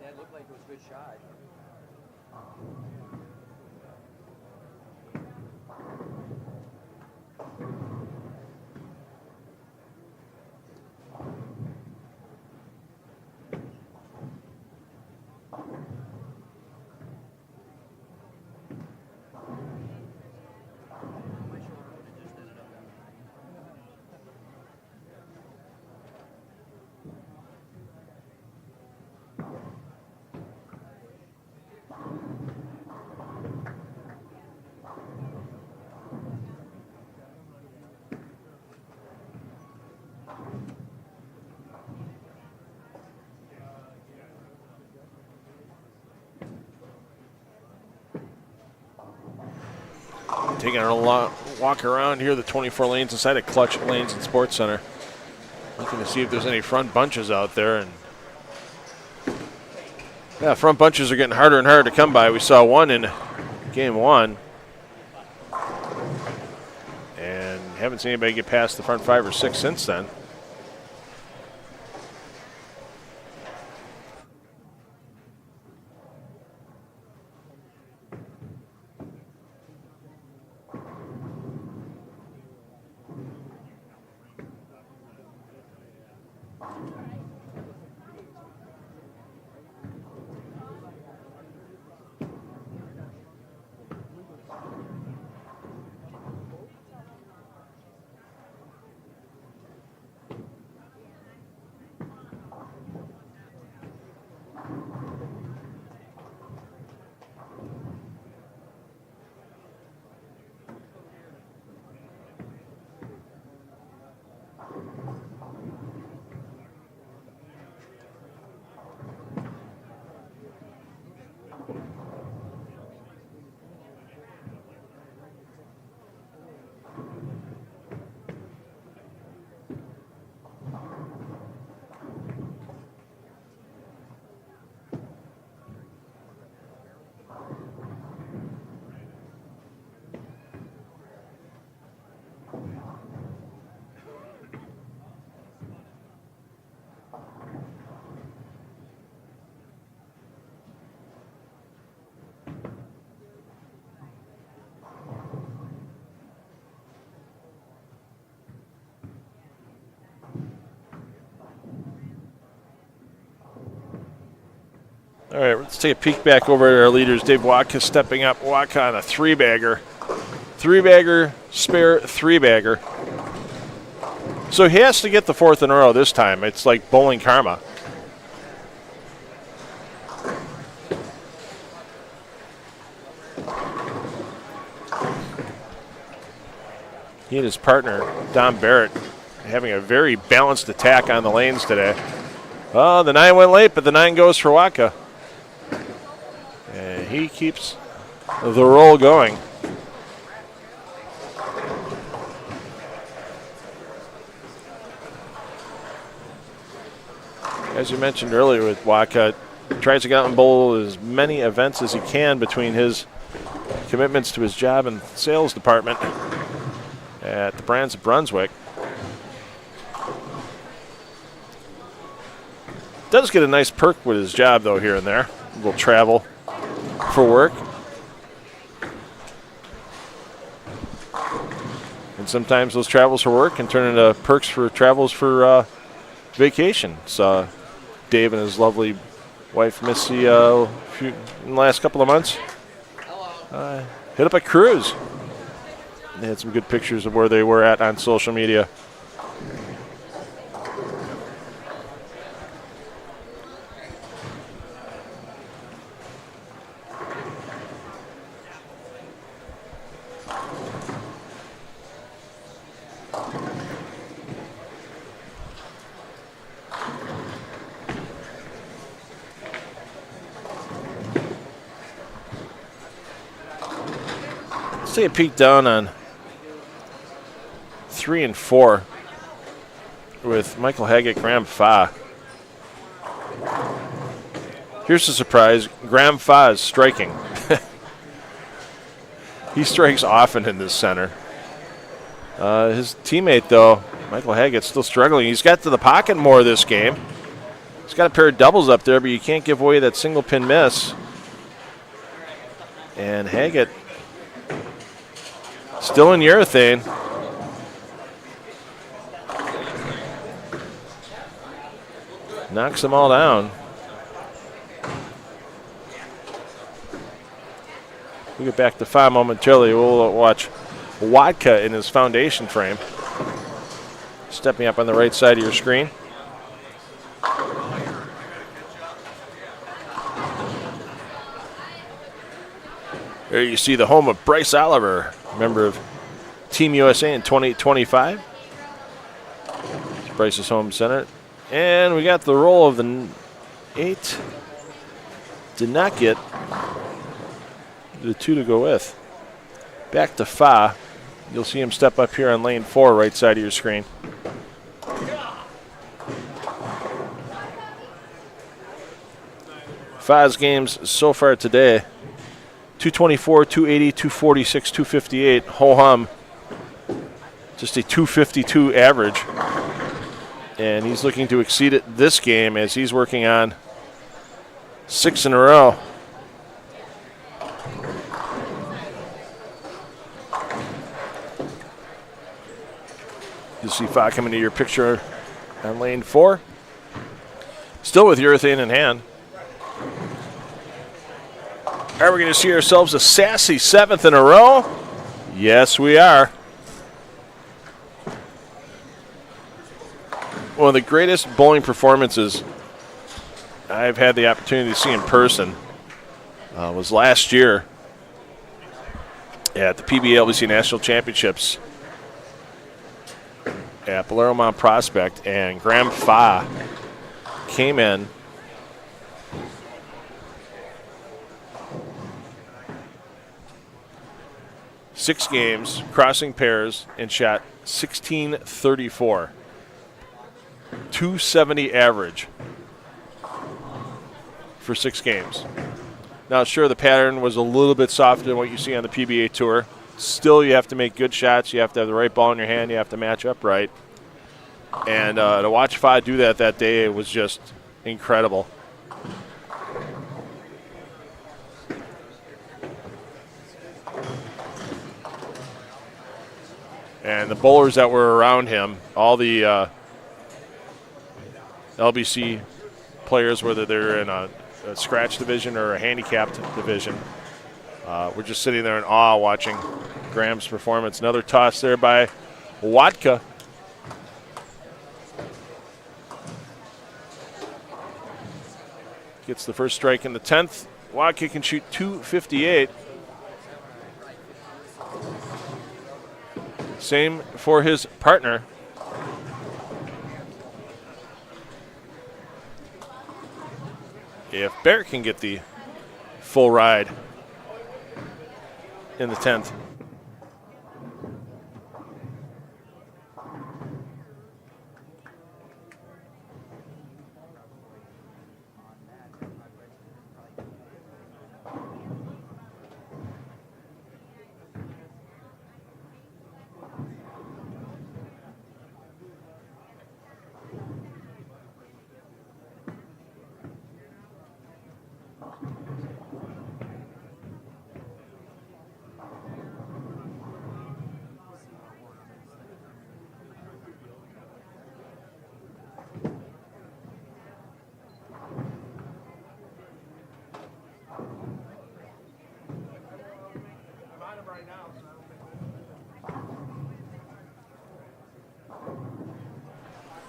That looked like it was a good shot. Taking a walk around here, the 24 lanes inside of Clutch Lanes and Sports Center. Looking to see if there's any front bunches out there. And yeah, front bunches are getting harder and harder to come by. We saw one in game 1. And haven't seen anybody get past the front 5 or 6 since then. All right, let's take a peek back over at our leaders. Dave Watka stepping up. Watka on a 3-bagger. 3-bagger, spare 3-bagger. So he has to get the 4th in a row this time. It's like bowling karma. He and his partner, Don Barrett, having a very balanced attack on the lanes today. Oh, the 9 went late, but the 9 goes for Watka. And he keeps the roll going. As you mentioned earlier with Watka, tries to get out and bowl as many events as he can between his commitments to his job and sales department at the Brands of Brunswick. Does get a nice perk with his job, though, here and there. A little travel for work. And sometimes those travels for work can turn into perks for travels for vacation. So Dave and his lovely wife, Missy, in the last couple of months, hit up a cruise. They had some good pictures of where they were at on social media. Let's take a peek down on 3 and 4 with Michael Haggett, Graham Fa. Here's the surprise. Graham Fa is striking. He strikes often in this center. His teammate, though, Michael Haggett, still struggling. He's got to the pocket more this game. He's got a pair of doubles up there, but you can't give away that single pin miss. And Haggett still in urethane. Knocks them all down. We'll get back to Fa momentarily. We'll watch Watka in his foundation frame. Stepping up on the right side of your screen. There you see the home of Bryce Oliver, member of Team USA in 2025. It's Bryce's home center. And we got the roll of the 8. Did not get the 2 to go with. back to Fa. You'll see him step up here on lane 4, right side of your screen. Fa's games so far today, 224, 280, 246, 258. Ho-hum, just a 252 average. And he's looking to exceed it this game as he's working on 6 in a row. You'll see Fa coming to your picture on lane 4. Still with urethane in hand. Are we going to see ourselves a sassy 7th in a row? Yes, we are. One of the greatest bowling performances I've had the opportunity to see in person was last year at the PBA LBC National Championships at Bolero Mount Prospect, and Graham Fa came in six games, crossing pairs, and shot 1634. 270 average for 6 games. Now, sure, the pattern was a little bit softer than what you see on the PBA Tour. Still, you have to make good shots. You have to have the right ball in your hand. You have to match up right. And to watch Fa do that day, it was just incredible. And the bowlers that were around him, all the LBC players, whether they're in a scratch division or a handicapped division, we're just sitting there in awe watching Graham's performance. Another toss there by Watka. Gets the first strike in the 10th. Watka can shoot 258. Same for his partner. If Barrett can get the full ride in the 10th.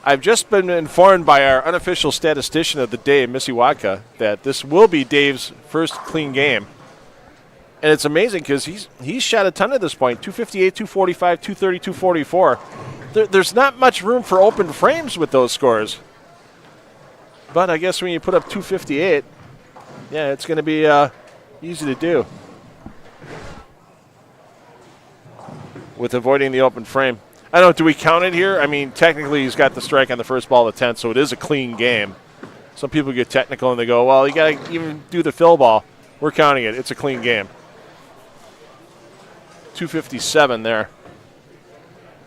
I've just been informed by our unofficial statistician of the day, Missy Watka, that this will be Dave's first clean game. And it's amazing because he's shot a ton at this point, 258, 245, 230, 244. There's not much room for open frames with those scores. But I guess when you put up 258, yeah, it's going to be easy to do with avoiding the open frame. I don't know, do we count it here? I mean, technically he's got the strike on the first ball of the 10th, so it is a clean game. Some people get technical and they go, well, you got to even do the fill ball. We're counting it. It's a clean game. 257 there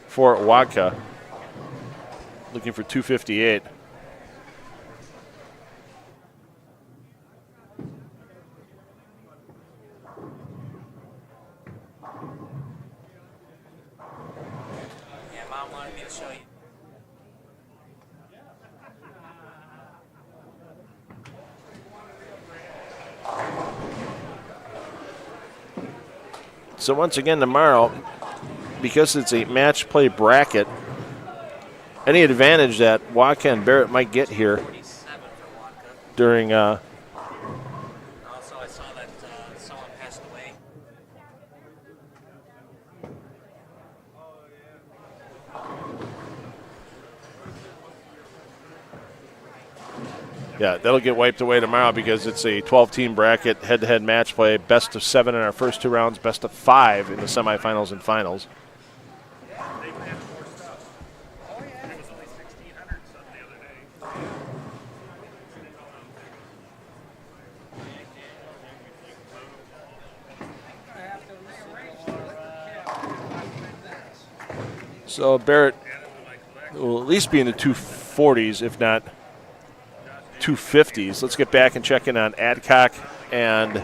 for Watka. Looking for 258. So once again tomorrow, because it's a match play bracket, any advantage that Watka and Barrett might get here during Also, I saw that someone passed away. Yeah, that'll get wiped away tomorrow because it's a 12-team bracket, head-to-head match play, best of 7 in our first 2 rounds, best of 5 in the semifinals and finals. So Barrett will at least be in the 240s, if not 250s. Let's get back and check in on Adcock and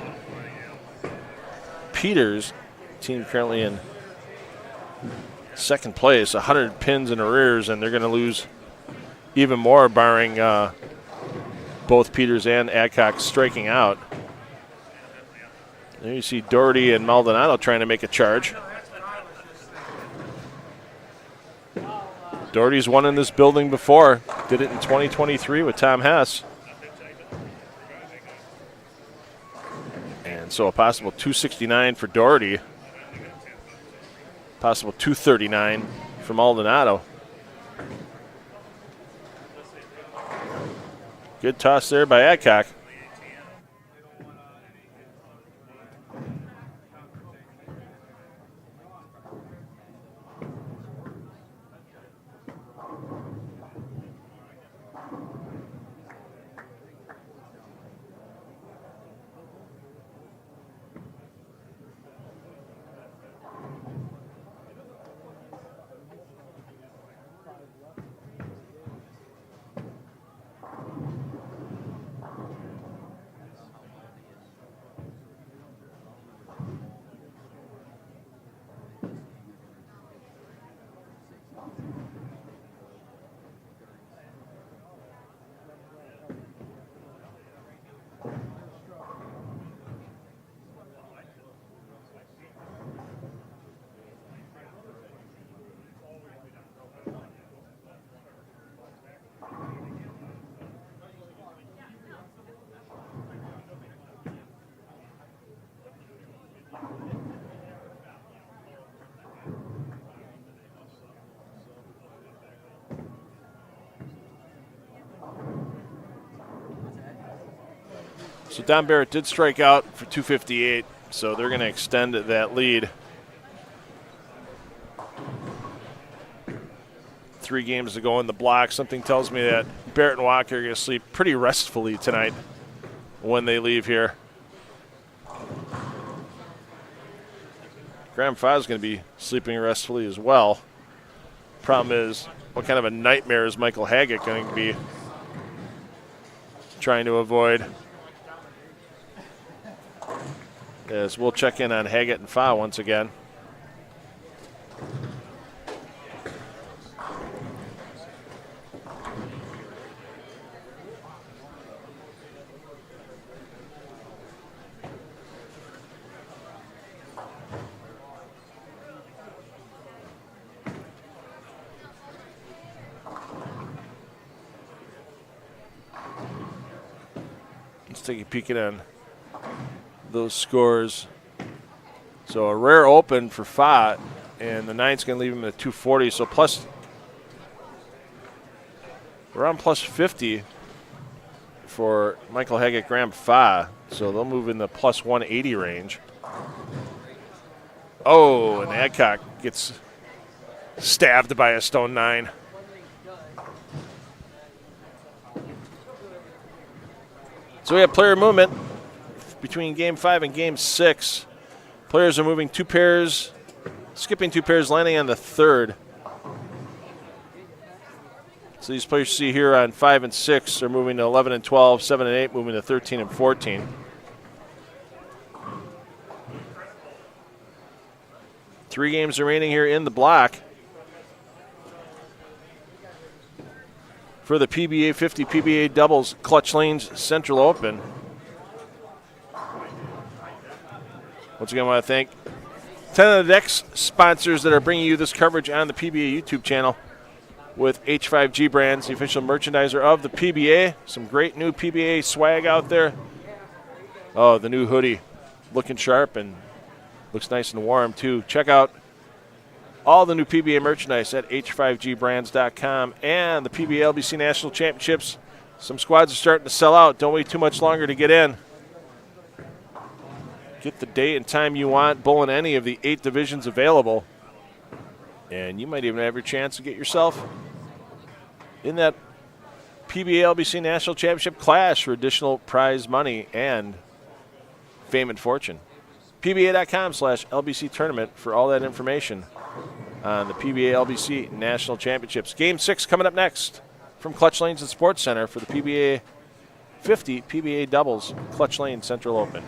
Peters, team currently in second place, 100 pins in arrears, and they're going to lose even more, barring both Peters and Adcock striking out. There you see Doherty and Maldonado trying to make a charge. Doherty's won in this building before. Did it in 2023 with Tom Hess. And so a possible 269 for Doherty. Possible 239 for Maldonado. Good toss there by Adcock. So Don Barrett did strike out for 258, so they're going to extend that lead. 3 games to go in the block. Something tells me that Barrett and Walker are going to sleep pretty restfully tonight when they leave here. Graham Fa is going to be sleeping restfully as well. Problem is, what kind of a nightmare is Michael Haggett going to be trying to avoid? As we'll check in on Haggett and Fa once again. Let's take a peek at on those scores. So a rare open for Fa, and the 9's going to leave him at 240. So plus, around plus 50 for Michael Haggett, Graham Fa. So they'll move in the plus 180 range. Oh, and Adcock gets stabbed by a stone 9. So we have player movement between Game 5 and Game 6. Players are moving 2 pairs, skipping 2 pairs, landing on the 3rd. So these players you see here on 5 and 6 are moving to 11 and 12, 7 and 8, moving to 13 and 14. Three games remaining here in the block for the PBA50 PBA Doubles Clutch Lanes Central Open. Once again, I want to thank 10 of the Decks sponsors that are bringing you this coverage on the PBA YouTube channel with H5G Brands, the official merchandiser of the PBA. Some great new PBA swag out there. Oh, the new hoodie looking sharp and looks nice and warm, too. Check out all the new PBA merchandise at h5gbrands.com, and the PBA LBC National Championships Some squads are starting to sell out. Don't wait too much longer to get in. Get the date and time you want, bowl in any of the 8 divisions available. And you might even have your chance to get yourself in that PBA LBC National Championship Clash for additional prize money and fame and fortune. PBA.com/LBC tournament for all that information on the PBA LBC National Championships. Game 6 coming up next from Clutch Lanes and Sports Center for the PBA50 PBA Doubles Clutch Lane Central Open.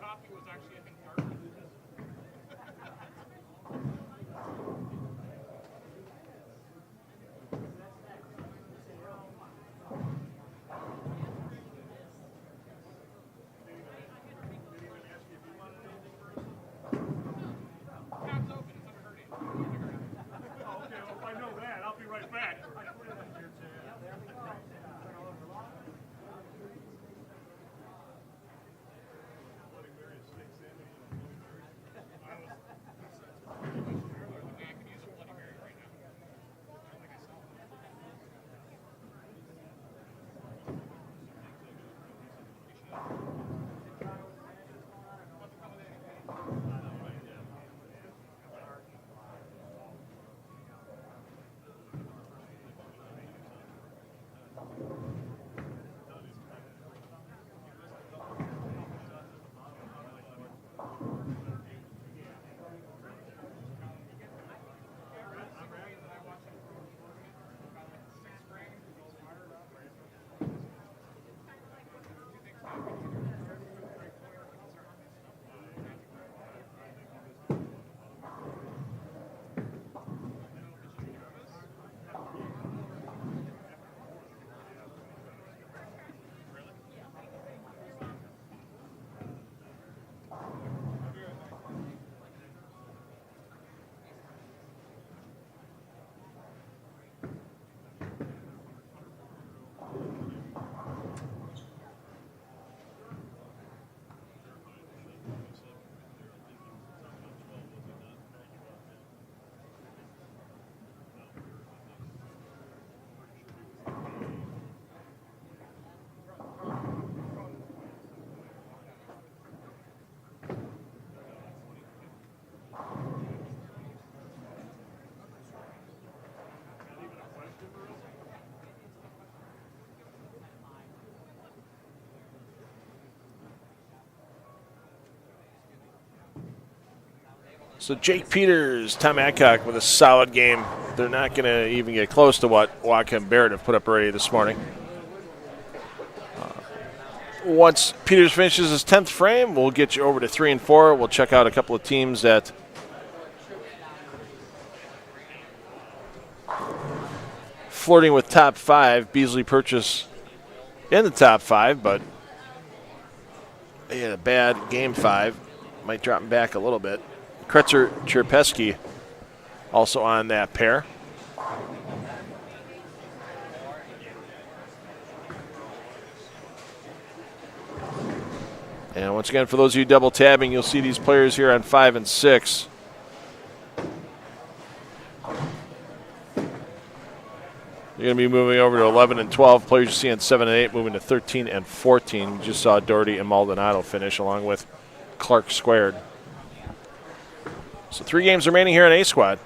Coffee was actually, I think, darker than this. So Jake Peters, Tom Adcock with a solid game. They're not going to even get close to what Waukee and Barrett have put up already this morning. Once Peters finishes his 10th frame, we'll get you over to 3 and 4. We'll check out a couple of teams that flirting with top 5. Beasley Purchase in the top 5, but they had a bad game 5. Might drop him back a little bit. Kretzer Cherpesky also on that pair. And once again, for those of you double tabbing, you'll see these players here on 5 and 6. You're going to be moving over to 11 and 12. Players you see on 7 and 8 moving to 13 and 14. We just saw Doherty and Maldonado finish along with Clark squared. So 3 games remaining here on A Squad.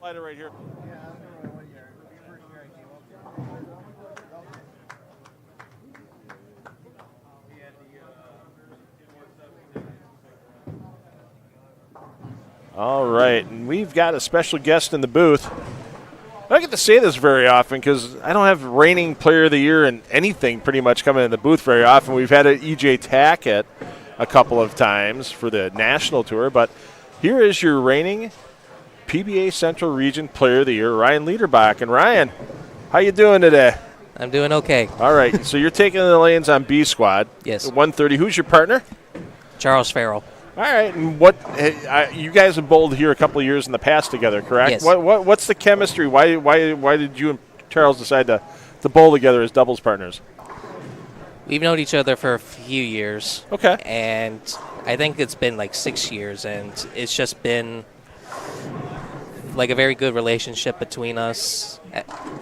Slider right here. All right, and we've got a special guest in the booth. I don't get to say this very often because I don't have reigning player of the year and anything pretty much coming in the booth very often. We've had an EJ Tackett a couple of times for the national tour, but here is your reigning PBA Central Region Player of the Year, Ryan Liederbach. And Ryan, how you doing today? I'm doing okay. All right, so you're taking the lanes on B Squad. Yes. At 130. Who's your partner? Charles Farrell. All right, and what you guys have bowled here a couple of years in the past together, correct? Yes. What's the chemistry? Why did you and Charles decide to bowl together as doubles partners? We've known each other for a few years. Okay. And I think it's been like 6 years, and it's just been like a very good relationship between us.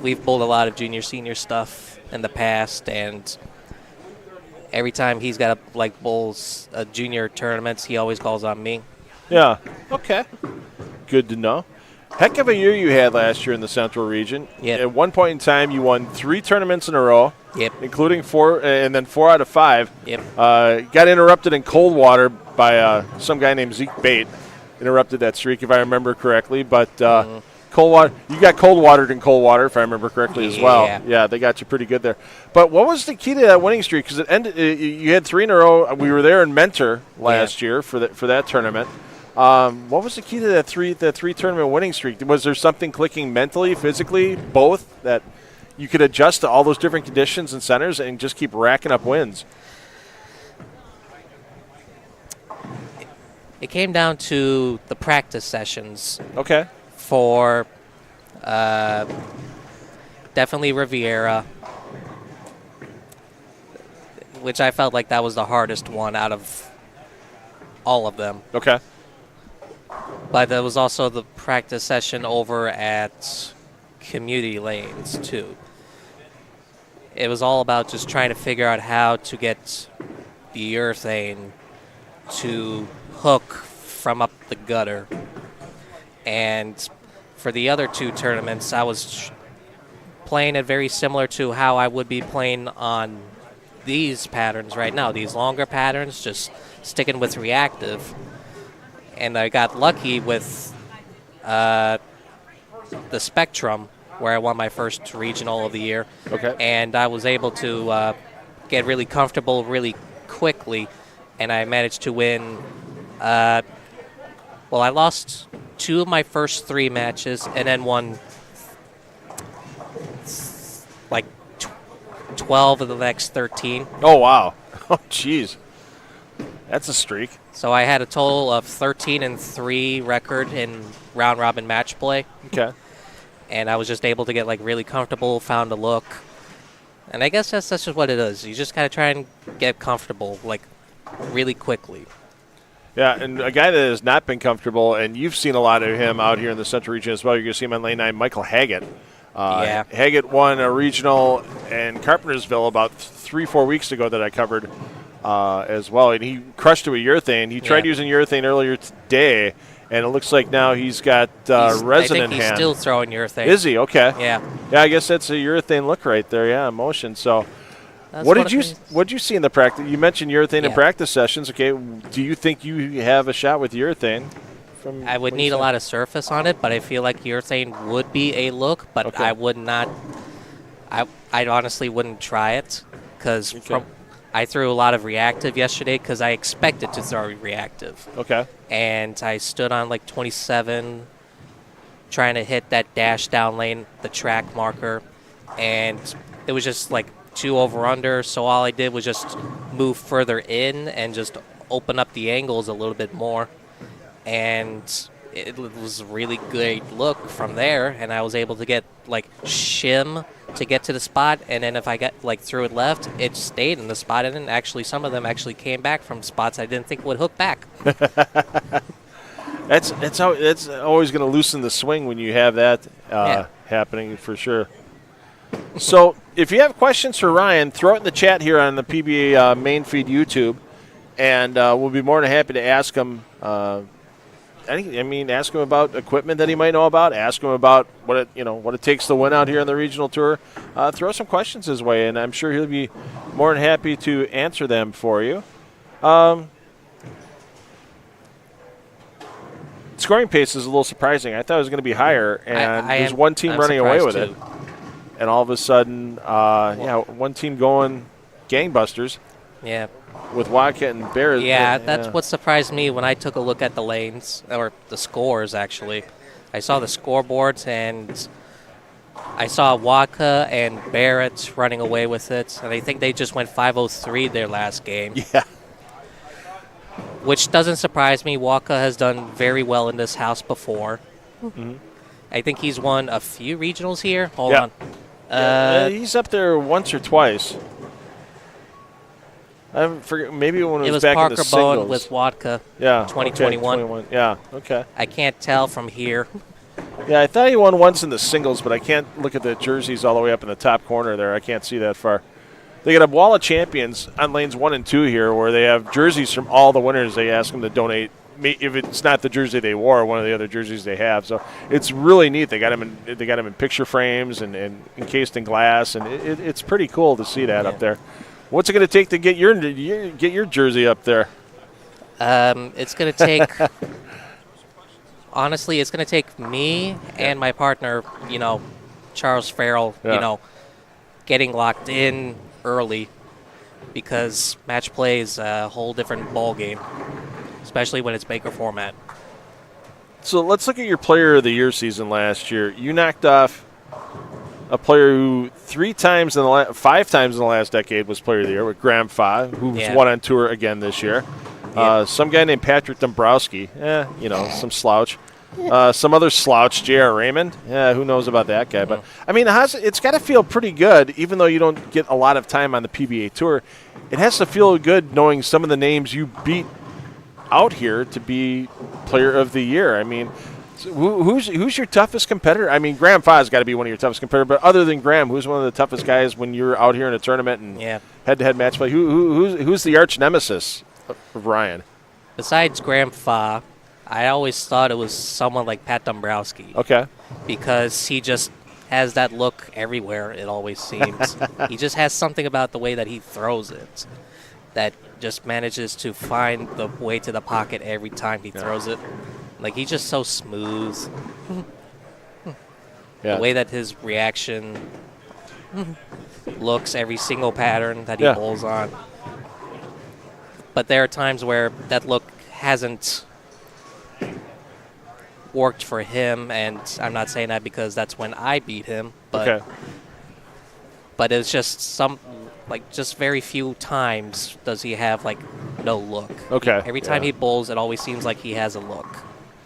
We've bowled a lot of junior, senior stuff in the past, and every time he's got to like bowls junior tournaments, he always calls on me. Yeah. Okay. Good to know. Heck of a year you had last year in the Central Region. Yep. At one point in time, you won 3 tournaments in a row. Yep. Including 4, and then 4 out of 5. Yep. Got interrupted in Coldwater by some guy named Zeke Bate. Interrupted that streak, if I remember correctly. But Coldwater, you got Coldwatered in Coldwater, if I remember correctly, as well. Yeah, they got you pretty good there. But what was the key to that winning streak? Because it ended. You had 3 in a row. We were there in Mentor last year for that tournament. What was the key to that 3 tournament winning streak? Was there something clicking mentally, physically, both, that you could adjust to all those different conditions and centers and just keep racking up wins? It came down to the practice sessions. Okay. For definitely Riviera, which I felt like that was the hardest one out of all of them. Okay. But there was also the practice session over at Community Lanes, too. It was all about just trying to figure out how to get the urethane to hook from up the gutter. And for the other 2 tournaments, I was playing it very similar to how I would be playing on these patterns right now, these longer patterns, just sticking with reactive. And I got lucky with the Spectrum, where I won my first regional of the year. Okay. And I was able to get really comfortable really quickly, and I managed to win. Well, I lost 2 of my first 3 matches, and then won like 12 of the next 13. Oh, wow. Oh, jeez. That's a streak. So I had a total of 13-3 record in round-robin match play. Okay. And I was just able to get like really comfortable, found a look. And I guess that's just what it is. You just gotta try and get comfortable like really quickly. Yeah, and a guy that has not been comfortable, and you've seen a lot of him out here in the Central Region as well. You're going to see him on lane 9, Michael Haggett. Yeah. Haggett won a regional in Carpentersville about 3-4 weeks ago that I covered as well, and he crushed it with urethane. He tried using urethane earlier today, and it looks like now he's got resin I think in he's hand. still throwing urethane. Is he? Okay. Yeah. Yeah, I guess that's a urethane look right there. Yeah, motion. So. That's What did you see in the practice? You mentioned urethane in practice sessions. Okay, do you think you have a shot with urethane? I would need a lot of surface on it, but I feel like urethane would be a look, but I would not. I honestly wouldn't try it because I threw a lot of reactive yesterday because I expected to throw reactive. Okay. And I stood on like 27, trying to hit that dash down lane, the track marker, and it was just like 2 over under, so all I did was just move further in and just open up the angles a little bit more, and it was a really good look from there, and I was able to get like shim to get to the spot, and then if I got like threw it left, it stayed in the spot, and then actually some of them actually came back from spots I didn't think would hook back. That's always going to loosen the swing when you have that happening for sure. So if you have questions for Ryan, throw it in the chat here on the PBA main feed YouTube, and we'll be more than happy to ask him. Ask him about equipment that he might know about. Ask him about what it takes to win out here on the regional tour. Throw some questions his way, and I'm sure he'll be more than happy to answer them for you. Scoring pace is a little surprising. I thought it was going to be higher, and there's one team running away with it. And all of a sudden, one team going gangbusters. Yeah. With Wildcat and Bears. Yeah, that's what surprised me when I took a look at the lanes, or the scores, actually. I saw the scoreboards, and I saw Waka and Barrett running away with it, and I think they just went 5-0-3 their last game. Yeah. Which doesn't surprise me. Waka has done very well in this house before. Mm-hmm. I think he's won a few regionals here. Hold on. He's up there once or twice. I forget. Maybe when it was, It was back in Parker the singles. Bowen with Wadka. Yeah. 2021. Okay, 21. Yeah. Okay. I can't tell from here. Yeah, I thought he won once in the singles, but I can't look at the jerseys all the way up in the top corner there. I can't see that far. They got a wall of champions on lanes 1 and 2 here, where they have jerseys from all the winners. They ask them to donate. If it's not the jersey they wore, one of the other jerseys they have. So it's really neat. They got them in picture frames and encased in glass, and it's pretty cool to see that up there. What's it going to take to get your jersey up there? It's going to take. Honestly, it's going to take me and my partner, Charles Farrell, getting locked in early, because match play is a whole different ball game, especially when it's Baker format. So let's look at your Player of the Year season last year. You knocked off a player who 5 times in the last decade was Player of the Year, with Graham Fa, who's won on tour again this year. Some guy named Patrick Dombrowski, some slouch. Some other slouch, J.R. Raymond. Yeah, who knows about that guy? But, I mean, it's got to feel pretty good, even though you don't get a lot of time on the PBA Tour. It has to feel good knowing some of the names you beat out here to be Player of the Year. I mean, who's your toughest competitor? I mean, Graham Fa's got to be one of your toughest competitors, but other than Graham, who's one of the toughest guys when you're out here in a tournament and head-to-head match play? Who's the arch nemesis of Ryan? Besides Graham Fa, I always thought it was someone like Pat Dombrowski. Okay. Because he just has that look everywhere, it always seems. He just has something about the way that he throws it that just manages to find the way to the pocket every time he throws it. Like, he's just so smooth. The way that his reaction looks, every single pattern that he bowls on. But there are times where that look hasn't worked for him, and I'm not saying that because that's when I beat him, but but it's just just very few times does he have no look. Every time he bowls, it always seems like he has a look.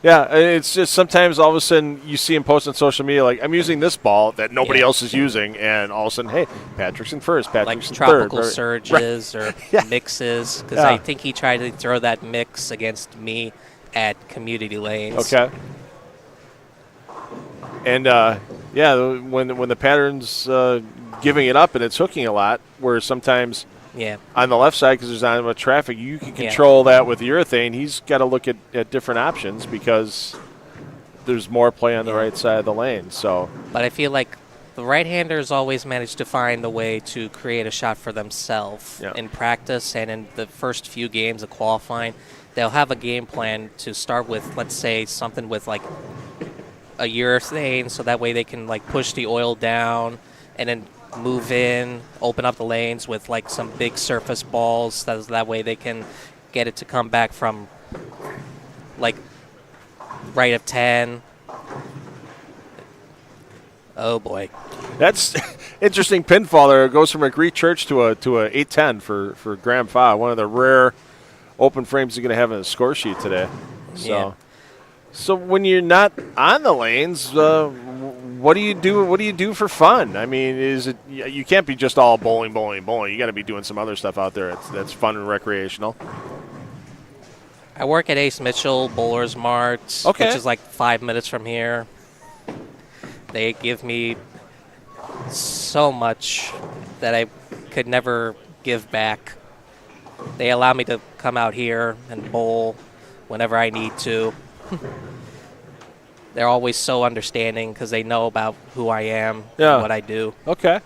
Yeah, it's just sometimes all of a sudden you see him post on social media like, I'm using this ball that nobody else is using, and all of a sudden, hey, Patrick's in first, Patrick's in third. Like tropical surges or mixes, because I think he tried to throw that mix against me at community lanes. Okay. And, when the pattern's giving it up and it's hooking a lot, where sometimes on the left side, because there's not much traffic, you can control that with urethane. He's got to look at different options because there's more play on the right side of the lane. So, but I feel like the right-handers always manage to find a way to create a shot for themselves in practice, and in the first few games of qualifying, they'll have a game plan to start with, let's say, something with a urethane, so that way they can push the oil down and then move in, open up the lanes with some big surface balls. That way they can get it to come back from right of 10. Oh boy, that's interesting pinfall there. It goes from a Greek church to a 810 for Graham Fa, one of the rare open frames you're going to have in the score sheet today. So when you're not on the lanes, what do you do? What do you do for fun? I mean, you can't be just all bowling? You got to be doing some other stuff out there that's fun and recreational. I work at Ace Mitchell Bowlers Mart, which is 5 minutes from here. They give me so much that I could never give back. They allow me to come out here and bowl whenever I need to. They're always so understanding because they know about who I am and what I do. Okay.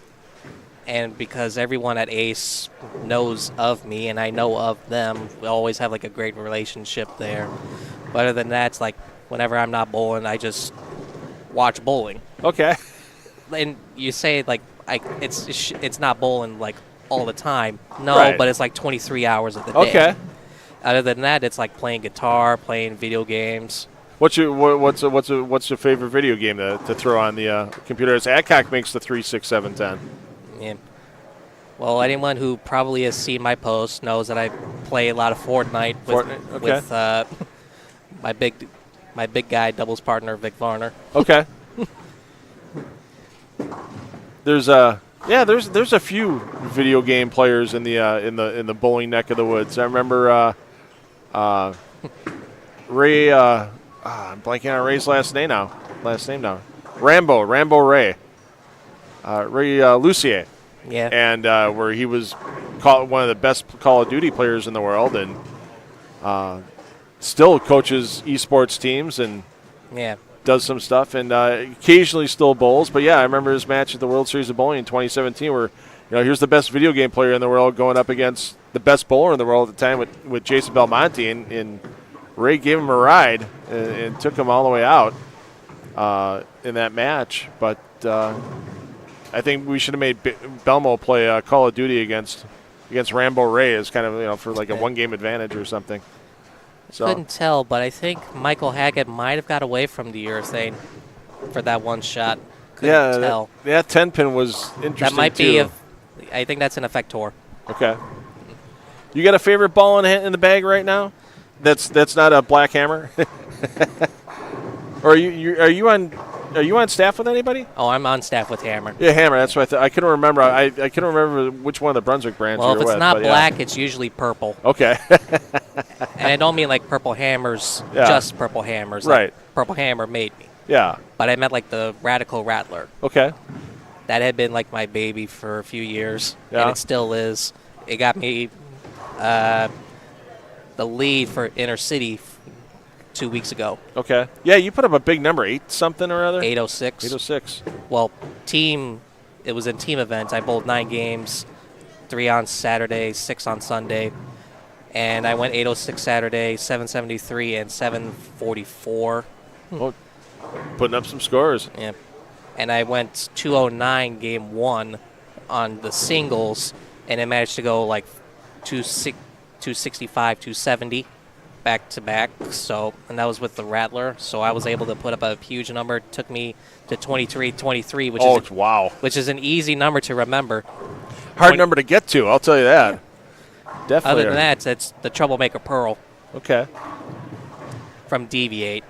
And because everyone at Ace knows of me and I know of them, we always have a great relationship there. But other than that, it's whenever I'm not bowling, I just watch bowling. Okay. And you say it's not bowling all the time. No, but it's 23 hours of the day. Okay. Other than that, it's playing guitar, playing video games. What's your favorite video game to throw on the computer? As Adcock makes the 3, 6, 7, 10. Yeah. Well, anyone who probably has seen my post knows that I play a lot of Fortnite with my big guy doubles partner Vic Varner. Okay. There's Yeah, there's a few video game players in the bowling neck of the woods. I remember Ray. I'm blanking on Ray's last name now. Rambo Ray. Ray Lucier. Yeah. And where he was one of the best Call of Duty players in the world, and still coaches esports teams and Yeah. does some stuff, and occasionally still bowls. But yeah, I remember his match at the World Series of Bowling in 2017, where here's the best video game player in the world going up against the best bowler in the world at the time with Jason Belmonte, and Ray gave him a ride and took him all the way out in that match. But I think we should have made Belmo play Call of Duty against Rambo Ray as kind of for like a one-game advantage or something. So. Couldn't tell, but I think Michael Hackett might have got away from the urethane for that one shot. Couldn't tell. That 10-pin was interesting. That might too. be. I think that's an effector. Okay. You got a favorite ball in the bag right now? That's not a black hammer. Or are you on staff with anybody? Oh, I'm on staff with Hammer. Yeah, Hammer. That's what I couldn't remember. I couldn't remember which one of the Brunswick brands. Well, you if were it's with, not but black, yeah. it's usually purple. Okay. And I don't mean like purple hammers, Yeah. just purple hammers. Right. Like Purple Hammer made me. Yeah. But I meant like the Radical Rattler. Okay. That had been like my baby for a few years, Yeah. and it still is. It got me the lead for Inner City 2 weeks ago. Okay. Yeah, you put up a big number, 8 something or other. 806. 806. Well, it was in team events. I bowled 9 games, 3 on Saturday, 6 on Sunday. And I went 806 Saturday, 773, and 744. Well, putting up some scores. Yeah. And I went 209 game 1 on the singles, and I managed to go like 265, 270 back to back. So, and that was with the Rattler. So I was able to put up a huge number. It took me to 23, which wow. which is an easy number to remember. Hard number to get to, I'll tell you that. Definitely. Other than that, it's the Troublemaker Pearl Okay. from Deviate.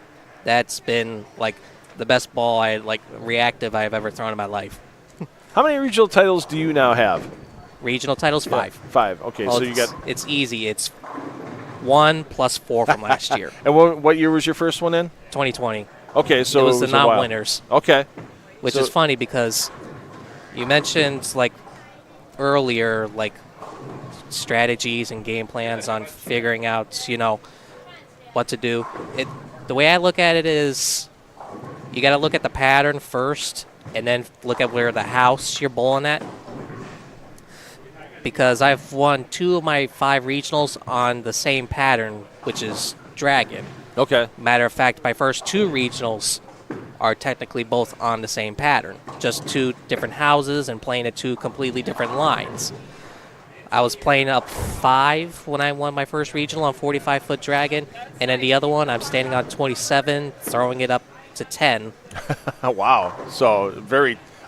That's been like the best ball reactive I've ever thrown in my life. How many regional titles do you now have? Regional titles, 5. 5. Okay, Well, so you got. It's easy. It's 1 plus 4 from last year. And what year was your first one in? 2020. Okay, so it was the a while. non-winners, Okay. which So- is funny because you mentioned like earlier strategies and game plans on figuring out what to do. The way I look at it is you got to look at the pattern first and then look at where the house you're bowling at. Because I've won 2 of my 5 regionals on the same pattern, which is Dragon. Okay. Matter of fact, my first 2 regionals are technically both on the same pattern. Just 2 different houses and playing at 2 completely different lines. I was playing up 5 when I won my first regional on 45-foot Dragon, and then the other one I'm standing on 27, throwing it up to 10. Wow. So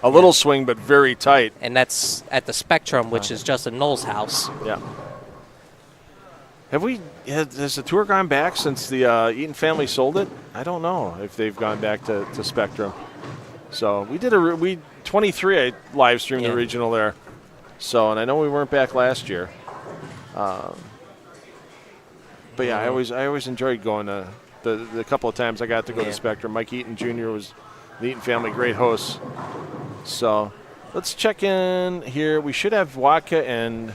a little swing, but very tight. And that's at the Spectrum, which is just a Knowles house. Yeah. Has the tour gone back since the Eaton family sold it? I don't know if they've gone back to Spectrum. So we did 23. I live streamed the regional there. So, and I know we weren't back last year. But yeah, I always enjoyed going to the couple of times I got to go to Spectrum. Mike Eaton Jr. was the Eaton family, great host. So let's check in here. We should have Watka and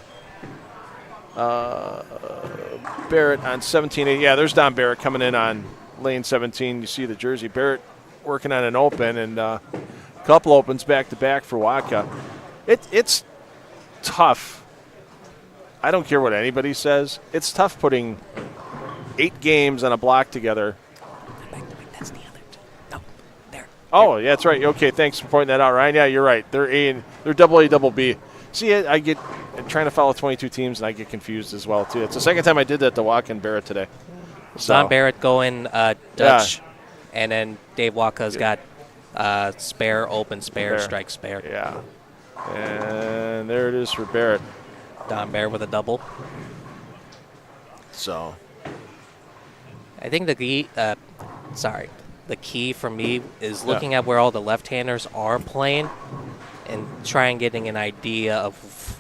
Barrett on 17. Yeah, there's Don Barrett coming in on lane 17. You see the jersey. Barrett working on an open and a couple opens back to back for Watka. It's tough. I don't care what anybody says. It's tough putting 8 games on a block together. That's the other. No, there. Oh, yeah, that's right. Okay, thanks for pointing that out, Ryan. Yeah, you're right. They're double A, double B. See, I'm trying to follow 22 teams, and I get confused as well, too. It's the second time I did that to Watka and Barrett today. So. Don Barrett going Dutch, and then Dave Waka's got spare, open, spare, strike, spare. Yeah. And there it is for Barrett. Don Barrett with a double. So. I think the key for me is looking at where all the left-handers are playing and try and getting an idea of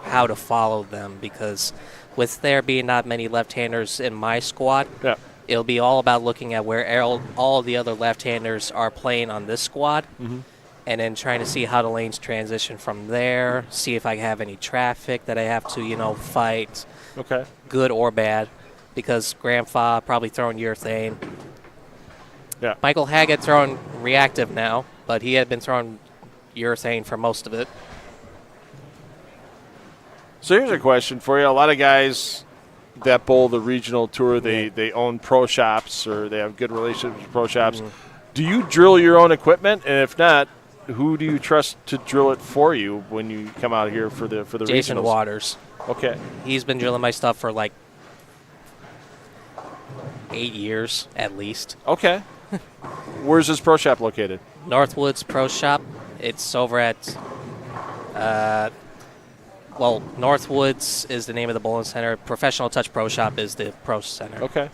how to follow them, because with there being not many left-handers in my squad, Yeah. it'll be all about looking at where all the other left-handers are playing on this squad, and then trying to see how the lanes transition from there, see if I have any traffic that I have to, fight, Okay. good or bad, because Grandpa probably throwing urethane. Yeah. Michael Haggett throwing reactive now, but he had been throwing urethane for most of it. So here's a question for you. A lot of guys that bowl the regional tour, they own pro shops or they have good relationships with pro shops. Do you drill your own equipment? And if not, who do you trust to drill it for you when you come out here for the Jason regionals? Waters. Okay. He's been drilling my stuff for like 8 years at least. Okay. Where's this pro shop located? Northwoods Pro Shop. It's over at, Northwoods is the name of the bowling center. Professional Touch Pro Shop is the pro center. Okay.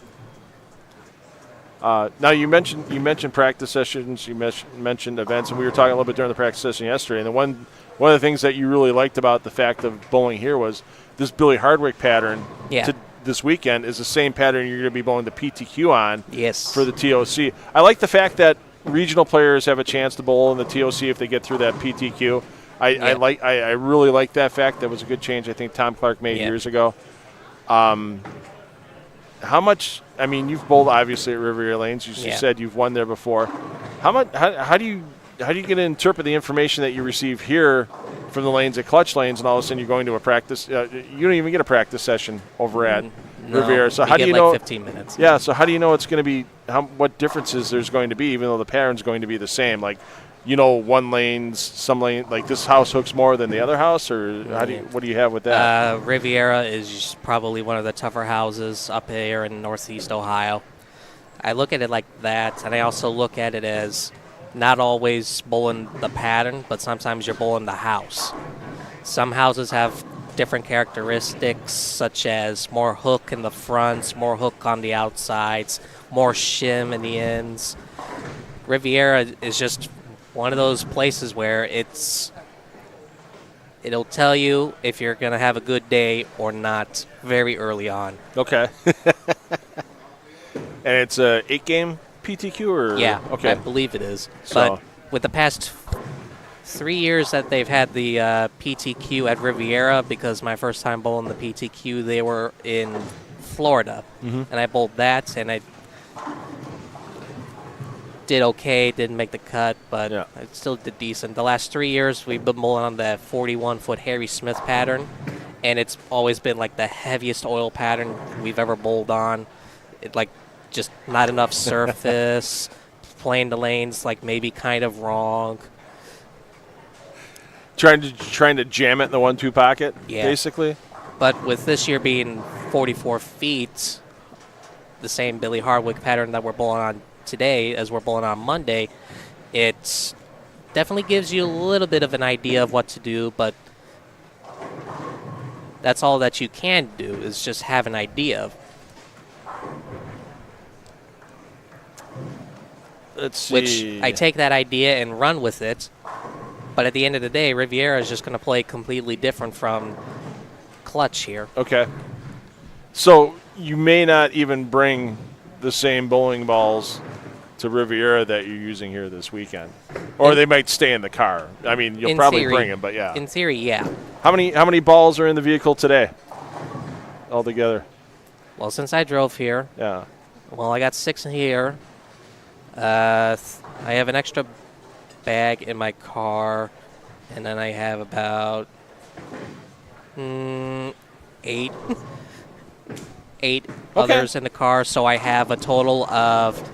Now you mentioned practice sessions, you mentioned events, and we were talking a little bit during the practice session yesterday. And one of the things that you really liked about the fact of bowling here was this Billy Hardwick pattern. Yeah. This weekend is the same pattern you're going to be bowling the PTQ on. Yes. For the TOC. I like the fact that regional players have a chance to bowl in the TOC if they get through that PTQ. I really like that fact. That was a good change I think Tom Clark made years ago. How much? I mean, you've bowled obviously at Riviera Lanes. You said you've won there before. How do you get to interpret the information that you receive here from the lanes at Clutch Lanes, and all of a sudden you're going to a practice? You don't even get a practice session over at Riviera. So how do you know? 15 minutes. Yeah. So how do you know it's going to be? What differences there's going to be, even though the pattern's going to be the same? Like, one lane's some lane, like this house hooks more than the other house, or what do you have with that? Riviera is probably one of the tougher houses up here in Northeast Ohio. I look at it like that, and I also look at it as not always bowling the pattern, but sometimes you're bowling the house. Some houses have different characteristics, such as more hook in the fronts, more hook on the outsides, more shim in the ends. Riviera is just one of those places where it'll tell you if you're going to have a good day or not very early on. Okay. And it's a 8-game PTQ, or yeah, okay, I believe it is. So. But with the past 3 years that they've had the PTQ at Riviera, because my first time bowling the PTQ, they were in Florida, and I bowled that, and I did okay, didn't make the cut, but I still did decent. The last 3 years, we've been bowling on the 41-foot Harry Smith pattern, and it's always been like the heaviest oil pattern we've ever bowled on. Just not enough surface, playing the lanes maybe kind of wrong. Trying to jam it in the 1-2 pocket, basically. But with this year being 44 feet, the same Billy Hardwick pattern that we're bowling on today as we're bowling on Monday, it definitely gives you a little bit of an idea of what to do, but that's all that you can do is just have an idea. Let's see. Which I take that idea and run with it, but at the end of the day, Riviera is just going to play completely different from Clutch here. Okay. So you may not even bring the same bowling balls to Riviera that you're using here this weekend, or they might stay in the car. I mean, you'll probably bring them, but yeah. In theory, yeah. How many balls are in the vehicle today, altogether? Well, since I drove here, I got 6 in here. I have an extra bag in my car, and then I have about 8 others in the car, so I have a total of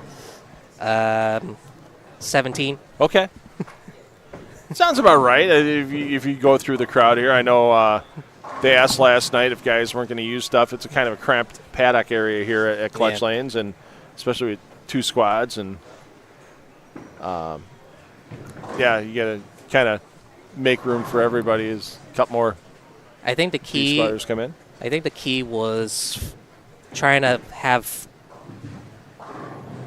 17. Okay. Sounds about right. If you go through the crowd here, I know they asked last night if guys weren't going to use stuff. It's a kind of a cramped paddock area here at Clutch Lanes, and especially with 2 squads, and you got to kind of make room for everybody as a couple more. I think the key spotters come in. I think the key was trying to have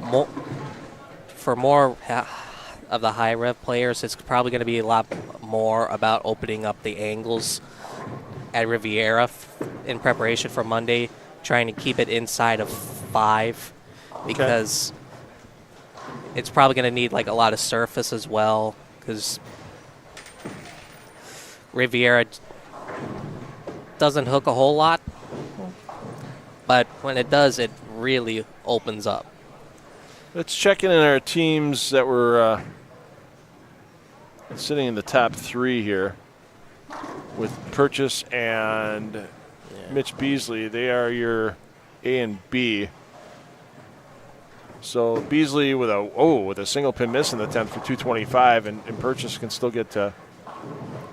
more of the high rev players, it's probably going to be a lot more about opening up the angles at Riviera in preparation for Monday, trying to keep it inside of 5 because it's probably going to need like a lot of surface as well because Riviera doesn't hook a whole lot, but when it does, it really opens up. Let's check in on our teams that were sitting in the top 3 here with Purchase and Mitch Beasley. They are your A and B. So Beasley with a single pin miss in the 10th for 225, and Purchase can still get to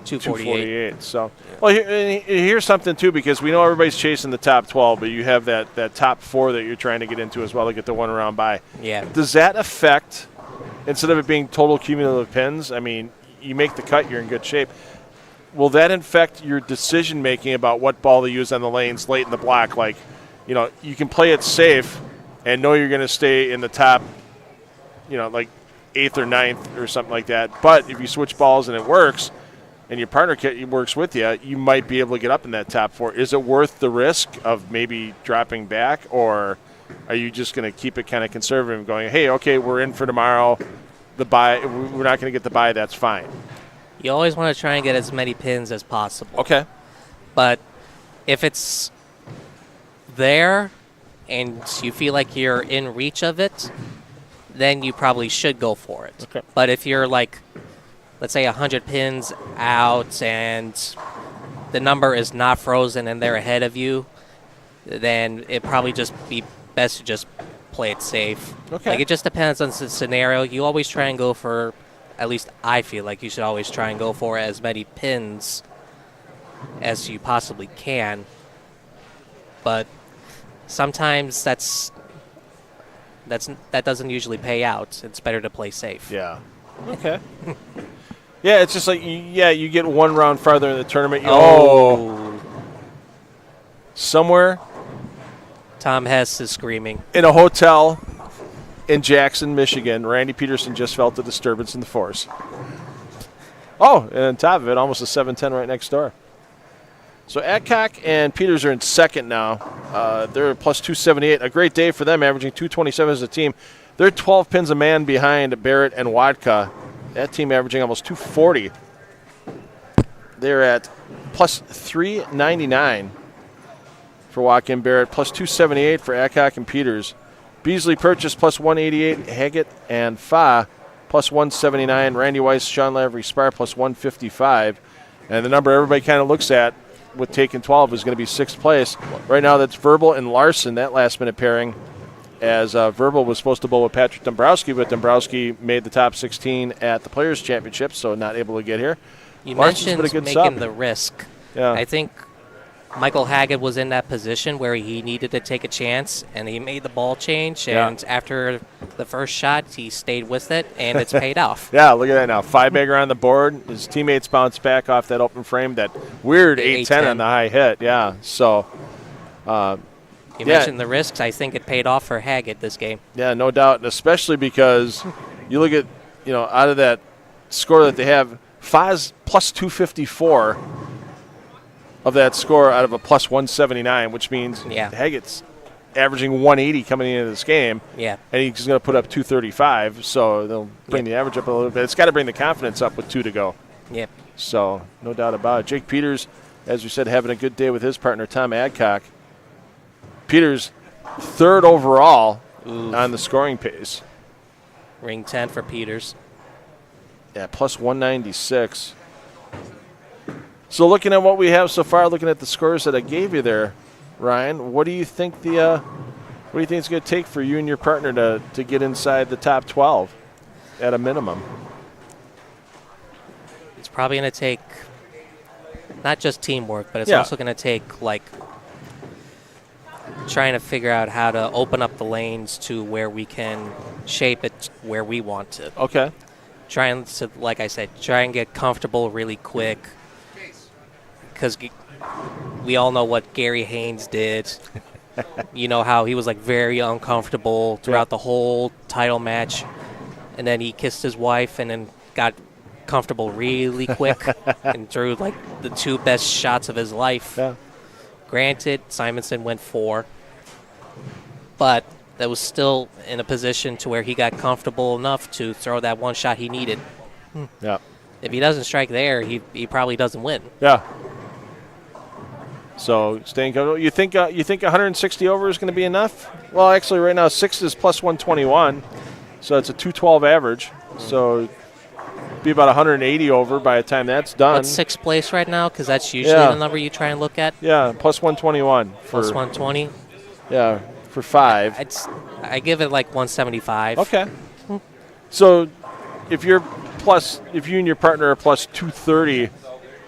248. So, well, here's something too, because we know everybody's chasing the top 12, but you have that top 4 that you're trying to get into as well to get the one round by. Yeah. Does that affect, instead of it being total cumulative pins? I mean, you make the cut, you're in good shape. Will that affect your decision making about what ball to use on the lanes late in the block? Like, you can play it safe and know you're going to stay in the top, like 8th or 9th or something like that. But if you switch balls and it works, and your partner works with you, you might be able to get up in that top 4. Is it worth the risk of maybe dropping back, or are you just going to keep it kind of conservative and going, hey, okay, we're in for tomorrow, the bye, we're not going to get the bye, that's fine? You always want to try and get as many pins as possible. Okay. But if it's there and you feel like you're in reach of it, then you probably should go for it. Okay. But if you're like, let's say 100 pins out and the number is not frozen and they're ahead of you, then it probably just be best to just play it safe. Okay. Like, it just depends on the scenario. You always try and go for, at least I feel like you should always try and go for as many pins as you possibly can. But sometimes that doesn't usually pay out. It's better to play safe. Yeah. Okay. Yeah, it's just like, you get one round farther in the tournament. Somewhere Tom Hess is screaming. in a hotel in Jackson, Michigan, Randy Peterson just felt a disturbance in the force. Oh, and on top of it, almost a 7-10 right next door. So Adcock and Peters are in second now. They're plus 278. A great day for them, averaging 227 as a team. They're 12 pins a man behind Barrett and Wadka. That team averaging almost 240. They're at plus 399 for Wadka and Barrett, plus 278 for Adcock and Peters. Beasley Purchase plus 188, Haggett and Fa plus 179, Randy Weiss, Sean Lavery Spar plus 155. And the number everybody kind of looks at with taking 12 is going to be 6th place. Right now that's Verbal and Larson, that last-minute pairing, as Verbal was supposed to bowl with Patrick Dombrowski, but Dombrowski made the top 16 at the Players' Championship, so not able to get here. You Larson's mentioned been a good making sub. the risk. Yeah. I think Michael Haggett was in that position where he needed to take a chance, and he made the ball change. And after the first shot, he stayed with it, and it's paid off. Yeah, look at that now. 5-bagger on the board. His teammates bounced back off that open frame. That weird 8-10 on the high hit. Yeah, so. You mentioned the risks. I think it paid off for Haggett this game. Yeah, no doubt, and especially because you look at, out of that score that they have, Faz plus 254 of that score out of a plus 179, which means Haggett's averaging 180 coming into this game. Yeah. And he's going to put up 235, so they'll bring the average up a little bit. It's got to bring the confidence up with 2 to go. Yep. So, no doubt about it. Jake Peters, as we said, having a good day with his partner, Tom Adcock. Peters, 3rd overall on the scoring pace. Ring 10 for Peters. Yeah, plus 196. So looking at what we have so far, looking at the scores that I gave you there, Ryan, what do you think it's going to take for you and your partner to get inside the top 12 at a minimum? It's probably going to take not just teamwork, but it's also going to take trying to figure out how to open up the lanes to where we can shape it where we want to. Okay. Trying to, like I said, try and get comfortable really quick. Because we all know what Gary Haynes did. You know how he was very uncomfortable throughout the whole title match. and then he kissed his wife and then got comfortable really quick and threw like the 2 best shots of his life. Yeah. Granted, Simonson went 4, but that was still in a position to where he got comfortable enough to throw that 1 shot he needed. Yeah. If he doesn't strike there, he probably doesn't win. Yeah. So staying comfortable. You think 160 over is going to be enough? Well, actually, right now 6 is plus 121, so it's a 212 average. So be about 180 over by the time that's done. What's 6th place right now? Because that's usually the number you try and look at. Yeah, plus 121 Plus 120. Yeah, for 5. I give it like 175. Okay. So if you and your partner are plus 230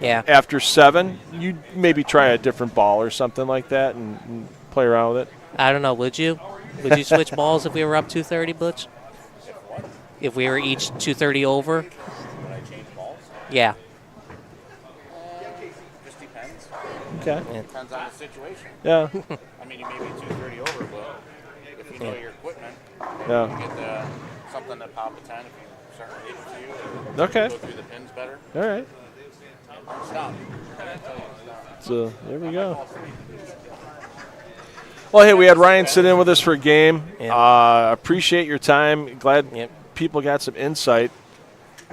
after 7, you'd maybe try a different ball or something like that and play around with it. I don't know. Would you? Would you switch balls if we were up 230, Butch? If we were each 230 over? Would I change balls? Yeah. Just depends. Okay. Depends on the situation. Yeah. I mean, you may be 230 over, but if you know your equipment, Yeah. you get something that pop a 10 if you start hitting to you. Okay. Go through the pins better. All right. Stop. So there we go. Well, hey, we had Ryan sit in with us for a game. Appreciate your time. Glad people got some insight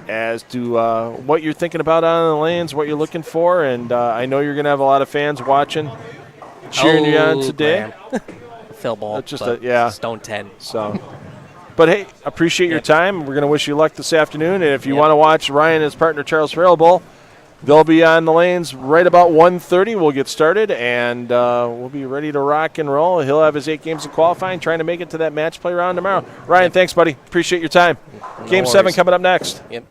as to what you're thinking about on the lanes, what you're looking for, and I know you're going to have a lot of fans watching, cheering you on today. Phil ball. Just Stone 10. So, but hey, appreciate your time. We're going to wish you luck this afternoon, and if you want to watch Ryan and his partner Charles Farrell Bowl, they'll be on the lanes right about 1:30. We'll get started, and we'll be ready to rock and roll. He'll have his 8 games of qualifying, trying to make it to that match play round tomorrow. Ryan, thanks, buddy. Appreciate your time. Game 7 coming up next. Yep.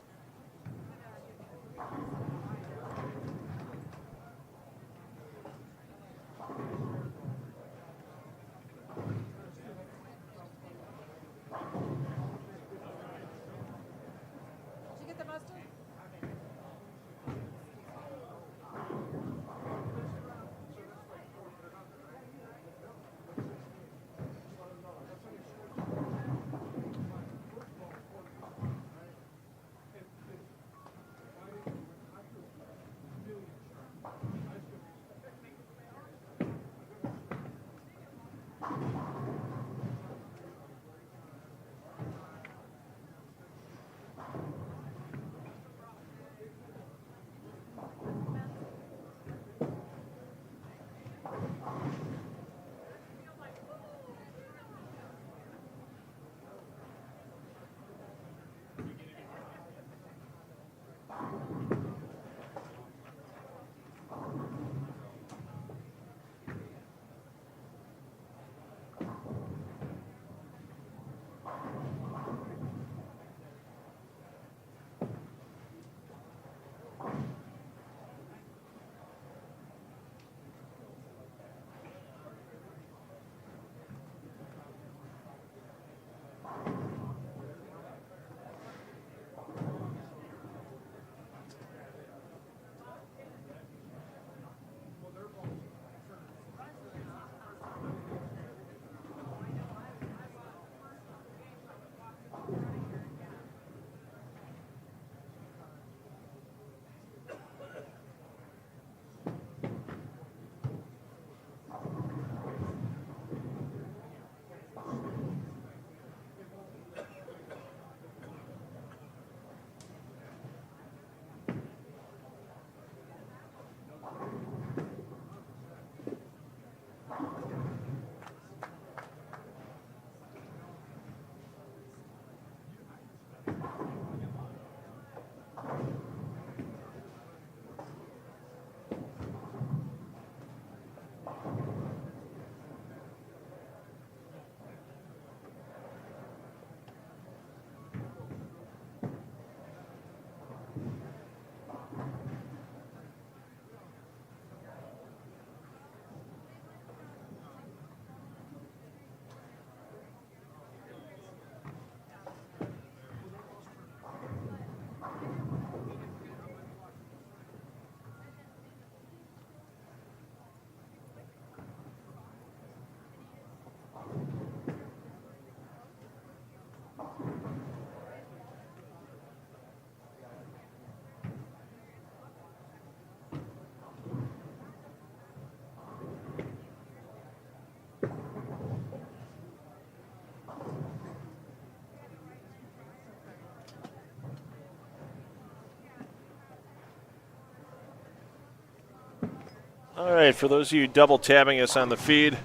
All right, for those of you double tabbing us on the feed,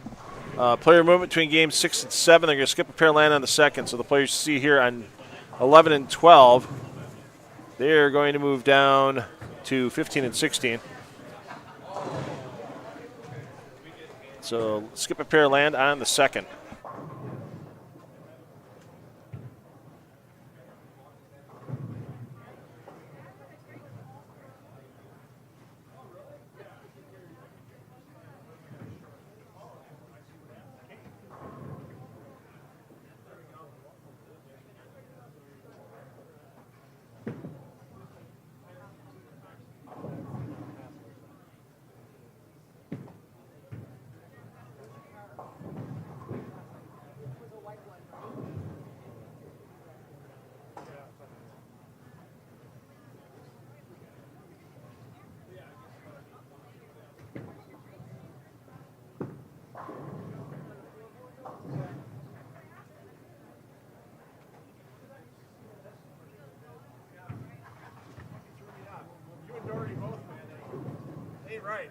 player movement between games 6 and 7. They're going to skip a pair land on the second. So the players you see here on 11 and 12, they're going to move down to 15 and 16. So skip a pair of land on the second. Right.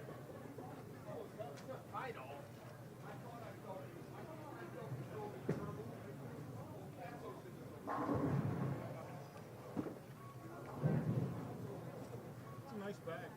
It's a nice bag.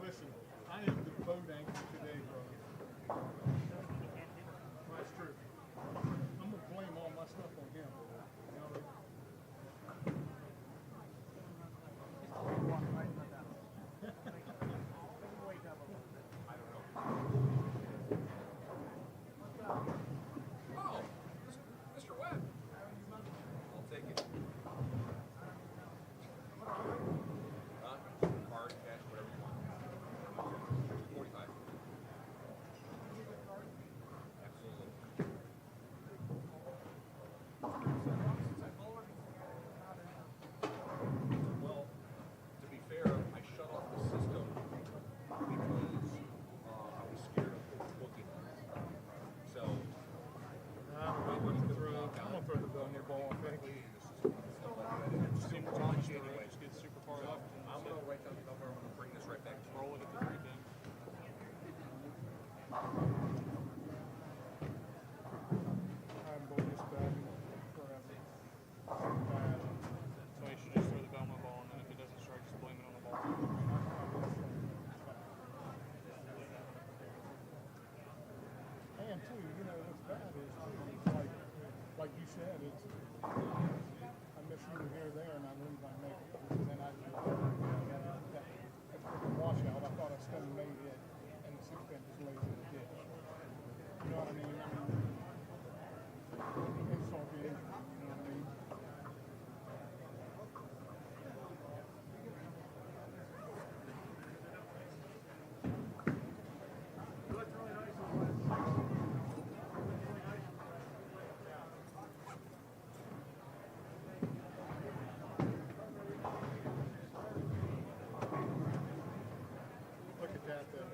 Listen, I am the boat anchor today, brother. That's true. I'm gonna blame all my stuff on him. You know, Mr. Webb. I'll take it. Card, cash, whatever you want. 45. Absolutely. Well, to be fair, I shut off the system because I was scared of booking. So, I'm gonna throw the ball near ball, I think. Super far anyway. Just get super far left. I'm going to write down the number. I'm going to bring this right back to you. Roll it at the very end. I haven't bought this bag forever. Bad. So you should just throw the Belmont ball, and then if it doesn't strike, just blame it on the ball. And too, you know what's bad is like you said, it's I miss you here or there, and I lose my make it. And then I do that freaking washout. I thought I still made it, and the 6-pin just lays in the ditch. You know what I mean? Insult to injury. You know what I mean? Look at that, though.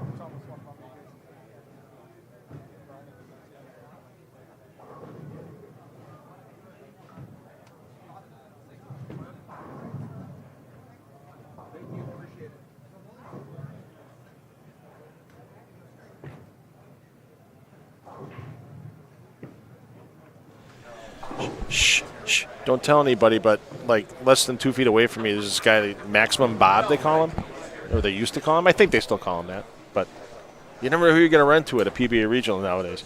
It's almost like my vacation. Thank you. Appreciate it. Shh, shh. Don't tell anybody, but like less than 2 feet away from me, there's this guy, Maximum Bob, they call him. Or they used to call him. I think they still call him that. But you never know who you're going to run to at a PBA regional nowadays.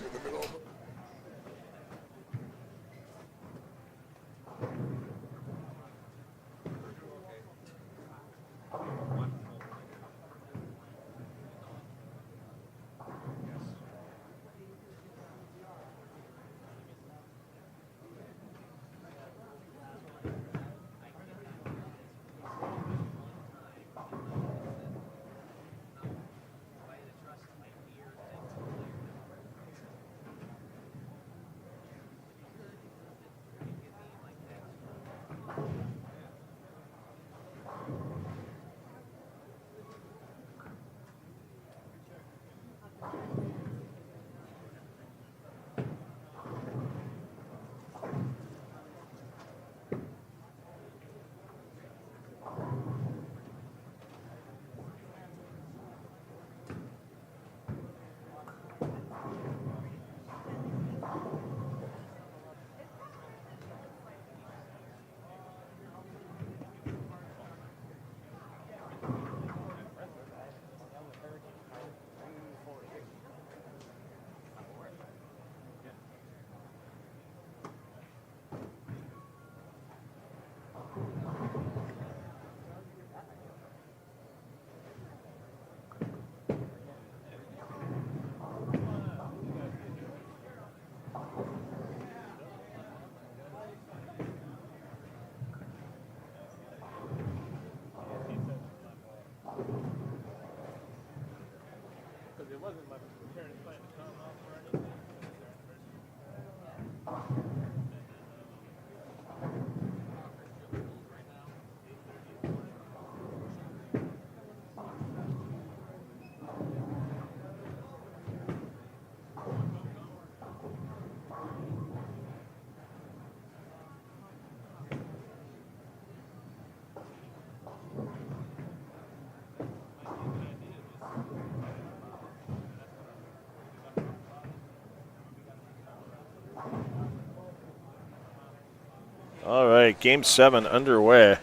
All right, Game 7 underway.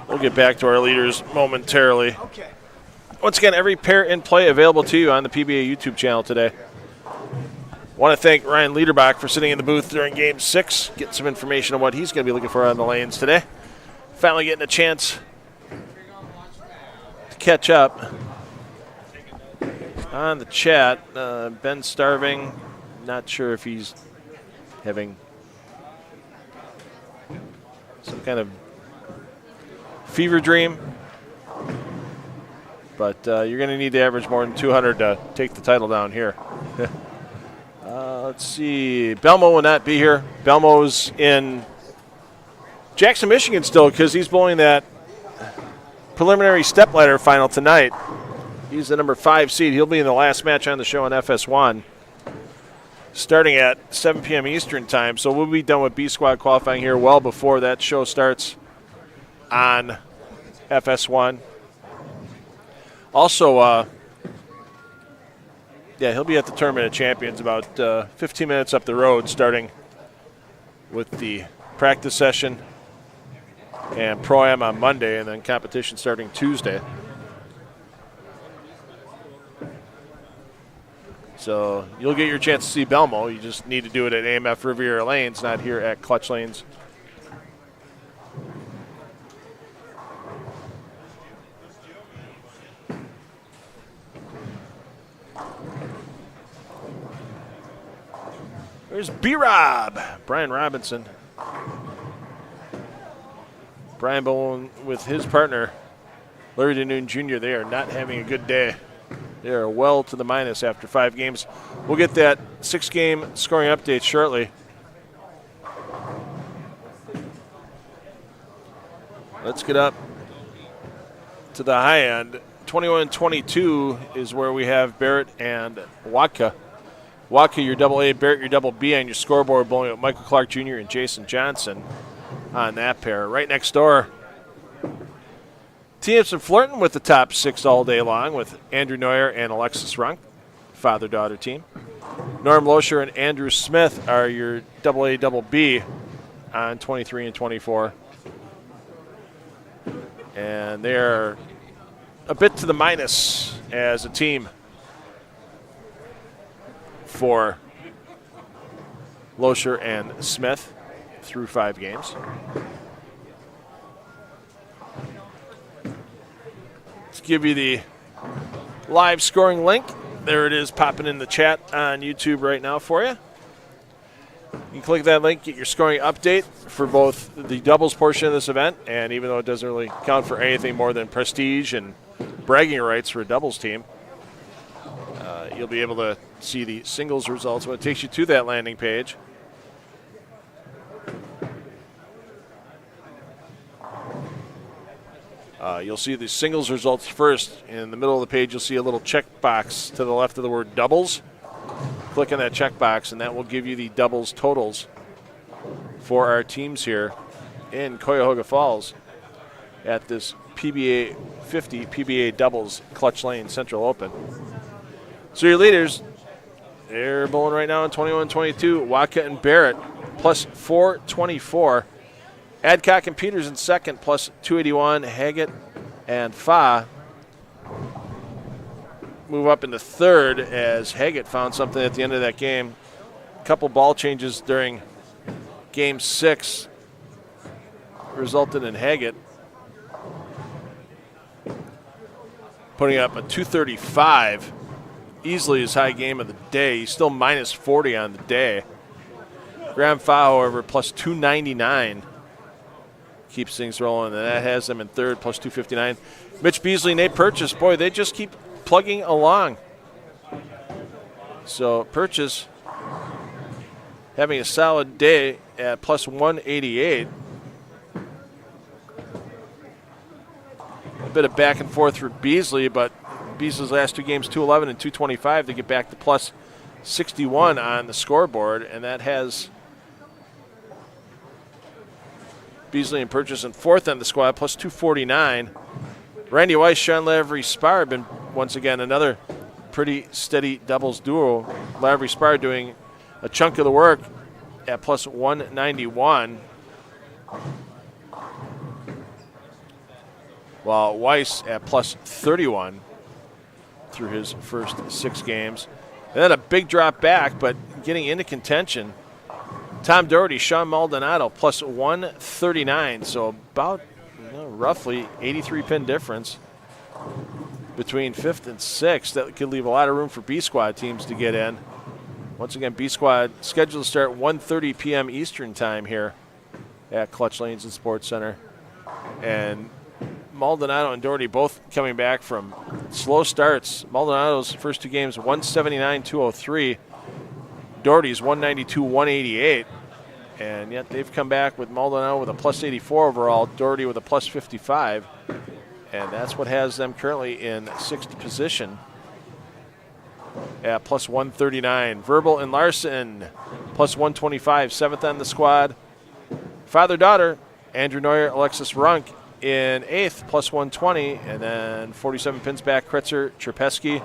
We'll get back to our leaders momentarily. Okay. Once again, every pair in play available to you on the PBA YouTube channel today. Want to thank Ryan Liederbach for sitting in the booth during Game 6, getting some information on what he's going to be looking for on the lanes today. Finally getting a chance to catch up on the chat. Ben Starving, not sure if he's having some kind of fever dream, but you're going to need to average more than 200 to take the title down here. Let's see. Belmo will not be here. Belmo's in Jackson, Michigan still because he's bowling that preliminary stepladder final tonight. He's the number 5 seed. He'll be in the last match on the show on FS1 starting at 7 p.m. Eastern time. So we'll be done with B squad qualifying here well before that show starts on FS1. Also, he'll be at the Tournament of Champions about 15 minutes up the road, starting with the practice session and Pro-Am on Monday, and then competition starting Tuesday. So you'll get your chance to see Belmo. You just need to do it at AMF Riviera Lanes, not here at Clutch Lanes. There's B-Rob, Brian Robinson. Brian Bowen with his partner, Larry DeNoon Jr. They are not having a good day. They are well to the minus after 5 games. We'll get that 6-game scoring update shortly. Let's get up to the high end. 21-22 is where we have Barrett and Watka. Watka, your double A, Barrett, your double B on your scoreboard, bowling with Michael Clark Jr. and Jason Johnson on that pair. Right next door, Teams and flirting with the top 6 all day long with Andrew Neuer and Alexis Runk, father-daughter team. Norm Loescher and Andrew Smith are your double A, double B on 23 and 24. And they're a bit to the minus as a team for Loescher and Smith through 5 games. Let's give you the live scoring link. There it is popping in the chat on YouTube right now for you. You can click that link, get your scoring update for both the doubles portion of this event, and even though it doesn't really count for anything more than prestige and bragging rights for a doubles team, you'll be able to see the singles results when it takes you to that landing page. You'll see the singles results first. In the middle of the page, you'll see a little checkbox to the left of the word doubles. Click on that checkbox, and that will give you the doubles totals for our teams here in Cuyahoga Falls at this PBA50 PBA Doubles Clutch Lane Central Open. So your leaders, they're bowling right now in 21-22. Watka and Barrett plus 424. Adcock and Peters in second plus 281. Haggett and Fa move up into third as Haggett found something at the end of that game. A couple ball changes during Game 6 resulted in Haggett putting up a 235. Easily his high game of the day. He's still minus 40 on the day. Graham Fa, however, plus 299. Keeps things rolling, and that has them in third, plus 259. Mitch Beasley, Nate Purchase, boy, they just keep plugging along. So Purchase having a solid day at plus 188. A bit of back and forth for Beasley, but Beasley's last 2 games, 211 and 225 to get back to plus 61 on the scoreboard, and that has Beasley and Purchase in fourth on the squad, plus 249. Randy Weiss, Sean Lavery Spar have been, once again, another pretty steady doubles duo. Lavery Spar doing a chunk of the work at plus 191. While Weiss at plus 31 through his first 6 games. And then a big drop back, but getting into contention. Tom Doherty, Sean Maldonado, plus 139. So about roughly 83 pin difference between 5th and 6th. That could leave a lot of room for B-Squad teams to get in. Once again, B-Squad scheduled to start 1:30 p.m. Eastern time here at Clutch Lanes and Sports Center. And Maldonado and Doherty both coming back from slow starts. Maldonado's first 2 games, 179-203. Doherty's 192-188. And yet they've come back with Maldonado with a plus 84 overall, Doherty with a plus 55. And that's what has them currently in 6th position at plus 139. Verbal and Larson, plus 125, 7th on the squad. Father-daughter, Andrew Neuer, Alexis Runk in 8th, plus 120. And then 47 pins back, Kretzer, Trepesky.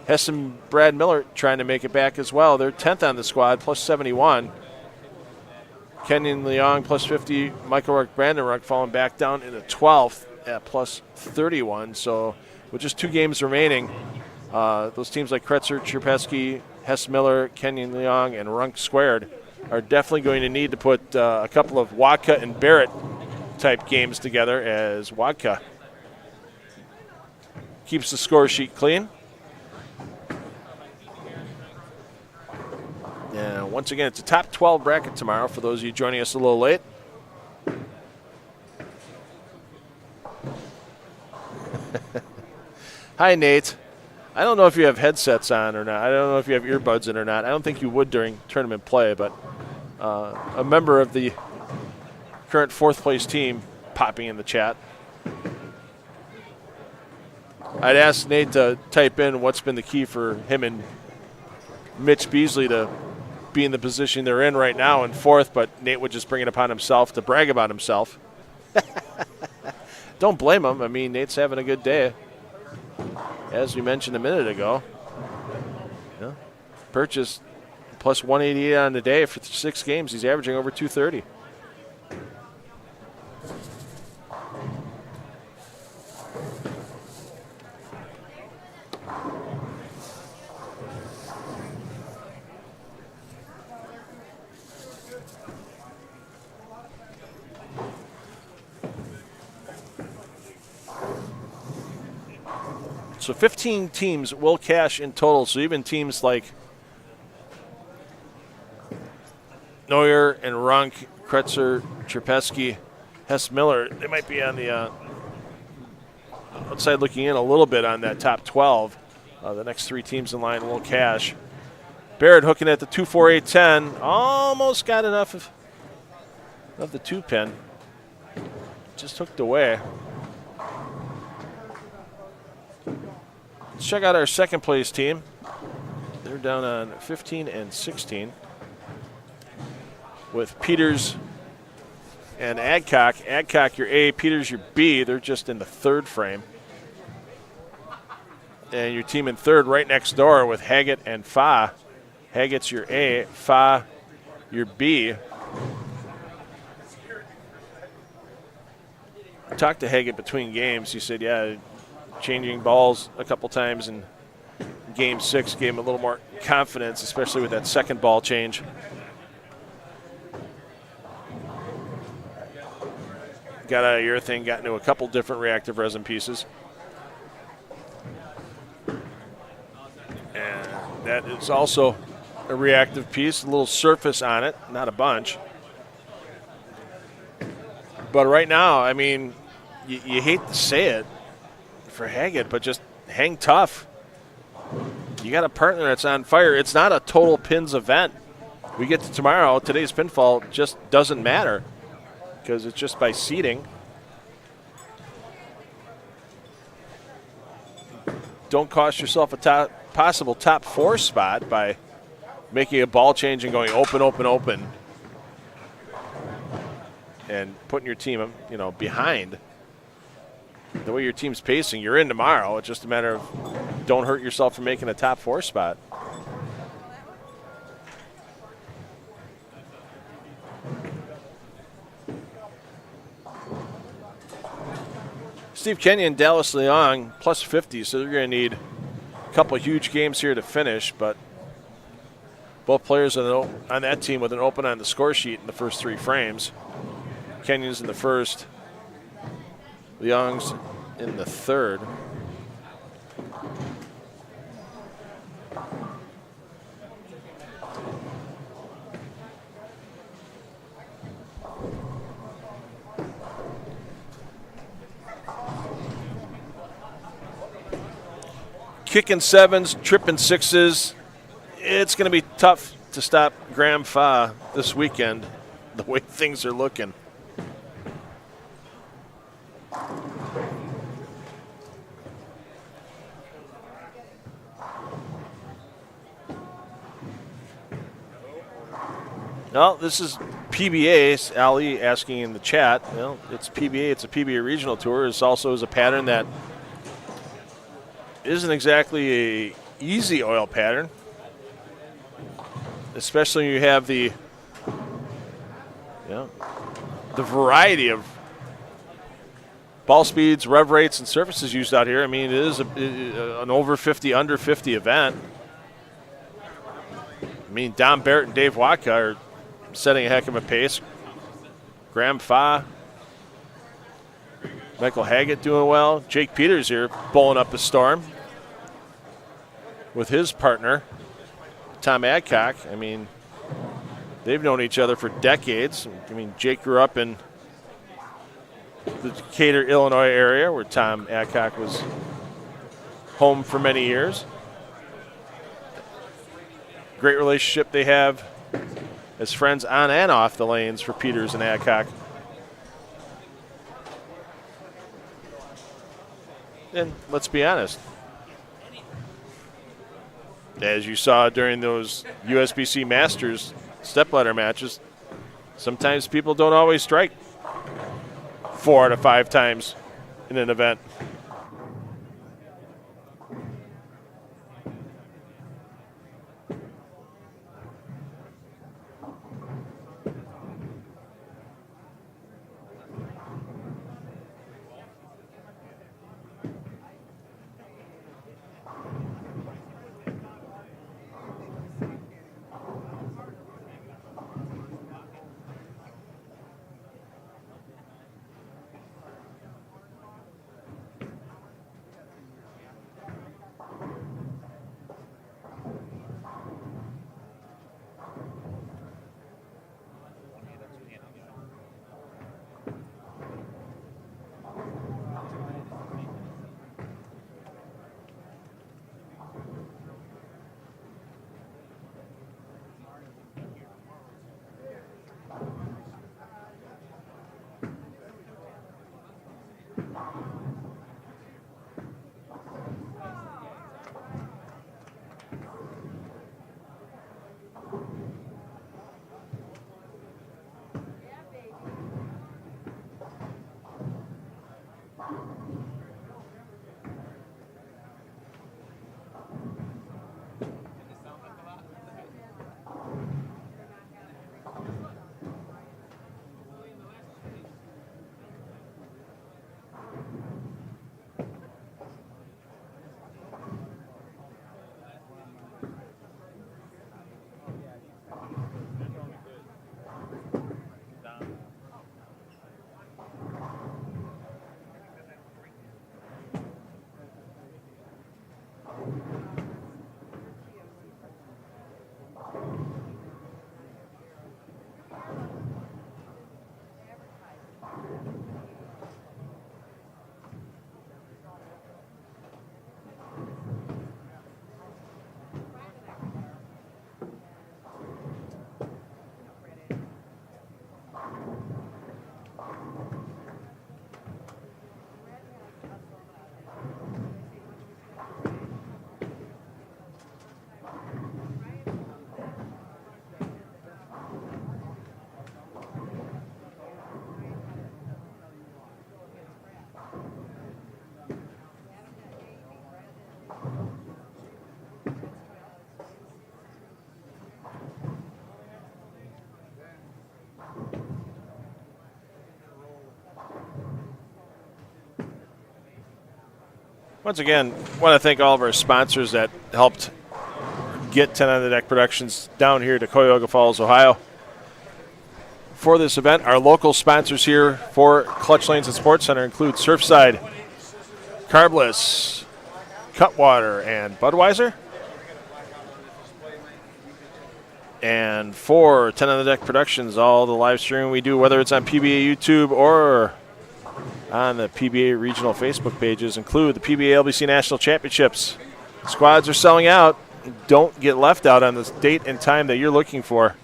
Hessen, Brad Miller trying to make it back as well. They're 10th on the squad, plus 71. Kenyon Leong, plus 50. Michael Ruck, Brandon Ruck falling back down into 12th at plus 31. So with just 2 games remaining, those teams like Kretzer, Trepesky, Hess Miller, Kenyon Leong, and Runk squared are definitely going to need to put a couple of Wadka and Barrett type games together as Wadka keeps the score sheet clean. And once again, it's a top 12 bracket tomorrow for those of you joining us a little late. Hi, Nate. I don't know if you have headsets on or not. I don't know if you have earbuds in or not. I don't think you would during tournament play, but a member of the current 4th place team popping in the chat. I'd ask Nate to type in what's been the key for him and Mitch Beasley to be in the position they're in right now in 4th, but Nate would just bring it upon himself to brag about himself. Don't blame him. I mean, Nate's having a good day. As we mentioned a minute ago, purchase plus 188 on the day for 6 games. He's averaging over 230. So 15 teams will cash in total. So even teams like Neuer and Runk, Kretzer, Trepesky, Hess Miller, they might be on the outside looking in a little bit on that top 12. The next 3 teams in line will cash. Barrett hooking at the 2-4-8-10. Almost got enough of the 2-pin. Just hooked away. Let's check out our 2nd place team. They're down on 15 and 16 with Peters and Adcock. Adcock your A, Peters your B. They're just in the 3rd frame. And your team in 3rd right next door with Haggett and Fa. Haggett's your A, Fa your B. I talked to Haggett between games. He said, yeah, changing balls a couple times in Game 6 gave him a little more confidence, especially with that 2nd ball change. Got out of urethane, got into a couple different reactive resin pieces. And that is also a reactive piece, a little surface on it, not a bunch. But right now, I mean, you hate to say it for Haggett, but just hang tough. You got a partner that's on fire. It's not a total pins event. We get to tomorrow, today's pinfall just doesn't matter because it's just by seeding. Don't cost yourself a possible top 4 spot by making a ball change and going open, open, open, and putting your team, behind. The way your team's pacing, you're in tomorrow. It's just a matter of don't hurt yourself from making a top 4 spot. Steve Kenyon, Dallas Leong, plus 50, so they're going to need a couple huge games here to finish, but both players on that team with an open on the score sheet in the first 3 frames. Kenyon's in the first, Leong's in the third. Kicking 7s, tripping 6s. It's going to be tough to stop Graham Fa this weekend, the way things are looking. Well, this is PBA. Ali asking in the chat. Well, it's PBA. It's a PBA regional tour. It's also is a pattern that isn't exactly a easy oil pattern, especially when you have the variety of ball speeds, rev rates, and surfaces used out here. I mean, it is an over 50, under 50 event. I mean, Don Barrett and Dave Watka are setting a heck of a pace. Graham Fa, Michael Haggett doing well. Jake Peters here bowling up a storm with his partner, Tom Adcock. I mean, they've known each other for decades. I mean, Jake grew up in the Decatur, Illinois area where Tom Adcock was home for many years. Great relationship they have as friends on and off the lanes for Peters and Adcock. And let's be honest, as you saw during those USBC Masters stepladder matches, sometimes people don't always strike 4 out of 5 times in an event. Once again, want to thank all of our sponsors that helped get 10 on the Deck Productions down here to Cuyahoga Falls, Ohio. For this event, our local sponsors here for Clutch Lanes and Sports Center include Surfside, Carbless, Cutwater, and Budweiser. And for 10 on the Deck Productions, all the live streaming we do, whether it's on PBA YouTube or on the PBA regional Facebook pages, include the PBA LBC National Championships. Squads are selling out. Don't get left out on this date and time that you're looking for.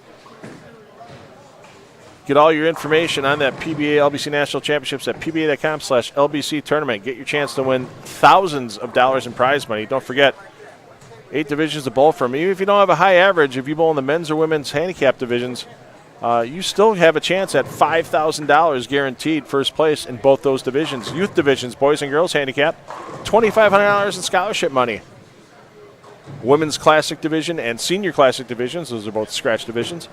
Get all your information on that PBA LBC National Championships at pba.com/LBC tournament. Get your chance to win thousands of dollars in prize money. Don't forget, 8 divisions to bowl from. Even if you don't have a high average, if you bowl in the men's or women's handicap divisions, you still have a chance at $5,000 guaranteed first place in both those divisions. Youth divisions, boys and girls handicap, $2,500 in scholarship money. Women's classic division and senior classic divisions, those are both scratch divisions,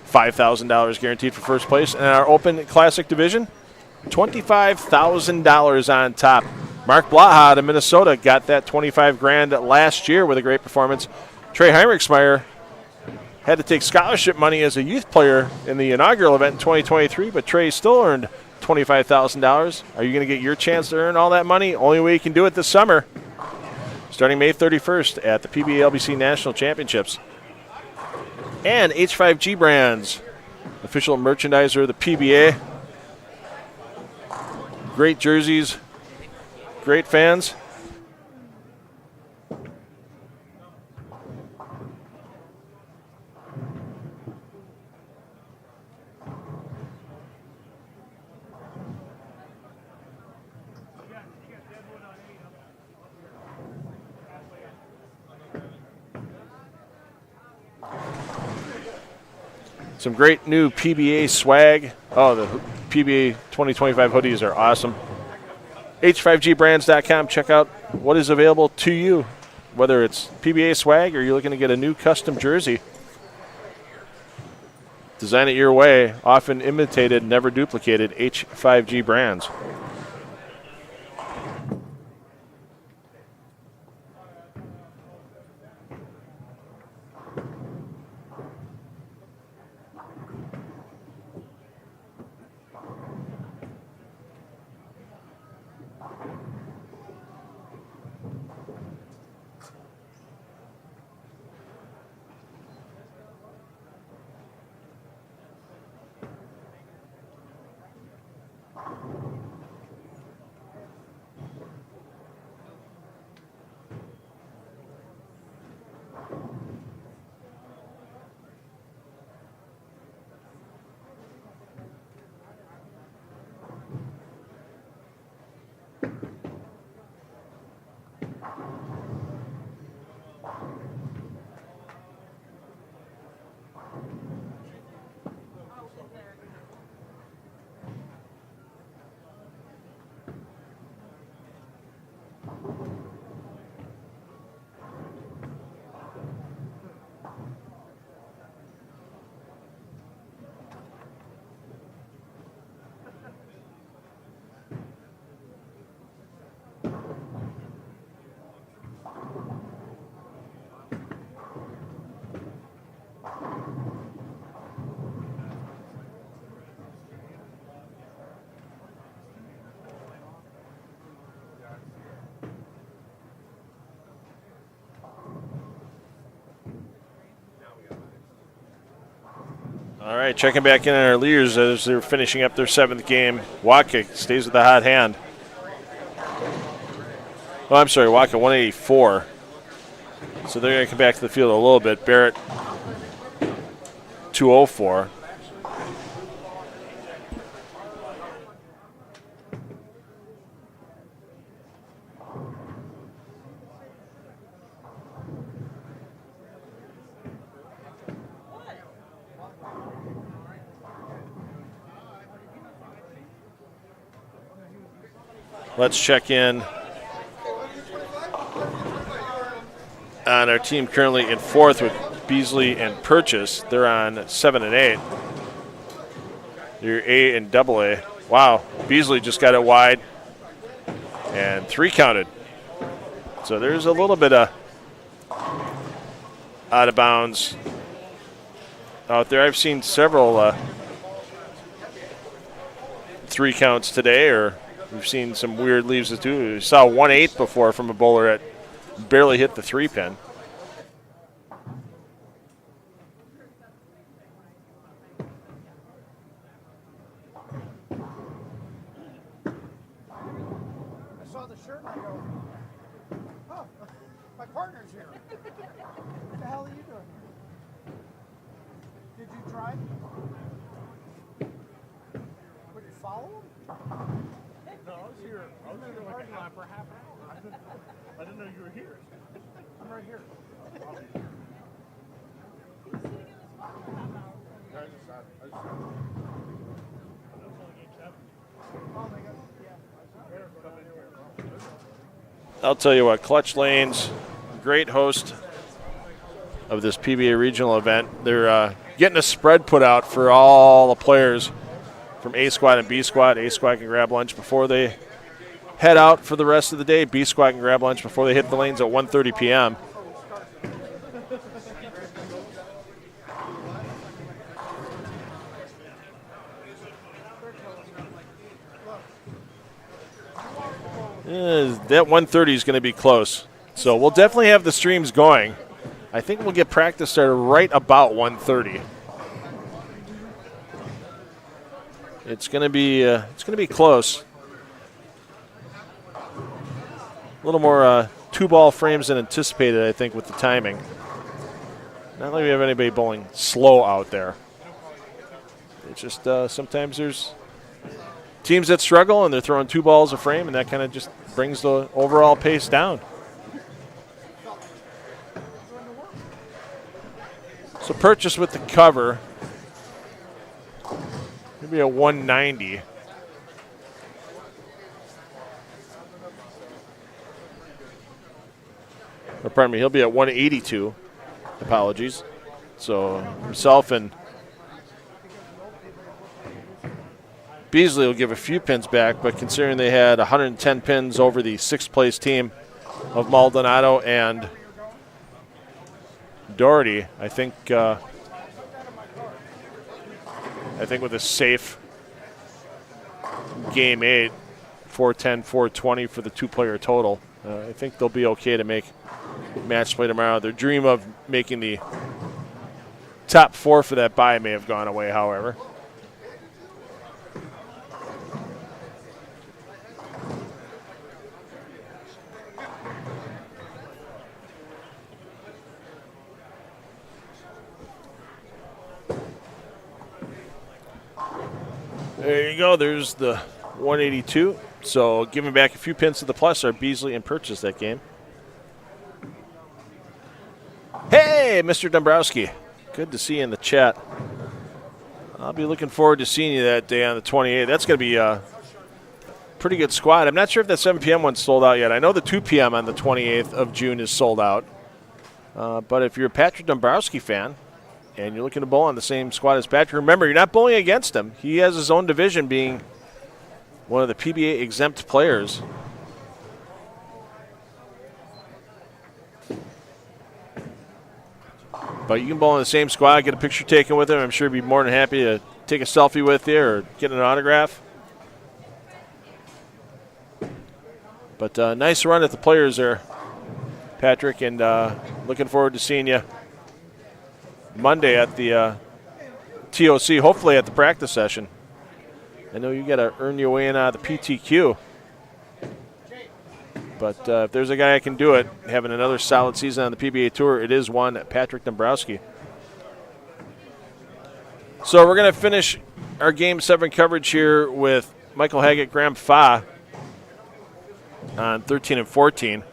$5,000 guaranteed for first place. And our open classic division, $25,000 on top. Mark Blaha out of Minnesota got that $25,000 last year with a great performance. Trey Heinrichsmeyer had to take scholarship money as a youth player in the inaugural event in 2023, but Trey still earned $25,000. Are you going to get your chance to earn all that money? Only way you can do it this summer, starting May 31st at the PBA LBC National Championships. And H5G Brands, official merchandiser of the PBA. Great jerseys, great fans. Some great new PBA swag. Oh, the PBA 2025 hoodies are awesome. H5gbrands.com. Check out what is available to you, whether it's PBA swag or you're looking to get a new custom jersey. Design it your way. Often imitated, never duplicated. H5G Brands. All right, checking back in on our leaders as they're finishing up their 7th game. Waka stays with the hot hand. Oh, I'm sorry, Waka 184. So they're going to come back to the field a little bit. Barrett 204. Let's check in on our team currently in 4th with Beasley and Purchase. They're on 7 and 8. They're A and AA. Wow, Beasley just got it wide and 3 counted. So there's a little bit of out of bounds out there. I've seen several 3 counts today, or we've seen some weird leaves of 2. We saw 1-8 before from a bowler that barely hit the 3 pin. I saw the shirt and I go, oh, my partner's here. What the hell are you doing here? Did you try? Would you follow him? No, I was here. I was in the parking lot for half an hour. I didn't know you were here. I'm right here. I'll tell you what, Clutch Lanes, great host of this PBA regional event. They're getting a spread put out for all the players from A squad and B squad. A squad can grab lunch before they head out for the rest of the day. B squad can grab lunch before they hit the lanes at 1:30 p.m. That 1:30 is going to be close. So we'll definitely have the streams going. I think we'll get practice started right about 1:30. It's going to be close. A little more 2-ball frames than anticipated, I think, with the timing. Not like we have anybody bowling slow out there. It's just sometimes there's teams that struggle and they're throwing 2 balls a frame, and that kind of just brings the overall pace down. So purchase with the cover, maybe a 190. Or pardon me, he'll be at 182. Apologies. So himself and Beasley will give a few pins back, but considering they had 110 pins over the 6th place team of Maldonado and Doherty, I think with a safe game 8, 410, 420 for the 2-player total, I think they'll be okay to make match play tomorrow. Their dream of making the top 4 for that bye may have gone away, however. There you go. There's the 182. So giving back a few pins to the plus are Beasley and Purchase that game. Hey, Mr. Dombrowski. Good to see you in the chat. I'll be looking forward to seeing you that day on the 28th. That's going to be a pretty good squad. I'm not sure if that 7 p.m. one's sold out yet. I know the 2 p.m. on the 28th of June is sold out. But if you're a Patrick Dombrowski fan and you're looking to bowl on the same squad as Patrick, remember, you're not bowling against him. He has his own division, being one of the PBA exempt players. But you can bowl in the same squad, get a picture taken with him. I'm sure he'd be more than happy to take a selfie with you or get an autograph. But nice run at the players there, Patrick, and looking forward to seeing you Monday at the TOC, hopefully at the practice session. I know you got to earn your way in out of the PTQ. But if there's a guy that can do it, having another solid season on the PBA Tour, it is one Patrick Dombrowski. So we're going to finish our Game 7 coverage here with Michael Haggett, Graham Fa on 13 and 14.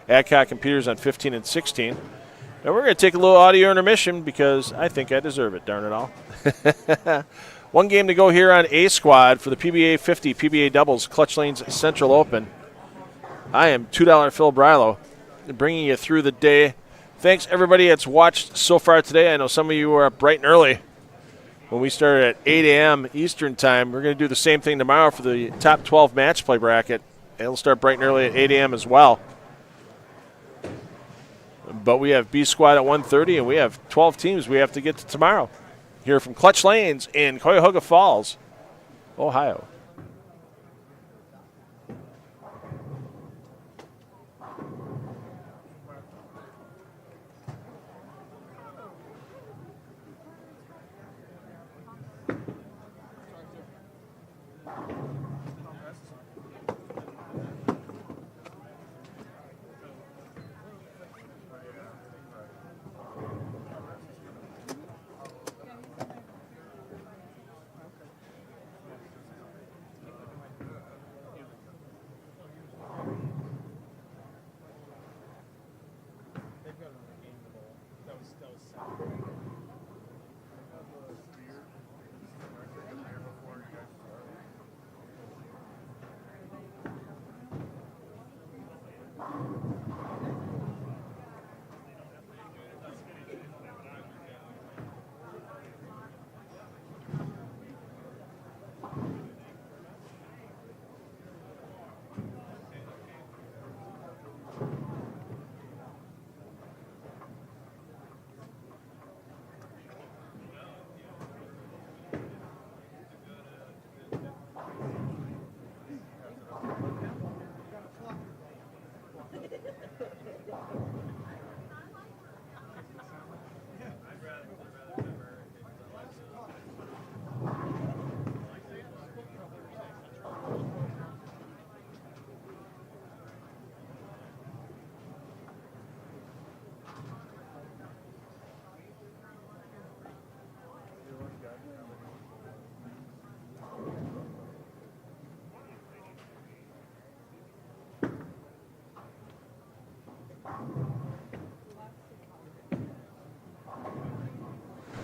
Adcock and Peters on 15 and 16. And we're going to take a little audio intermission because I think I deserve it, darn it all. One game to go here on A Squad for the PBA50 PBA Doubles Clutch Lanes Central Open. I am $2 Phil Brilo, bringing you through the day. Thanks everybody that's watched so far today. I know some of you were up bright and early when we started at 8 a.m. Eastern time. We're going to do the same thing tomorrow for the top 12 match play bracket It'll start bright and early at 8 a.m. as well. But we have B Squad at 1:30, and we have 12 teams we have to get to tomorrow. Here from Clutch Lanes in Cuyahoga Falls, Ohio.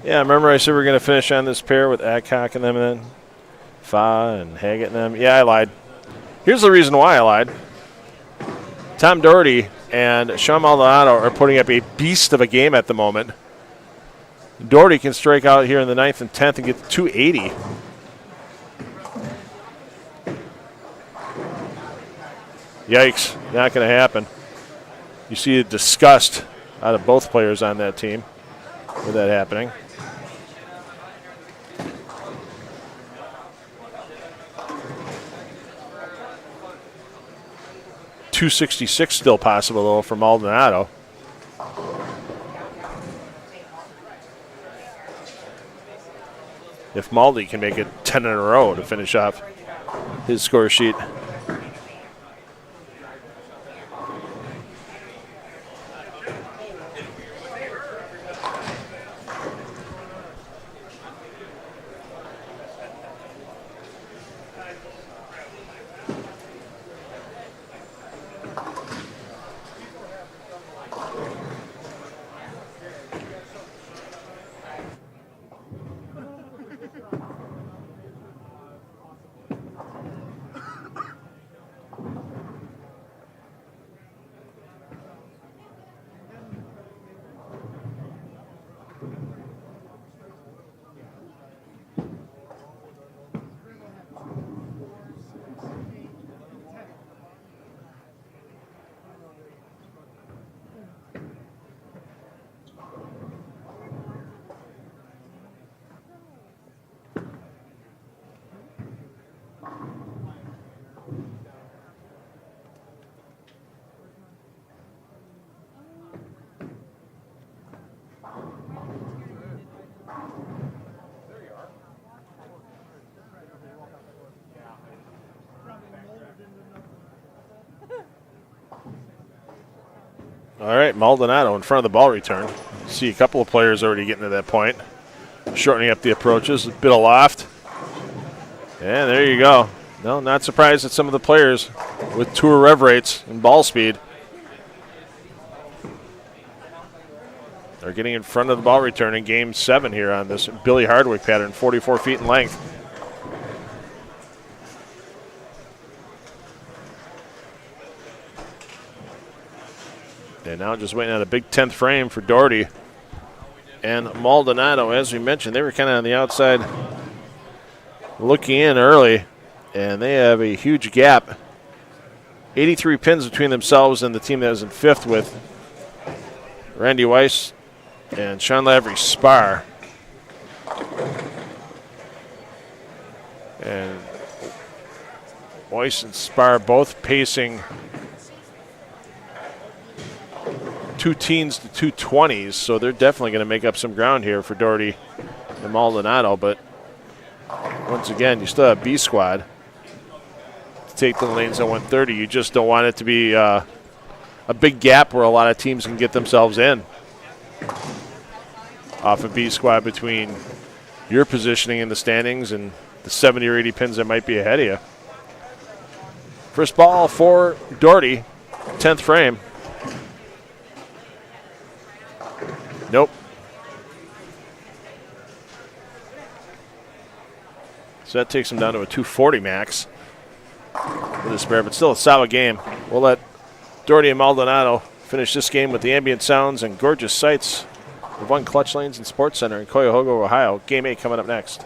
Yeah, remember I said we were going to finish on this pair with Adcock and them and then Fa and Haggett and them? Yeah, I lied. Here's the reason why I lied. Tom Doherty and Sean Maldonado are putting up a beast of a game at the moment. Doherty can strike out here in the 9th and 10th and get to 280. Yikes, not going to happen. You see the disgust out of both players on that team with that happening. .266 still possible, though, for Maldonado. If Maldi can make it 10 in a row to finish off his score sheet. All right, Maldonado in front of the ball return. See a couple of players already getting to that point. Shortening up the approaches, a bit of loft. And there you go. No, not surprised at some of the players with tour rev rates and ball speed. They're getting in front of the ball return in Game 7 here on this Billy Hardwick pattern, 44 feet in length. And now just waiting on a big 10th frame for Doherty. And Maldonado, as we mentioned, they were kind of on the outside looking in early. And they have a huge gap 83 pins between themselves and the team that was in fifth with Randy Weiss and Sean Lavery Spar. And Weiss and Spar both pacing 2 teens to 220s, so they're definitely going to make up some ground here for Doherty and Maldonado. But once again, you still have B squad to take the lanes at 130. You just don't want it to be a big gap where a lot of teams can get themselves in off of B squad between your positioning in the standings and the 70 or 80 pins that might be ahead of you. First ball for Doherty, 10th frame. Nope. So that takes him down to a 240 max with his spare, but still a solid game. We'll let Doherty and Maldonado finish this game with the ambient sounds and gorgeous sights of One Clutch Lanes and Sports Center in Cuyahoga, Ohio. Game 8 coming up next.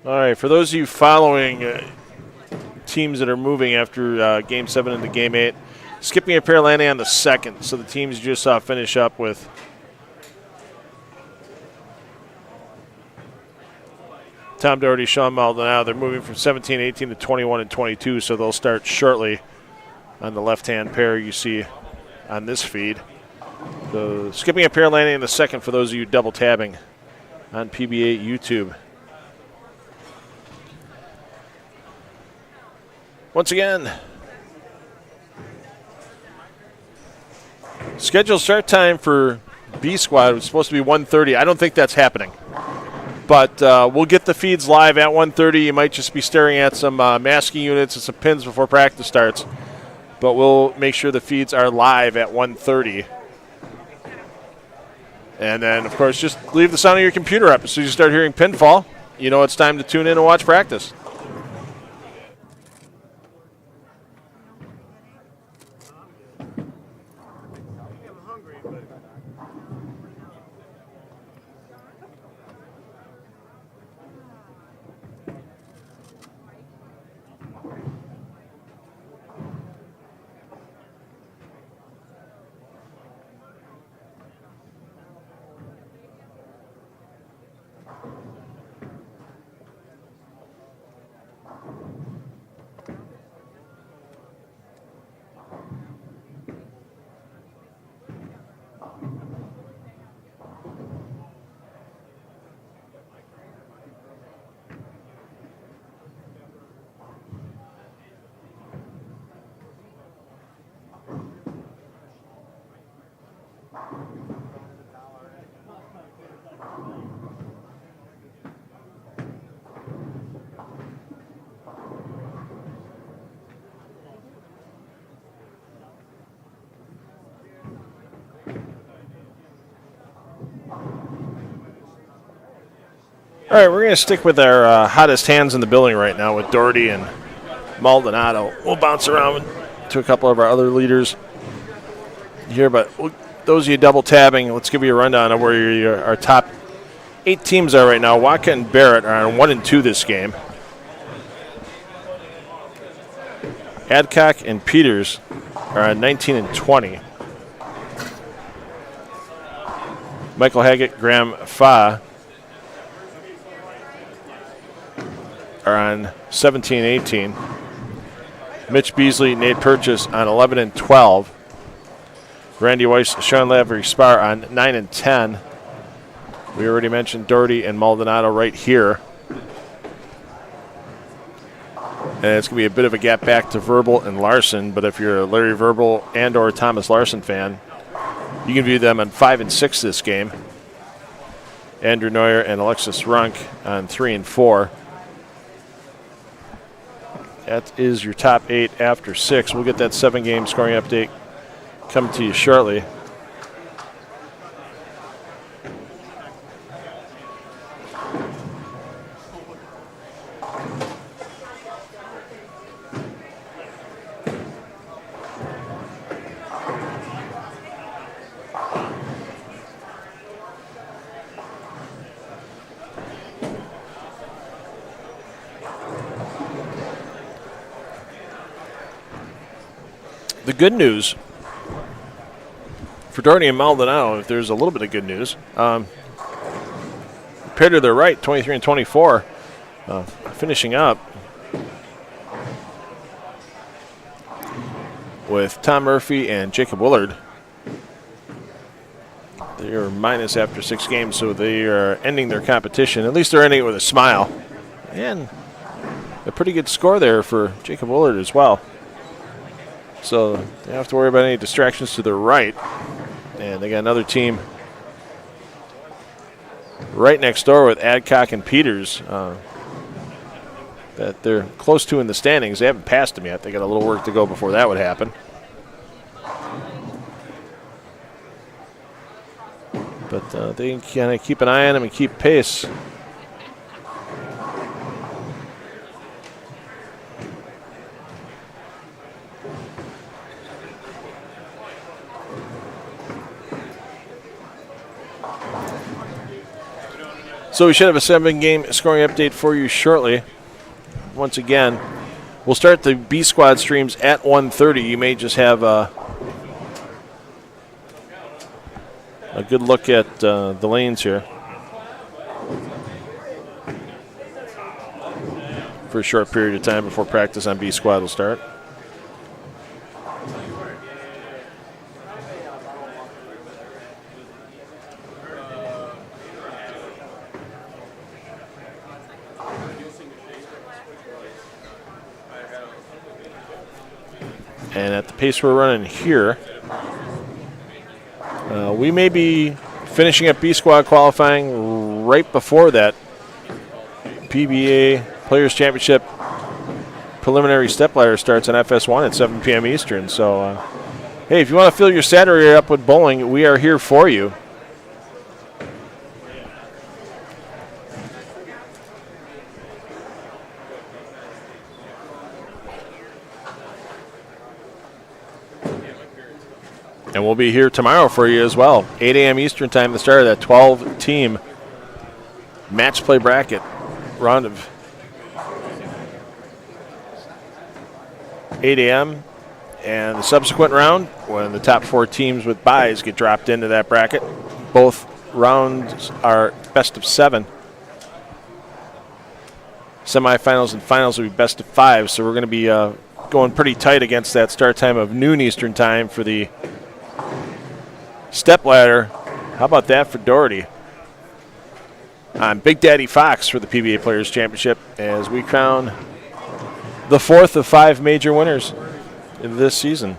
All right, for those of you following teams that are moving after Game 7 into Game 8, skipping a pair landing on the second. So the teams you just saw finish up with Tom Doherty, Sean Maldonado. They're moving from 17, 18 to 21 and 22, so they'll start shortly on the left-hand pair you see on this feed. So skipping a pair landing in the second for those of you double tabbing on PBA YouTube. Once again, scheduled start time for B Squad was supposed to be 1:30. I don't think that's happening. But we'll get the feeds live at 1:30. You might just be staring at some masking units and some pins before practice starts. But we'll make sure the feeds are live at 1:30. And then, of course, just leave the sound of your computer up. As soon as you start hearing pinfall, you know it's time to tune in and watch practice. All right, we're going to stick with our hottest hands in the building right now with Doherty and Maldonado. We'll bounce around to a couple of our other leaders here, but those of you double tabbing, let's give you a rundown of where our top 8 teams are right now. Waka and Barrett are on 1 and 2 this game. Adcock and Peters are on 19 and 20. Michael Haggett, Graham Fa are on 17 and 18. Mitch Beasley, Nate Purchase on 11 and 12. Randy Weiss, Sean Lavery Spar on 9 and 10. We already mentioned Doherty and Maldonado right here. And it's going to be a bit of a gap back to Verbal and Larson, but if you're a Larry Verbal and or Thomas Larson fan, you can view them on 5 and 6 this game. Andrew Neuer and Alexis Runk on 3 and 4. That is your top 8 after 6. We'll get that 7-game scoring update coming to you shortly. The good news for Doherty and Maldonado, if there's a little bit of good news, paired to their right, 23 and 24, finishing up with Tom Murphy and Jacob Willard. They are minus after 6 games, so they are ending their competition. At least they're ending it with a smile. And a pretty good score there for Jacob Willard as well. So they don't have to worry about any distractions to their right. And they got another team right next door with Adcock and Peters that they're close to in the standings. They haven't passed them yet. They got a little work to go before that would happen. But they can kind of keep an eye on them and keep pace. So we should have a 7-game scoring update for you shortly. Once again, we'll start the B squad streams at 1:30. You may just have a good look at the lanes here for a short period of time before practice on B squad will start. And at the pace we're running here, we may be finishing up B squad qualifying right before that PBA Players Championship preliminary stepladder starts on FS1 at 7 p.m. Eastern. So, hey, if you want to fill your Saturday up with bowling, we are here for you. And we'll be here tomorrow for you as well. 8 a.m. Eastern time, the start of that 12-team match play bracket round of 8 a.m. And the subsequent round, when the top 4 teams with byes get dropped into that bracket. Both rounds are best of 7. Semifinals and finals will be best of 5, so we're going to be going pretty tight against that start time of noon Eastern time for the stepladder. How about that for Doherty? I'm Big Daddy Fox for the PBA Players Championship as we crown the 4th of 5 major winners in this season.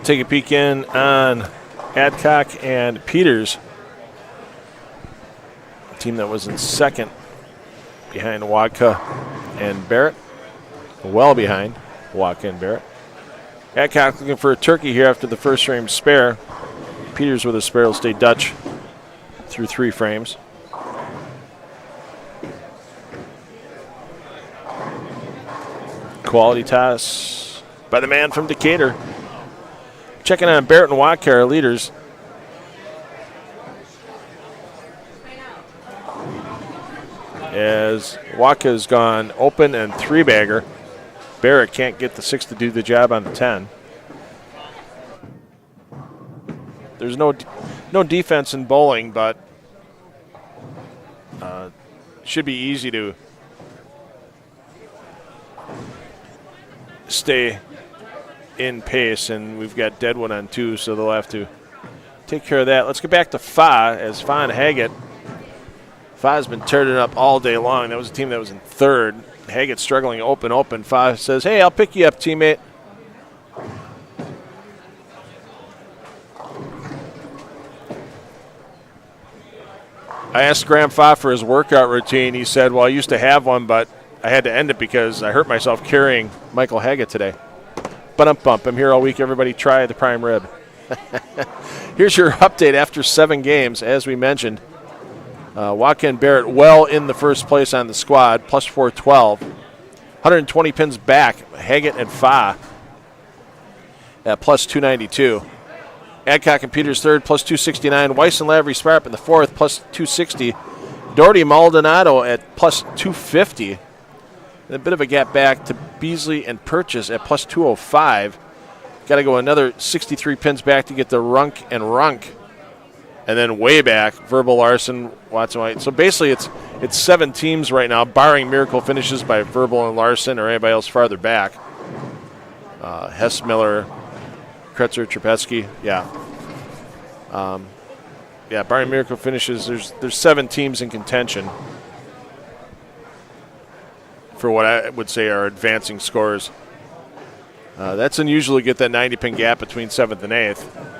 Take a peek in on Adcock and Peters, a team that was in second behind Wadka and Barrett, well behind Wadka and Barrett. Adcock looking for a turkey here after the first frame spare. Peters with a spare will stay Dutch through 3 frames. Quality toss by the man from Decatur. Checking on Barrett and Wadka, our leaders. As Wadka's gone open and 3-bagger, Barrett can't get the 6 to do the job on the 10. There's no defense in bowling, but should be easy to stay in pace, and we've got Deadwood on 2, so they'll have to take care of that. Let's get back to Fa as Fa and Haggett. Fa's been turning up all day long. That was a team that was in 3rd. Haggett struggling open. Fa says, hey, I'll pick you up, teammate. I asked Graham Fa for his workout routine. He said, well, I used to have one, but I had to end it because I hurt myself carrying Michael Haggett today. But I'm here all week. Everybody try the prime rib. Here's your update after 7 games. As we mentioned, Wadka and Barrett well in the first place on the squad, plus 412. 120 pins back, Haggett and Fa at plus 292. Adcock and Peters third, plus 269. Weiss and Lavery Sparp in the fourth, plus 260. Doherty Maldonado at plus 250. And a bit of a gap back to Beasley and Purchase at plus 205. Got to go another 63 pins back to get to Runk and Runk. And then way back, Verbal Larson, Watson White. So basically it's 7 teams right now, barring miracle finishes by Verbal and Larson or anybody else farther back. Hess, Miller, Kretzer, Trapetsky, yeah. Barring miracle finishes, there's 7 teams in contention for what I would say are advancing scores. That's unusual to get that 90-pin gap between 7th and 8th.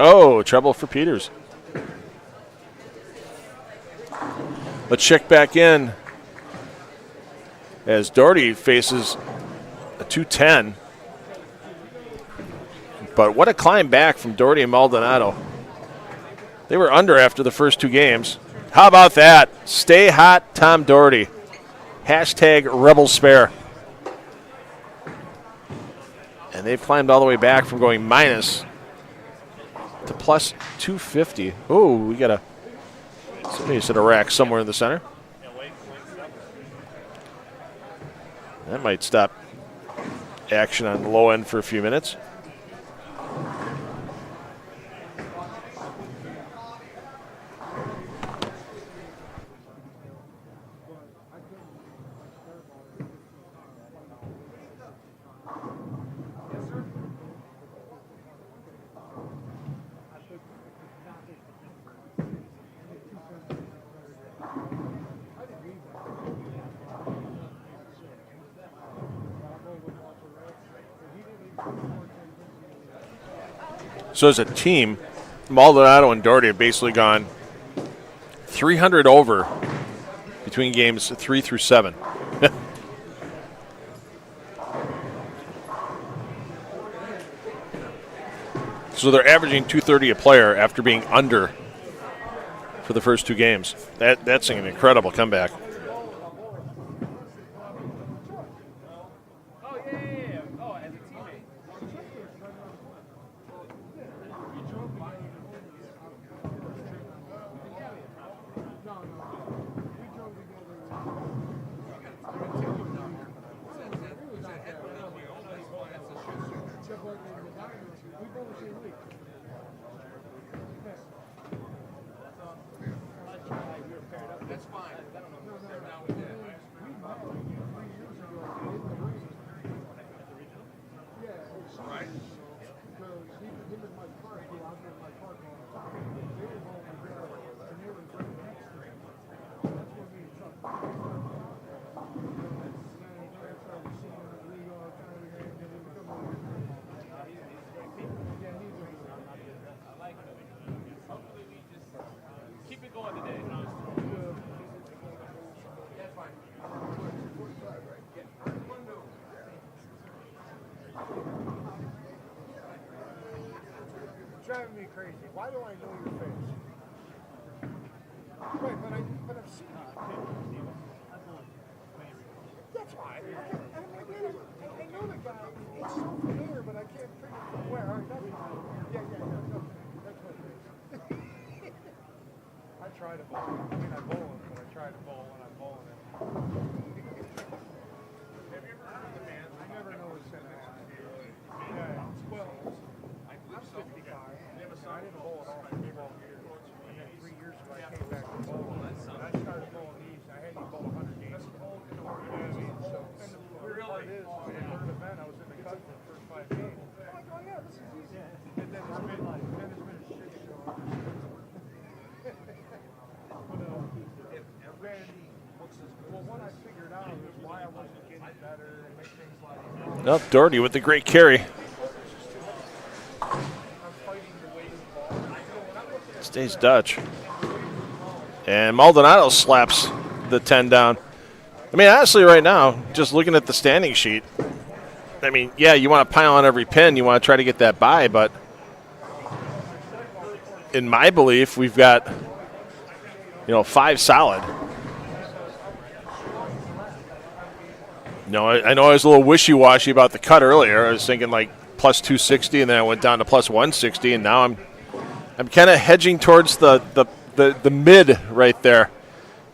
Oh, trouble for Peters. Let's check back in as Doherty faces a 210. But what a climb back from Doherty and Maldonado. They were under after the first 2 games. How about that? Stay hot, Tom Doherty. Hashtag Rebel Spare. And they've climbed all the way back from going minus to plus 250. Oh, we got somebody set a rack somewhere in the center. That might stop action on the low end for a few minutes. So as a team, Maldonado and Doherty have basically gone 300 over between games 3 through 7. So they're averaging 230 a player after being under for the first 2 games. That's an incredible comeback. Driving me crazy. Why do I know your face? Right, but I've seen you. That's why. I know the guy. It's so familiar, but I can't figure out where. All right, that's fine. Yeah. No, that's what it is. I try to bowl. I mean, I bowl it, but I try to bowl when I'm bowling it. Have you ever heard of the man? I never know what's in it. Yeah. Well, I'm 55. I didn't bowl at all for 12 years. And then 3 years ago, I came back to bowl. And I started bowling these. I had to bowl 100 games. You know what I mean? So, and the weird part is, in the third event, I was in the cut for the first 5 games. I'm like, oh yeah, this is easy. And then it's been a shit show. Well, what I figured out is why I wasn't getting better and make things like Nope, Doherty with the great carry. Stays Dutch. And Maldonado slaps the 10 down. I mean, honestly, right now, just looking at the standing sheet, I mean, yeah, you want to pile on every pin. You want to try to get that bye, but in my belief, we've got, 5 solid. I know I was a little wishy-washy about the cut earlier. I was thinking like plus 260, and then I went down to plus 160, and now I'm kind of hedging towards the mid right there.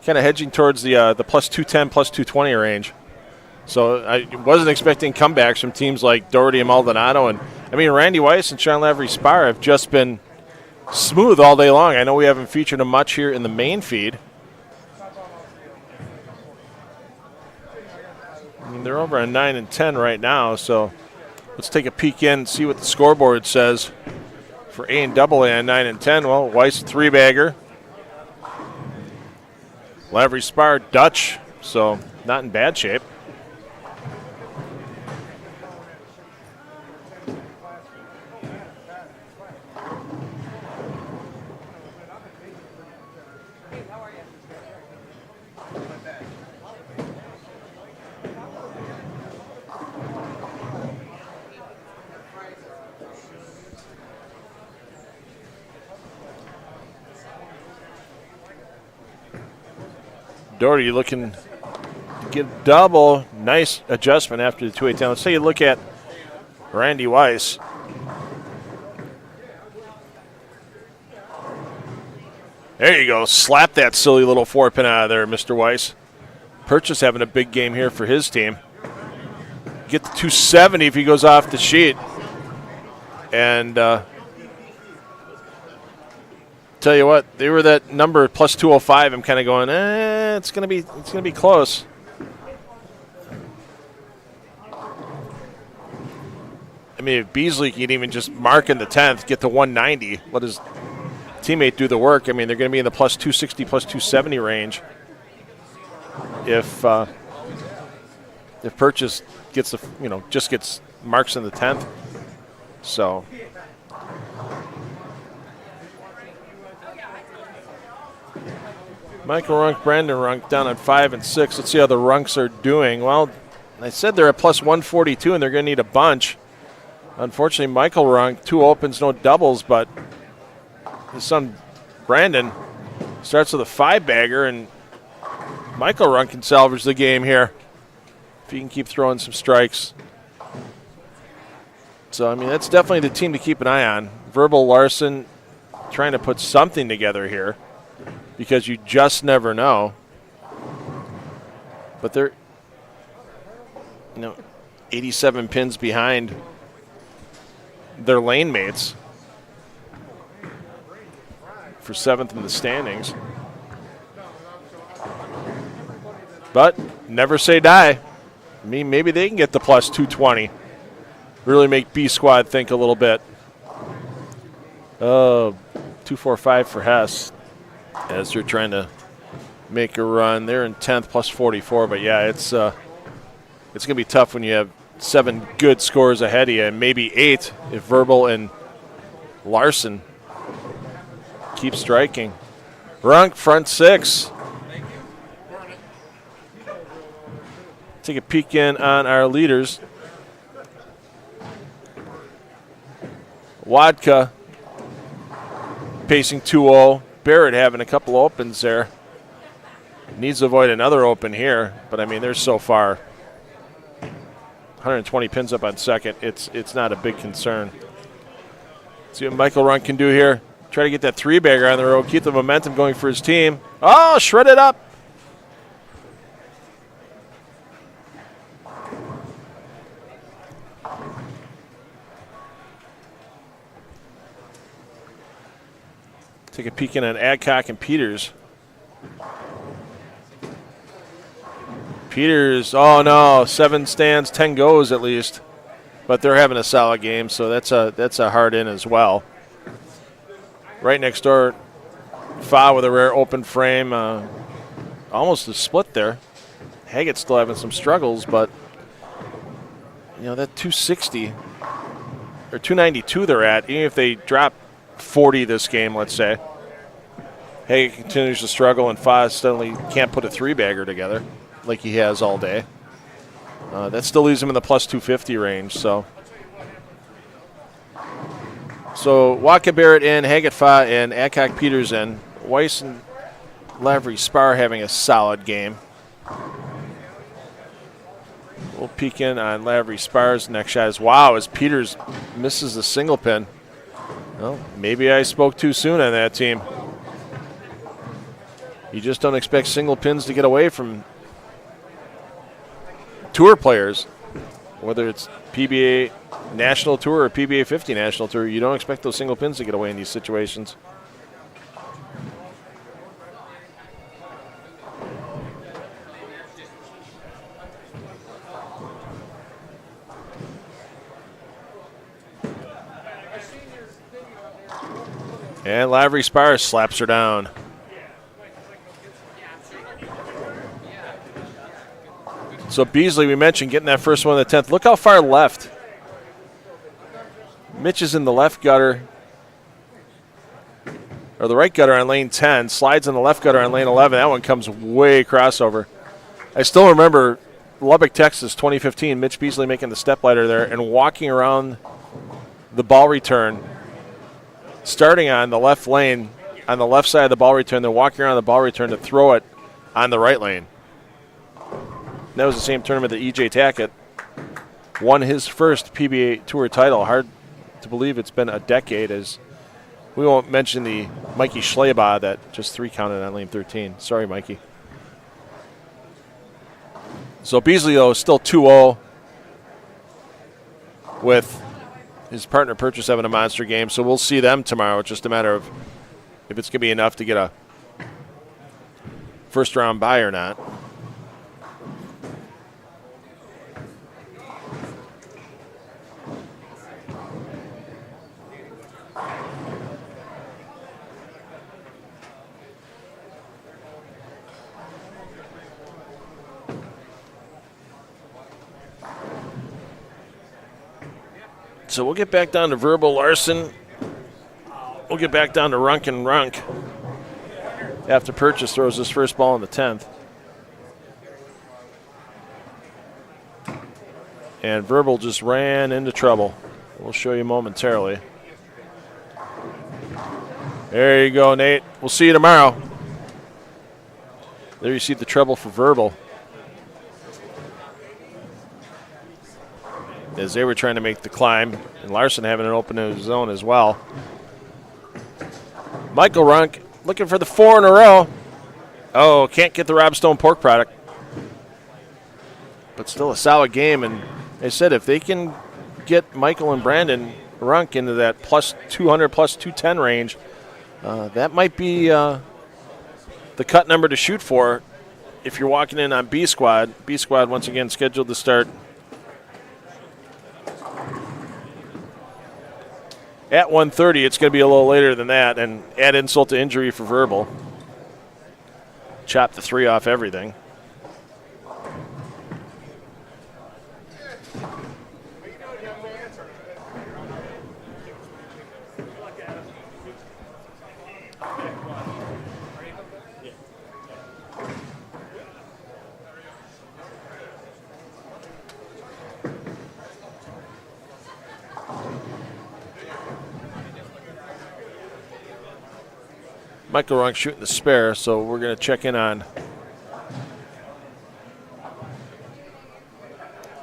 Kind of hedging towards the plus 210, plus 220 range. So I wasn't expecting comebacks from teams like Doherty and Maldonado. And, I mean, Randy Weiss and Sean Lavery-Spar have just been smooth all day long. I know we haven't featured them much here in the main feed. I mean, they're over on 9 and 10 right now, so let's take a peek in and see what the scoreboard says for A and AA on 9 and 10. Well, Weiss 3-bagger. Lavery-Spar Dutch, so not in bad shape. Doherty looking to get a double. Nice adjustment after the 2-8-10. Let's take a look at Randy Weiss. There you go. Slap that silly little 4-pin out of there, Mr. Weiss. Purchase having a big game here for his team. Get the 270 if he goes off the sheet. And tell you what, they were that number plus 205. I'm kind of going, it's gonna be close. I mean, if Beasley can even just mark in the 10th, get to 190, let his teammate do the work. I mean, they're going to be in the plus 260, plus 270 range. If Purchase gets just gets marks in the 10th, so. Michael Runk, Brandon Runk down at 5 and 6. Let's see how the Runks are doing. Well, I said they're at plus 142, and they're going to need a bunch. Unfortunately, Michael Runk, 2 opens, no doubles, but his son Brandon starts with a 5-bagger, and Michael Runk can salvage the game here if he can keep throwing some strikes. So, I mean, that's definitely the team to keep an eye on. Verbal Larson trying to put something together here, because you just never know. But they're, 87 pins behind their lane mates for 7th in the standings. But never say die. I mean, maybe they can get the plus 220. Really make B Squad think a little bit. 245 for Hess, as they're trying to make a run. They're in 10th, plus 44, but yeah, it's going to be tough when you have 7 good scores ahead of you, and maybe 8 if Verbal and Larson keep striking. Runk, front 6. Take a peek in on our leaders. Wadka pacing 2-0. Barrett having a couple opens there. Needs to avoid another open here, but I mean, they're so far 120 pins up on second. It's not a big concern. See what Michael Runk can do here. Try to get that 3-bagger on the road, keep the momentum going for his team. Oh, shred it up. Take a peek in on Adcock and Peters. Peters, oh no, 7 stands, 10 goes at least. But they're having a solid game, so that's a hard in as well. Right next door, Fa with a rare open frame. Almost a split there. Haggett's still having some struggles, but that 260 or 292 they're at, even if they drop 40 this game, let's say, Haggett continues to struggle, and Fa suddenly can't put a 3-bagger together. like he has all day. That still leaves him in the plus 250 range. So Waka Barrett in, Haggett Fa in, Adcock Peters in, Weiss and Lavery Spar having a solid game. We'll peek in on Lavery Spar's next shot. As Peters misses the single pin. Well, maybe I spoke too soon on that team. You just don't expect single pins to get away from tour players, whether it's PBA National Tour or PBA50 National Tour. You don't expect those single pins to get away in these situations. And Lavery Spar slaps her down. So Beasley, we mentioned getting that first one in the 10th. Look how far left. Mitch is in the left gutter, or the right gutter on lane 10, slides in the left gutter on lane 11. That one comes way crossover. I still remember Lubbock, Texas, 2015, Mitch Beasley making the step ladder there and walking around the ball return, starting on the left lane, on the left side of the ball return, then walking around the ball return to throw it on the right lane. That was the same tournament that E.J. Tackett won his first PBA Tour title. Hard to believe it's been a decade, as we won't mention the Mikey Schleba that just 3 counted on lane 13. Sorry, Mikey. So Beasley, though, is still 2-0 with his partner Purchase having a monster game. So we'll see them tomorrow. It's just a matter of if it's going to be enough to get a first-round bye or not. So we'll get back down to Verbal Larson. We'll get back down to Runk and Runk after Purchase throws his first ball in the 10th. And Verbal just ran into trouble. We'll show you momentarily. There you go, Nate. We'll see you tomorrow. There you see the trouble for Verbal, as they were trying to make the climb, and Larson having an open in his zone as well. Michael Runk looking for the 4 in a row. Oh, can't get the Rob Stone pork product. But still a solid game, and they said if they can get Michael and Brandon Runk into that plus 200, plus 210 range, that might be the cut number to shoot for if you're walking in on B Squad. B Squad once again scheduled to start at 1:30. It's going to be a little later than that, and add insult to injury for Verbal. Chop the 3 off everything. Michael Runk shooting the spare, so we're going to check in on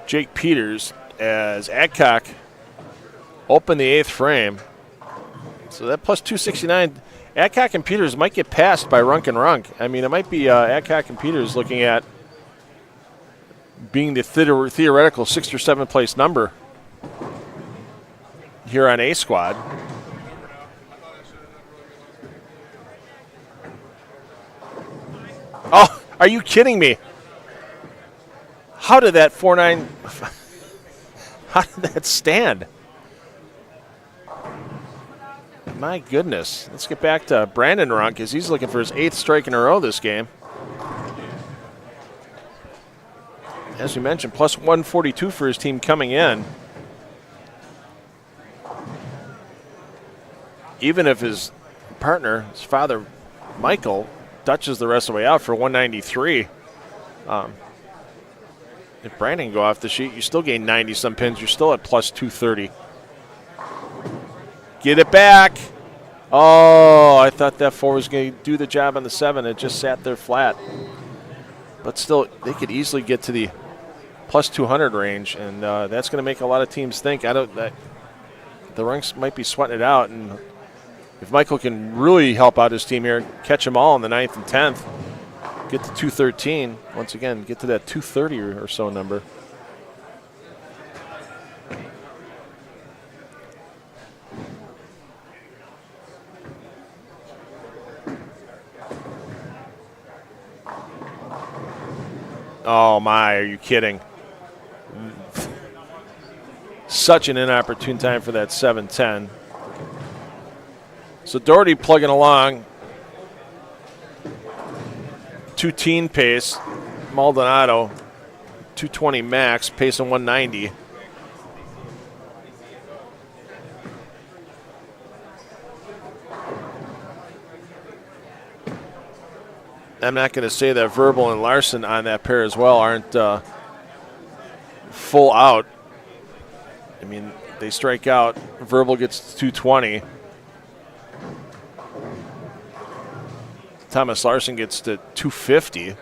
Jake Peters as Adcock open the 8th frame. So that plus 269, Adcock and Peters might get passed by Runk and Runk. I mean, it might be Adcock and Peters looking at being the theoretical 6th or 7th place number here on A Squad. Oh, are you kidding me? How did that 4-9, how did that stand? My goodness. Let's get back to Brandon Runk, as he's looking for his 8th strike in a row this game. As we mentioned, plus 142 for his team coming in. Even if his partner, his father, Michael, Dutches the rest of the way out for 193. If Brandon can go off the sheet, you still gain 90-some pins. You're still at plus 230. Get it back. Oh, I thought that 4 was going to do the job on the 7. It just sat there flat. But still, they could easily get to the plus 200 range, and that's going to make a lot of teams think. The Runks might be sweating it out, and if Michael can really help out his team here, catch them all in the 9th and 10th, get to 213, once again, get to that 230 or so number. Oh, my, are you kidding? Such an inopportune time for that 7-10. So Doherty plugging along. 2-teen pace. Maldonado, 220 max, pace of 190. I'm not going to say that Verbal and Larson on that pair as well aren't full out. I mean, they strike out. Verbal gets 220. Thomas Larson gets to 250.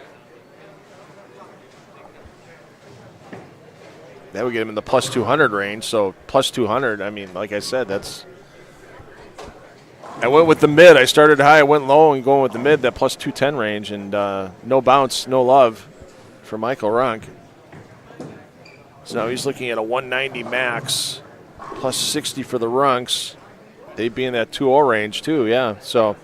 That would get him in the plus 200 range. So plus 200, I mean, like I said, that's... I went with the mid. I started high, I went low, and going with the mid, that plus 210 range. And no bounce, no love for Michael Runk. So now he's looking at a 190 max, plus 60 for the Runks. They'd be in that 2-0 range too, yeah. So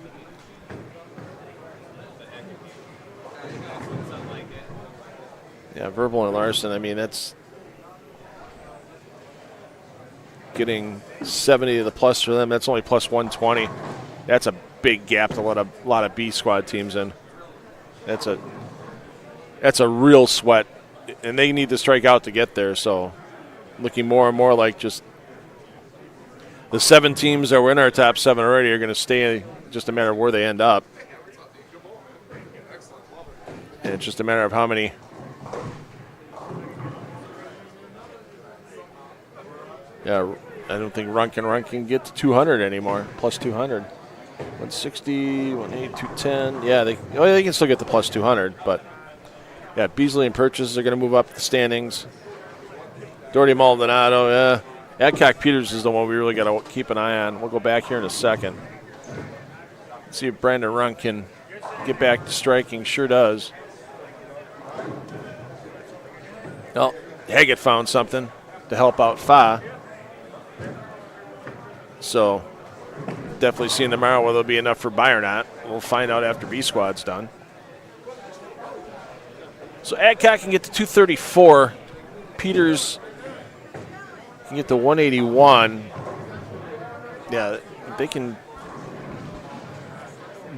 yeah, Verbal and Larson, I mean, that's getting 70 to the plus for them. That's only plus 120. That's a big gap to let a lot of B squad teams in. That's a real sweat. And they need to strike out to get there, so looking more and more like just the 7 teams that were in our top 7 already are going to stay, just a matter of where they end up. And it's just a matter of how many. Yeah, I don't think Runk can get to 200 anymore, plus 200. 160, 180, 210. Yeah, they can still get the plus 200, but yeah, Beasley and Purchase are going to move up the standings. Doherty Maldonado, yeah. Adcock Peters is the one we really got to keep an eye on. We'll go back here in a second. See if Brandon Runk can get back to striking. Sure does. Well, Haggett found something to help out Fa. So definitely seeing tomorrow whether it'll be enough for By or not. We'll find out after B squad's done. So Adcock can get to 234. Peters can get to 181. Yeah, they can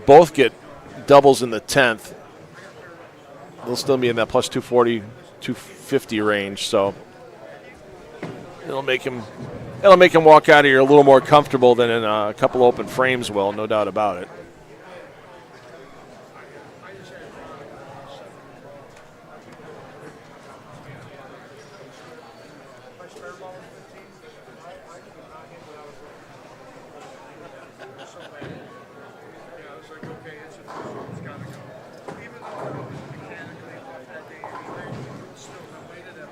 both get doubles in the 10th. They'll still be in that plus 240, 250 range. So it'll make him walk out of here a little more comfortable than in a couple open frames will, no doubt about it.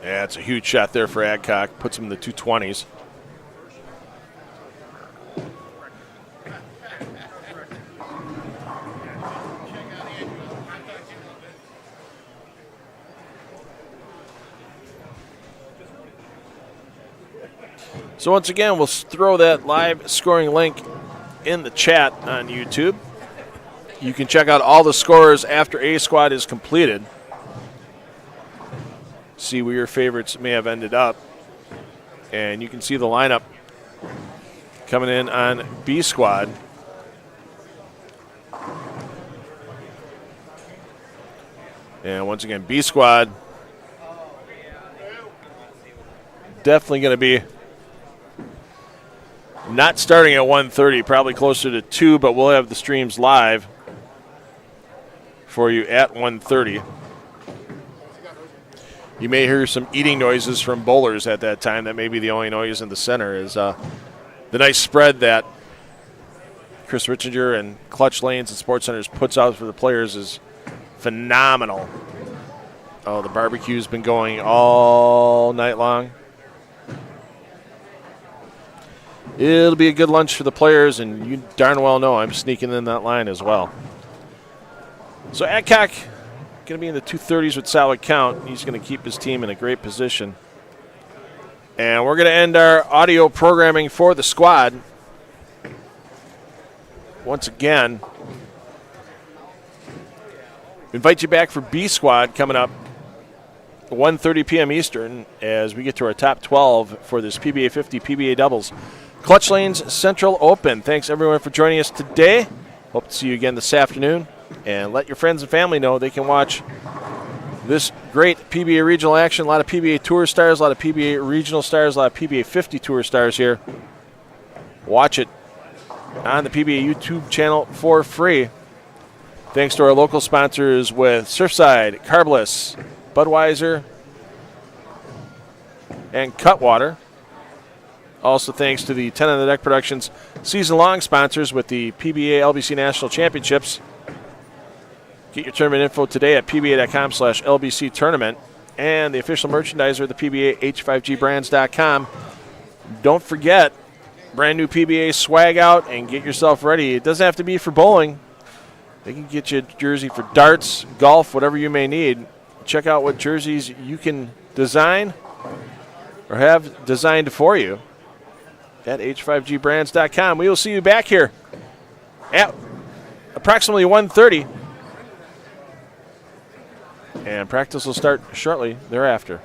Yeah, it's a huge shot there for Adcock. Puts him in the 220s. So once again, we'll throw that live scoring link in the chat on YouTube. You can check out all the scores after A squad is completed. See where your favorites may have ended up. And you can see the lineup coming in on B squad. And once again, B squad definitely going to be not starting at 1:30, probably closer to 2, but we'll have the streams live for you at 1:30. You may hear some eating noises from bowlers at that time. That may be the only noise in the center is the nice spread that Chris Richinger and Clutch Lanes and Sports Centers puts out for the players is phenomenal. Oh, the barbecue's been going all night long. It'll be a good lunch for the players, and you darn well know I'm sneaking in that line as well. So Adcock going to be in the 230s with solid count. He's going to keep his team in a great position. And we're going to end our audio programming for the squad. Once again, invite you back for B squad coming up 1:30 p.m. Eastern as we get to our top 12 for this PBA50 PBA Doubles Clutch Lanes Central Open. Thanks everyone for joining us today. Hope to see you again this afternoon. And let your friends and family know they can watch this great PBA regional action. A lot of PBA Tour stars, a lot of PBA regional stars, a lot of PBA50 Tour stars here. Watch it on the PBA YouTube channel for free. Thanks to our local sponsors with Surfside, Carbless, Budweiser, and Cutwater. Also thanks to the 10 on the Deck Productions season-long sponsors with the PBA LBC National Championships. Get your tournament info today at pba.com/LBC tournament and the official merchandiser, the PBA H5GBrands.com. Don't forget, brand new PBA swag out and get yourself ready. It doesn't have to be for bowling. They can get you a jersey for darts, golf, whatever you may need. Check out what jerseys you can design or have designed for you at H5GBrands.com. We will see you back here at approximately 1:30. And practice will start shortly thereafter.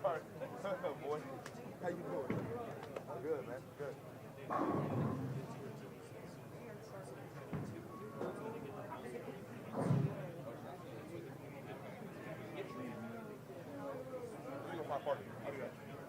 Sorry. Boy. How you doing? Good, man. Good. My party. I'll do that.